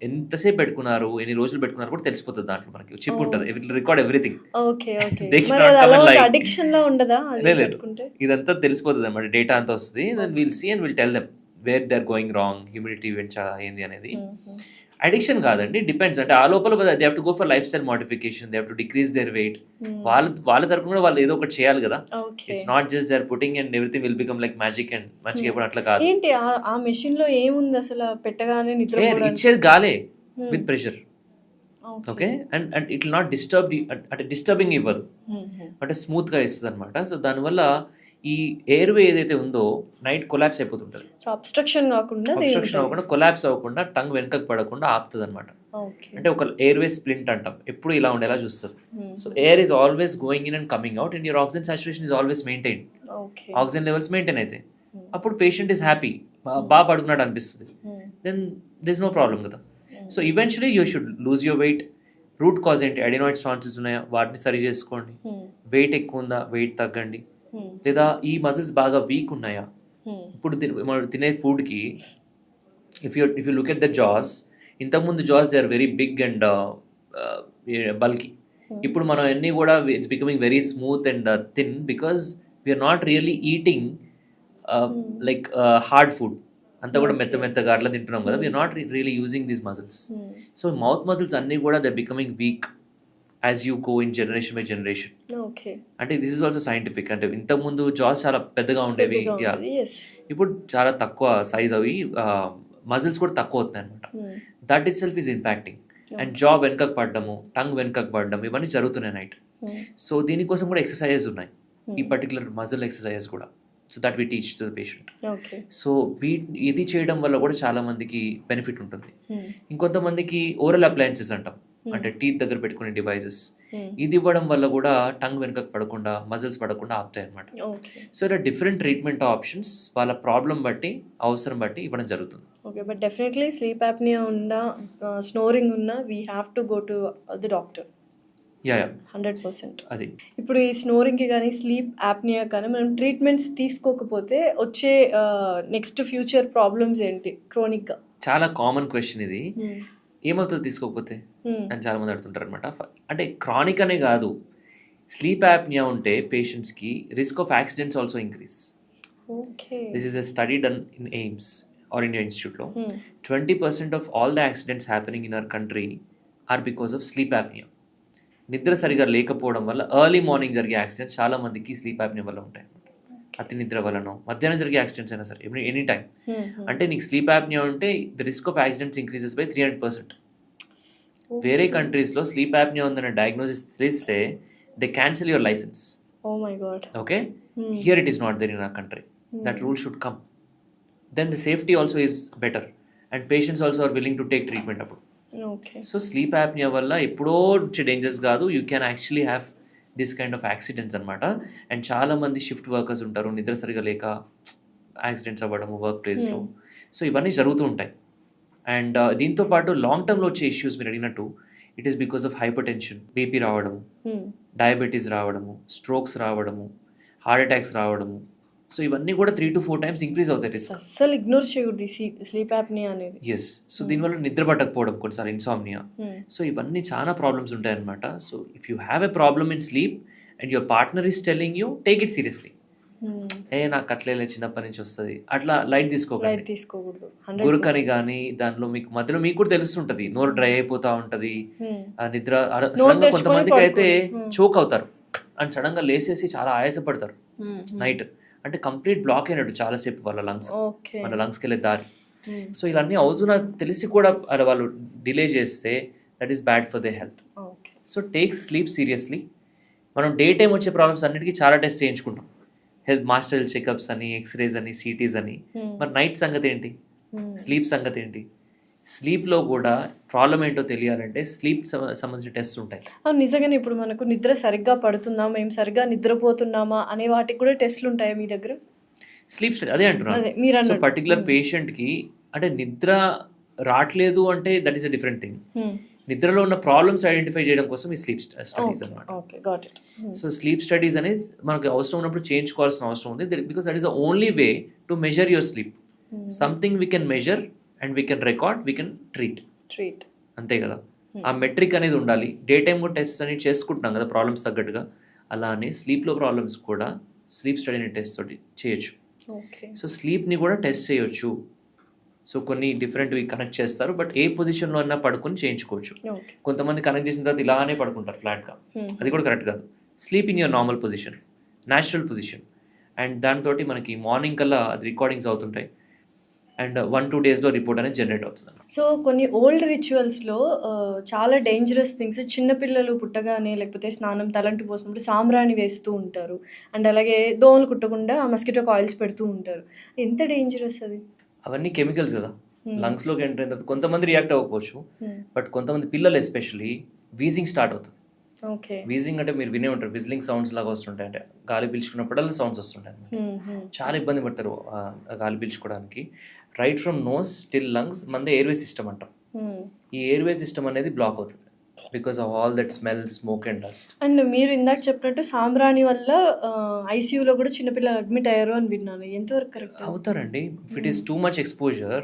ఎంతసేపు పెట్టుకున్నారు, ఎన్ని రోజులు పెట్టుకున్నారు కూడా తెలిసిపోతుంది. దాంట్లో మనకి చిప్ ఉంటుంది, it will record everything. Okay okay. మరి అది అలా అడిక్షన్ లా ఉండదా అది పెట్టుకుంటే? ఇదంతా తెలిసిపోతుంది అన్నమాట, డేటా అంతా వస్తుంది. Then will see and will tell them where they are going wrong, humidity ఏంది అనేది. అడిక్షన్ కాదండి, డిపెండ్స్. అంటే ఆ లోపల they have to go for lifestyle modification, they have to decrease their weight. వాళ్ళ తరపున కూడా వాళ్ళు ఏదో ఒకటి చేయాలి కదా. It's not just they are putting and everything will become like magic and మంచిగా ఎప్పుడు అట్లా కాదు. ఏంటి ఆ మెషిన్ లో ఏముంది అసలు? పెట్టగానే నిద్ర ఇచ్చేది గాలే with pressure. Okay. And it will not disturb, అంటే డిస్టర్బింగ్ ఇవ్వదు, అంటే స్మూత్ గా ఇస్తుంది అనమాట. సో దానివల్ల ఈ ఎయిర్వే ఏదైతే ఉందో నైట్ కొలాప్స్ అయిపోతుంటుంది. అబ్స్ట్రక్షన్ అవ్వకుండా కొలాప్స్ అవ్వకుండా టంగ్ వెనకకు పడకుండా ఆపుతుంది అనమాట. అంటే ఒక ఎయిర్వే స్ప్లింట్ అంటాం, ఎప్పుడు ఇలా ఉండేలా చూస్తుంది. So air is always going in and coming out and your oxygen saturation is always maintain. Oxygen levels maintain అయితే అప్పుడు పేషెంట్ ఈస్ హ్యాపీ, బాగా పడుకున్నాడు అనిపిస్తుంది. దెన్ దిస్ నో ప్రాబ్లం కదా. So eventually you should lose your weight. Root cause ఏంటి, adenoids tonsils ఉన్నాయా, వాటిని సరి చేసుకోండి. వెయిట్ ఎక్కువ ఉందా, వెయిట్ తగ్గండి. లేదా ఈ మజిల్స్ బాగా వీక్ ఉన్నాయా, ఇప్పుడు మనం తినే ఫుడ్కి if you look at the jaws, ఇంతకుముందు jaws they are very big and bulky. ఇప్పుడు మనం అన్నీ కూడా it's becoming very smooth and thin because we're not really eating like hard food. అంతా కూడా మెత్తగా అట్లా తింటున్నాం కదా. We're not really using these muscles. So mouth muscles అన్నీ కూడా they becoming weak as you go in generation by generation. అంటే this is also scientific. అంటే ఇంతకుముందు జాస్ చాలా పెద్దగా ఉండేవి, ఇప్పుడు చాలా తక్కువ సైజ్ అవి, మజిల్స్ కూడా తక్కువ అవుతాయి అనమాట. That it self is impacting. And జా వెనకకు పడ్డము, టంగ్ వెనకకు పడ్డం, ఇవన్నీ జరుగుతున్నాయి నైట్. సో దీనికోసం కూడా ఎక్సర్సైజెస్ ఉన్నాయి, ఈ పర్టికులర్ మజిల్ ఎక్సర్సైజెస్ కూడా. So that we teach to the patient. So ఇది చేయడం వల్ల కూడా చాలా మందికి బెనిఫిట్ ఉంటుంది. ఇంకొంతమందికి ఓరల్ అప్లయన్సెస్ అంటాం, అంటే టీత్ దగ్గర పెట్టుకునే డివైజెస్, ఇది ఇవ్వడం వల్ల కూడా టంగ్ వెనకకు పడకుండా, మజిల్స్ పడకుండా ఆపుతాయి అనమాట. సో ఇలా డిఫరెంట్ ట్రీట్మెంట్ ఆప్షన్స్ వాళ్ళ ప్రాబ్లం బట్టి, అవసరం బట్టి ఇవ్వడం జరుగుతుంది. Okay, but definitely sleep apnoea ఉన్నా, స్నోరింగ్ ఉన్నా, we have to go to the doctor. 100%. అది ఇప్పుడు ఈ స్నోరింగ్కి కానీ స్లీప్ యాప్నియా కానీ మనం ట్రీట్మెంట్స్ తీసుకోకపోతే వచ్చే నెక్స్ట్ ఫ్యూచర్ ప్రాబ్లమ్స్ ఏంటి క్రోనిక్గా? చాలా కామన్ క్వశ్చన్ ఇది. ఏమవుతుంది తీసుకోకపోతే అని చాలా మంది అడుగుతుంటారు అనమాట. అంటే క్రానిక్ అనే కాదు, స్లీప్ యాప్నియా ఉంటే పేషెంట్స్కి risk of accidents also increase. This is a study done in AIIMS or India ఇన్స్టిట్యూట్లో. 20% of all the accidents happening in our country are because of sleep apnoea. నిద్ర సరిగా లేకపోవడం వల్ల ఎర్లీ మార్నింగ్ జరిగే యాక్సిడెంట్స్ చాలా మందికి స్లీప్ యాప్నియా వల్ల ఉంటాయి. అతి నిద్ర వలనో, మధ్యాహ్నం జరిగే యాక్సిడెంట్స్ అయినా సరే, ఎనీ టైం. అంటే నీకు స్లీప్ యాప్నియా ఉంటే the risk of accidents increases by 300%. వేరే కంట్రీస్లో స్లీప్ యాప్నియా ఉందన్న డయాగ్నోసిస్ తెలిస్తే they cancel your licence. Okay, here it is not there in our country. That rule should come. Then the safety also is better and patients also are willing to take treatment అప్పుడు. So sleep apnoea వల్ల ఎప్పుడో వచ్చే dangers కాదు, you can actually have this kind of accidents అనమాట. And చాలామంది shift workers ఉంటారు, నిద్ర సరిగా లేక యాక్సిడెంట్స్ అవ్వడము వర్క్ ప్లేస్లో. సో ఇవన్నీ జరుగుతూ ఉంటాయి. అండ్ దీంతో పాటు లాంగ్ టర్మ్లో వచ్చే ఇష్యూస్ మీరు అడిగినట్టు, it is because of hyper tension, BP రావడము, డయాబెటీస్ రావడము, స్ట్రోక్స్ రావడము, హార్ట్ అటాక్స్ రావడము. సో ఇవన్నీ కూడా 3 to 4 times ఇంక్రీజ్ అవుతాయి రిస్క్. అస్సలు ఇగ్నోర్ చేయకూడదు స్లీప్ యాప్నియా అనేది. ఎస్. సో దీనివల్ల నిద్ర పట్టకపోవడం, కొన్నిసార్లు ఇన్సామ్నియా. సో ఇవన్నీ చాలా ప్రాబ్లమ్స్ ఉంటాయి అనమాట. So if you have a problem in sleep and your partner is telling you, take it seriously. నాకు అట్లే చిన్నప్పటి నుంచి వస్తుంది అట్లా లైట్ తీసుకోకూడదు. గురుకని కానీ దానిలో మీకు మధ్యలో మీకు కూడా తెలుస్తుంటది, నోరు డ్రై అయిపోతా ఉంటది, నిద్ర. కొంతమందికి అయితే చోక్ అవుతారు అండ్ సడన్ గా లేసేసి చాలా ఆయాసపడతారు నైట్. అంటే కంప్లీట్ బ్లాక్ అయినట్టు చాలాసేపు వాళ్ళ మన లంగ్స్కి వెళ్ళే దారి. సో ఇవన్నీ అవుతున్నా తెలిసి కూడా వాళ్ళు డిలే చేస్తే that is bad for they health. So take sleep seriously మనం డే టైం వచ్చే ప్రాబ్లమ్స్ అన్నిటికీ చాలా టెస్ట్ చేయించుకుంటాం, మాస్టర్ హెల్త్ చెకప్స్ అని, ఎక్స్రేస్ అని, సిటీస్ అని. మరి నైట్ సంగతి ఏంటి, స్లీప్ సంగతి ఏంటి? స్లీప్లో కూడా ప్రాబ్లం ఏంటో తెలియాలంటే స్లీప్ సంబంధించిన టెస్ట్ ఉంటాయి. నిజంగానే ఇప్పుడు మనకు నిద్ర సరిగ్గా పడుతుందా, మేము సరిగ్గా నిద్రపోతున్నామా అనే వాటికి కూడా టెస్ట్లు ఉంటాయా మీ దగ్గర? స్లీప్ స్టడీ అదే అంటున్నాను. సో పర్టికులర్ పేషెంట్కి అంటే నిద్ర రావట్లేదు అంటే that is a different thing. నిద్రలో ఉన్న ప్రాబ్లమ్స్ ఐడెంటిఫై చేయడం కోసం ఈ స్లీప్ స్టడీస్ అన్నమాట. సో స్లీప్ స్టడీస్ అనేది మనకు అవసరం ఉన్నప్పుడు చేయించుకోవాల్సిన అవసరం ఉంది, because that is the only way to measure your sleep. Something we can measure and we can record, we can treat, అంతే కదా. ఆ మెట్రిక్ అనేది ఉండాలి. డే టైం కూడా టెస్ట్ అనేది చేసుకుంటున్నాం కదా ప్రాబ్లమ్స్ తగ్గట్టుగా, అలానే స్లీప్లో ప్రాబ్లమ్స్ కూడా స్లీప్ స్టడీ అనే టెస్ట్ తోటి చేయొచ్చు. సో స్లీప్ని కూడా టెస్ట్ చేయొచ్చు. సో కొన్ని డిఫరెంట్వి కనెక్ట్ చేస్తారు, బట్ ఏ పొజిషన్లో అయినా పడుకొని చేయించుకోవచ్చు. కొంతమంది కనెక్ట్ చేసిన తర్వాత ఇలానే పడుకుంటారు ఫ్లాట్గా, అది కూడా కరెక్ట్ కాదు. Sleep in your normal position, natural position, and దాంతో మనకి మార్నింగ్ కల్లా అది రికార్డింగ్స్ అవుతుంటాయి అండ్ 1-2 డేస్లో రిపోర్ట్ అనేది జనరేట్ అవుతుంది. సో కొన్ని ఓల్డ్ రిచువల్స్లో చాలా డేంజరస్ థింగ్స్, చిన్నపిల్లలు పుట్టగానే లేకపోతే స్నానం తలంటు పోసినప్పుడు సాంబ్రాణి వేస్తూ ఉంటారు, అండ్ అలాగే దోమలు కుట్టకుండా మస్కిటో కాయిల్స్ పెడుతూ ఉంటారు. ఎంత డేంజరస్ అది? అవన్నీ కెమికల్స్ కదా, లంగ్స్లోకి ఎంటర్ అయిన తర్వాత కొంతమంది రియాక్ట్ అవ్వకపోవచ్చు, బట్ కొంతమంది పిల్లలు ఎస్పెషల్లీ వీజింగ్ స్టార్ట్ అవుతుంది. వీజింగ్ అంటే మీరు వినే ఉంటారు, విజిలింగ్ సౌండ్స్ లాగా వస్తుంటాయి, అంటే గాలి పీల్చుకున్నప్పుడల్లా సౌండ్స్ వస్తుంటాయి. చాలా ఇబ్బంది పడతారు గాలి పీల్చుకోవడానికి. Right from nose till lungs మనది ఎయిర్వే సిస్టమ్ అంటాం. ఈ ఎయిర్వే సిస్టమ్ అనేది బ్లాక్ అవుతుంది because of all that smell, smoke and dust. And మీరు ఇందాక చెప్పినట్టు సాంబ్రాణి వల్ల ఐసీయూలో కూడా చిన్నపిల్లలు అడ్మిట్ అయ్యారు అని విన్నాను, ఎంతవరకు కరెక్ట్? అవుతారండి. If it is too much exposure,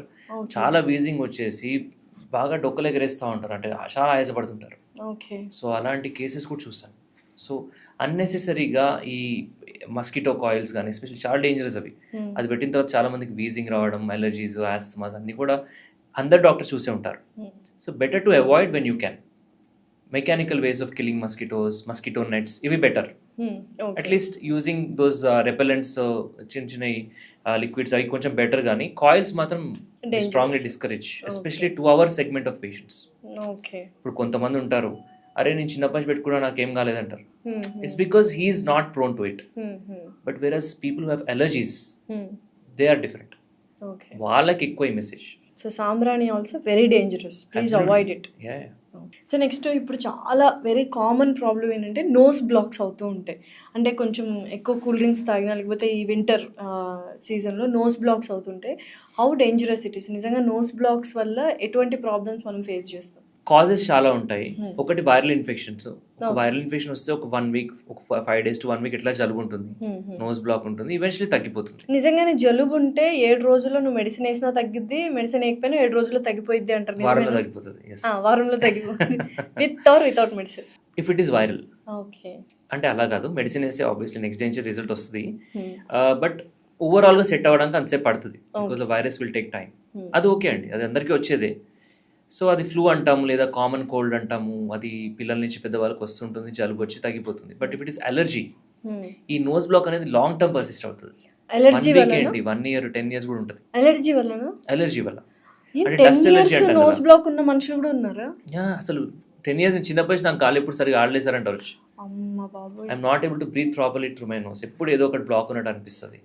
చాలా వీజింగ్ వచ్చేసి బాగా డొక్కలు ఎగరేస్తూ ఉంటారు, అంటే చాలా ఆయాసపడుతుంటారు. సో అలాంటి కేసెస్ కూడా చూసాను. సో అన్నెసెసరీగా ఈ మస్కిటో కాయిల్స్ కానీ ఎస్పెషల్లీ చాలా డేంజరస్ అవి. అది పెట్టిన తర్వాత చాలా మందికి వీజింగ్ రావడం, అలర్జీస్, ఆస్తమాస్ అన్నీ కూడా అందరు డాక్టర్స్ చూసే ఉంటారు. So better to avoid when you can. Mechanical ways of killing mosquitoes, mosquito nets, ఇవి better. At least using those repellents, చిన్న చిన్న లిక్విడ్స్ అవి కొంచెం బెటర్, కానీ కాయిల్స్ మాత్రం strongly discourage, especially 2 hour segment of patients. ఇప్పుడు కొంతమంది ఉంటారు, అరే నేను చిన్నప్పటి నుంచి పెట్టుకున్నా నాకేం కాలేదంటారు. It's because he is not prone to it. But various people who have allergies, they are different, వాళ్ళకి ఎక్కువ ఈ మెసేజ్. సో సాంబ్రాణి also very dangerous, please avoid it. So next ఇప్పుడు చాలా వెరీ కామన్ ప్రాబ్లం ఏంటంటే నోస్ బ్లాక్స్ అవుతూ ఉంటాయి. అంటే కొంచెం ఎక్కువ కూల్ డ్రింక్స్ తాగినా లేకపోతే ఈ వింటర్ సీజన్లో నోస్ బ్లాక్స్ అవుతుంటాయి. How dangerous it is? నిజంగా నోస్ బ్లాక్స్ వల్ల ఎటువంటి ప్రాబ్లమ్స్ మనం ఫేస్ చేస్తాం? కాజెస్ చాలా ఉంటాయి. ఒకటి వైరల్ ఇన్ఫెక్షన్స్. వైరల్ ఇన్ఫెక్షన్ వస్తే ఒక 1 week, ఒక 5 days to 1 week ఇట్లా జలుబు ఉంటుంది, నోస్ బ్లాక్ ఉంటుంది, ఈవెన్చువల్లీ తగ్గిపోతుంది. నిజంగానే జలుబు ఉంటే 7 రోజుల్లో నువ్వు మెడిసిన్ వేసినా తగ్గిద్ది, మెడిసిన్ వేయకపోయినా 7 రోజుల్లో తగ్గిపోయిద్ది అంటారు. వారంలో తగ్గిపోతుంది. వారంలో తగ్గిపోతుంది, with or without medicine. If it is viral. Okay, అంటే అలా కాదు, మెడిసిన్ వేస్తే ఆబ్వియస్లీ నెక్స్ట్ డే రిజల్ట్ వస్తుంది, బట్ ఓవరాల్గా సెట్ అవ్వడానికి అంతసేపు పడుతుంది, because virus will take time. అది ఓకే అండి, అది అందరికీ వచ్చేదే. సో అది ఫ్లూ అంటాము లేదా కామన్ కోల్డ్ అంటాము, అది పిల్లల నుంచి పెద్దవాళ్ళకి వస్తుంటుంది, జలుబు వచ్చి తగ్గిపోతుంది. But if it is allergy, ఈ నోస్ బ్లాక్ అనేది లాంగ్ టర్మ్ పర్సిస్ట్ అవుతుంది. 1 year 10 years కూడా ఉంటుంది. అలర్జీ వల్ల అంటే డస్ట్ ఎలర్జీ అంటారు. నోస్ బ్లాక్ ఉన్న మనుషులు కూడా ఉన్నారా? అసలు 10 years చిన్నప్పటి నాకు గాలి ఎప్పుడు సరిగా ఆడలేసారంటారు. I'm not able to breathe properly through my nose. ఎప్పుడు ఏదో ఒకటి బ్లాక్ ఉన్నట్టు అనిపిస్తుంది,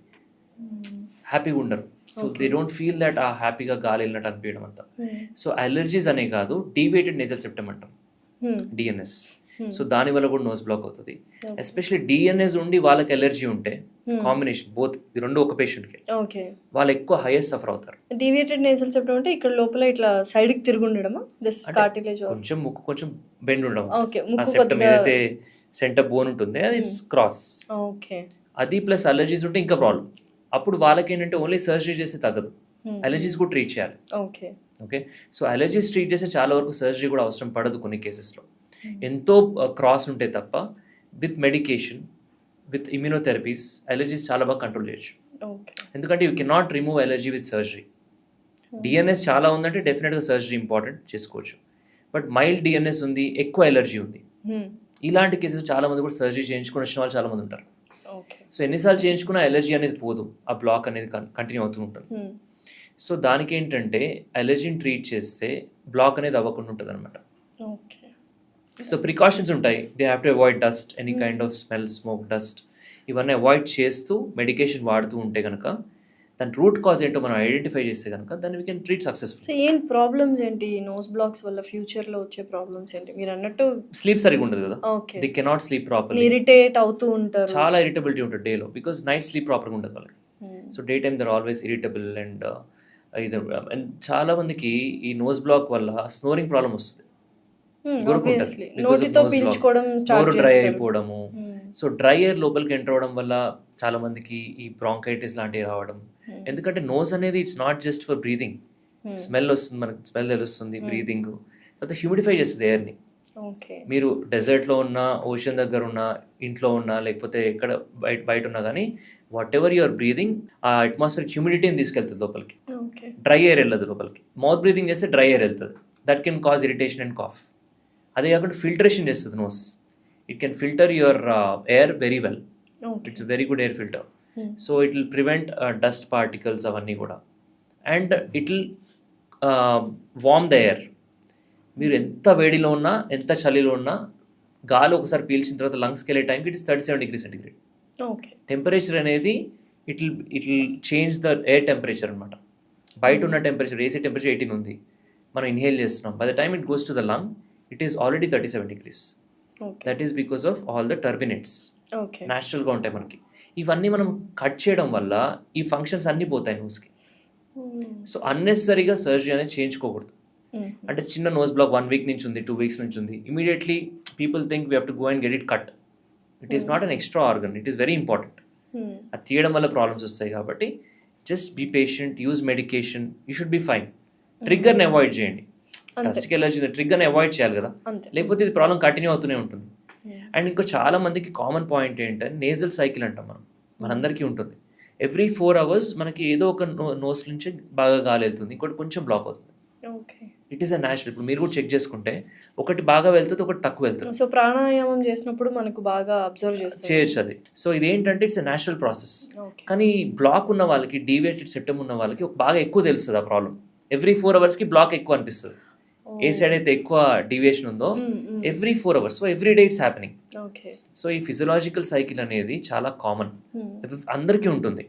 హ్యాపీగా ఉండరు. So they don't feel that uh హ్యాపీగా గాలి వెళ్ళినట్టు అనిపించడం అంతా. సో అలర్జీస్ అనే కాదు, డీవియేటెడ్ నేజల్ సెప్టమ్ అంటాం, డిఎన్ఎస్. సో దానివల్ల కూడా నోస్ బ్లాక్ అవుతుంది. ఎస్పెషల్లీ డిఎన్ఎస్ ఉండి వాళ్ళకి ఎలర్జీ ఉంటే, కాంబినేషన్ బోత్, ఇది రెండు ఒక పేషెంట్కి, వాళ్ళు ఎక్కువ హైయెస్ట్ సఫర్ అవుతారు. డీవియేటెడ్ నేజల్ సెప్టమ్ అంటే ఇక్కడ లోపల ఇట్లా సైడ్కి తిరిగి ఉండడమా, కొంచెం ముక్కు కొంచెం బెండ్ ఉండడం. ఆ సెప్టమ్ ఏదైతే సెంటర్ బోన్ ఉంటుంది అది క్రాస్, అది ప్లస్ అలర్జీస్ ఉంటే ఇంకా ప్రాబ్లం. అప్పుడు వాళ్ళకి ఏంటంటే ఓన్లీ సర్జరీ చేస్తే తగ్గదు, అలర్జీస్ కూడా ట్రీట్ చేయాలి. ఓకే, సో అలర్జీస్ ట్రీట్ చేస్తే చాలా వరకు సర్జరీ కూడా అవసరం పడదు కొన్ని కేసెస్లో. ఎంతో క్రాస్ ఉంటే తప్ప with medication, with immunotherapies allergies చాలా బాగా కంట్రోల్ చేయొచ్చు. ఎందుకంటే you cannot remove allergy with surgery. DNS చాలా ఉందంటే డెఫినెట్గా సర్జరీ ఇంపార్టెంట్ చేసుకోవచ్చు. బట్ మైల్డ్ డిఎన్ఎస్ ఉంది, ఎక్కువ ఎలర్జీ ఉంది, ఇలాంటి కేసెస్ చాలా మంది కూడా సర్జరీ చేయించుకుని వచ్చిన వాళ్ళు చాలా మంది ఉంటారు. సో ఎన్నిసార్లు చేయించుకున్నా ఎలర్జీ అనేది పోదు, ఆ బ్లాక్ అనేది కంటిన్యూ అవుతూ ఉంటుంది. సో దానికి ఏంటంటే అలర్జీని ట్రీట్ చేస్తే బ్లాక్ అనేది అవ్వకుండా ఉంటుంది అనమాట. సో ప్రికాషన్స్ ఉంటాయి. They have to avoid dust, any kind of smell, smoke, dust ఇవన్నీ అవాయిడ్ చేస్తూ మెడికేషన్ వాడుతూ ఉంటే కనుక దాని రూట్ కాజ్ ఏంటో మనం ఐడెంటిఫై చేస్తే కనుక దాన్ని we can treat successful. So ఏం ప్రాబ్లమ్స్ ఏంటి ఈ నోస్ బ్లాక్స్ వల్ల ఫ్యూచర్లో వచ్చే ప్రాబ్లమ్స్ ఏంటి? మీరు అన్నట్టు స్లీప్ సరిగా ఉండదు కదా, okay, they cannot sleep properly, irritate అవుతూ ఉంటారు, చాలా ఇరిటబిలిటీ ఉంటుంది డేలో బికాస్ నైట్ స్లీప్ ప్రాపర్గా ఉండదు వాళ్ళకి. So day time they're always irritable and ఇది. అండ్ చాలా మందికి ఈ నోస్ బ్లాక్ వల్ల స్నోరింగ్ ప్రాబ్లం వస్తుంది, obviously. నోటితో పీల్చుకోవడం స్టార్ట్ డ్రై చేస్తారు. అయిపోవడము. సో డ్రై ఎయిర్ లోపలికి ఎంటర్ అవడం వల్ల చాలా మందికి ఈ బ్రాంకైటిస్ లాంటివి రావడం. ఎందుకంటే నోస్ అనేది it's not just for breathing, smell వస్తుంది, మనకి స్మెల్ తెలుస్తుంది, బ్రీదింగ్, తర్వాత హ్యూమిడిఫై చేస్తుంది ఎయిర్ని. ఓకే, మీరు డెజర్ట్లో ఉన్న, ఓషన్ దగ్గర ఉన్న, ఇంట్లో ఉన్నా, లేకపోతే ఎక్కడ బయట ఉన్నా కానీ వాట్ ఎవర్ యువర్ బ్రీదింగ్ ఆ అట్మాస్ఫియర్ హ్యూమిడిటీని తీసుకెళ్తుంది లోపలికి, ఓకే, డ్రై ఎయిర్ వెళ్ళదు లోపలికి. మౌత్ బ్రీదింగ్ చేస్తే డ్రై ఎయిర్ వెళ్తుంది, that can cause irritation and cough. అదే కాకుండా ఫిల్టరేషన్ చేస్తుంది nose, it can filter your air very well, it's very good air filter. So it will prevent dust particles అవన్నీ కూడా, and it will warm the air. మీరు ఎంత వేడిలో ఉన్నా, ఎంత చలిలో ఉన్నా, గాలి ఒకసారి పీల్చిన తర్వాత లంగ్స్కి వెళ్ళే టైంకి it is 37 degrees centigrade. Okay, temperature అనేది it will change the air temperature అనమాట. బయట ఉన్న టెంపరేచర్, ఏసీ టెంపరేచర్ 18 ఉంది, మనం ఇన్హేల్ చేస్తున్నాం, by the time it goes to the lung it is already 37 degrees. That is because of all the turbinates okay, న్యాచురల్గా ఉంటాయి మనకి. ఇవన్నీ మనం కట్ చేయడం వల్ల ఈ ఫంక్షన్స్ అన్నీ పోతాయి నోస్కి. సో అన్నెసరీగా సర్జరీ అనేది చేయించుకోకూడదు. అంటే చిన్న నోస్ బ్లాక్ 1 week నుంచి ఉంది, 2 weeks నుంచి ఉంది, immediately people think we have to go and get it cut. It is not an extra organ, it is very important. అది తీయడం వల్ల ప్రాబ్లమ్స్ వస్తాయి కాబట్టి just be patient, use medication, you should be fine. ట్రిగ్గర్ని avoid చేయండి. డస్ట్కి allergy ట్రిగ్గర్ని avoid చేయాలి కదా, లేకపోతే ఇది ప్రాబ్లం కంటిన్యూ అవుతూనే ఉంటుంది. అండ్ ఇంకో చాలా మందికి కామన్ పాయింట్ ఏంటంటే నేజల్ సైకిల్ అంటాం మనం, మనందరికీ ఉంటుంది. ఎవ్రీ 4 hours మనకి ఏదో ఒక నోస్ నుంచి బాగా గాలి వెళ్తుంది, ఇంకోటి కొంచెం బ్లాక్ అవుతుంది. It is a natural. ఇప్పుడు మీరు కూడా చెక్ చేసుకుంటే ఒకటి బాగా వెళ్తుంది, ఒకటి తక్కువ వెళ్తుంది. సో ప్రాణాయామం చేసినప్పుడు మనకు బాగా అబ్జర్వ్ చేయొచ్చు అది. సో ఇదేంటంటే ఇట్స్ ఎ న్యాచురల్ ప్రాసెస్. కానీ బ్లాక్ ఉన్న వాళ్ళకి, డీవియేటెడ్ సెప్టమ్ ఉన్న వాళ్ళకి బాగా ఎక్కువ తెలుస్తుంది ఆ ప్రాబ్లం. ఎవ్రీ 4 hours బ్లాక్ ఎక్కువ అనిపిస్తుంది. ఏ సైడ్ అయితే ఎక్కువ డీవియేషన్ ఉందో every 4 hours, so every day it's happening. So ఈ ఫిజియలాజికల్ సైకిల్ అనేది చాలా కామన్, అందరికీ ఉంటుంది.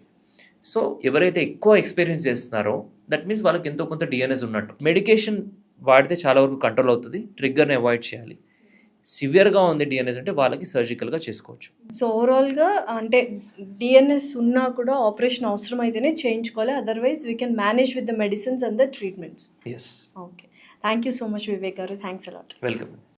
సో ఎవరైతే ఎక్కువ ఎక్స్పీరియన్స్ చేస్తున్నారో దట్ మీన్స్ వాళ్ళకి ఎంతో కొంత డిఎన్ఎస్ ఉన్నట్టు. మెడికేషన్ వాడితే చాలా వరకు కంట్రోల్ అవుతుంది, ట్రిగ్గర్ని అవాయిడ్ చేయాలి. సివియర్గా ఉంది డిఎన్ఎస్ అంటే వాళ్ళకి సర్జికల్గా చేసుకోవచ్చు. సో ఓవరాల్గా అంటే డిఎన్ఎస్ ఉన్నా కూడా ఆపరేషన్ అవసరం అయితేనే చేయించుకోవాలి, otherwise we can manage with the medicines and the treatments. Yes. Okay, thank you so much Vivek garu, thanks allot. Welcome.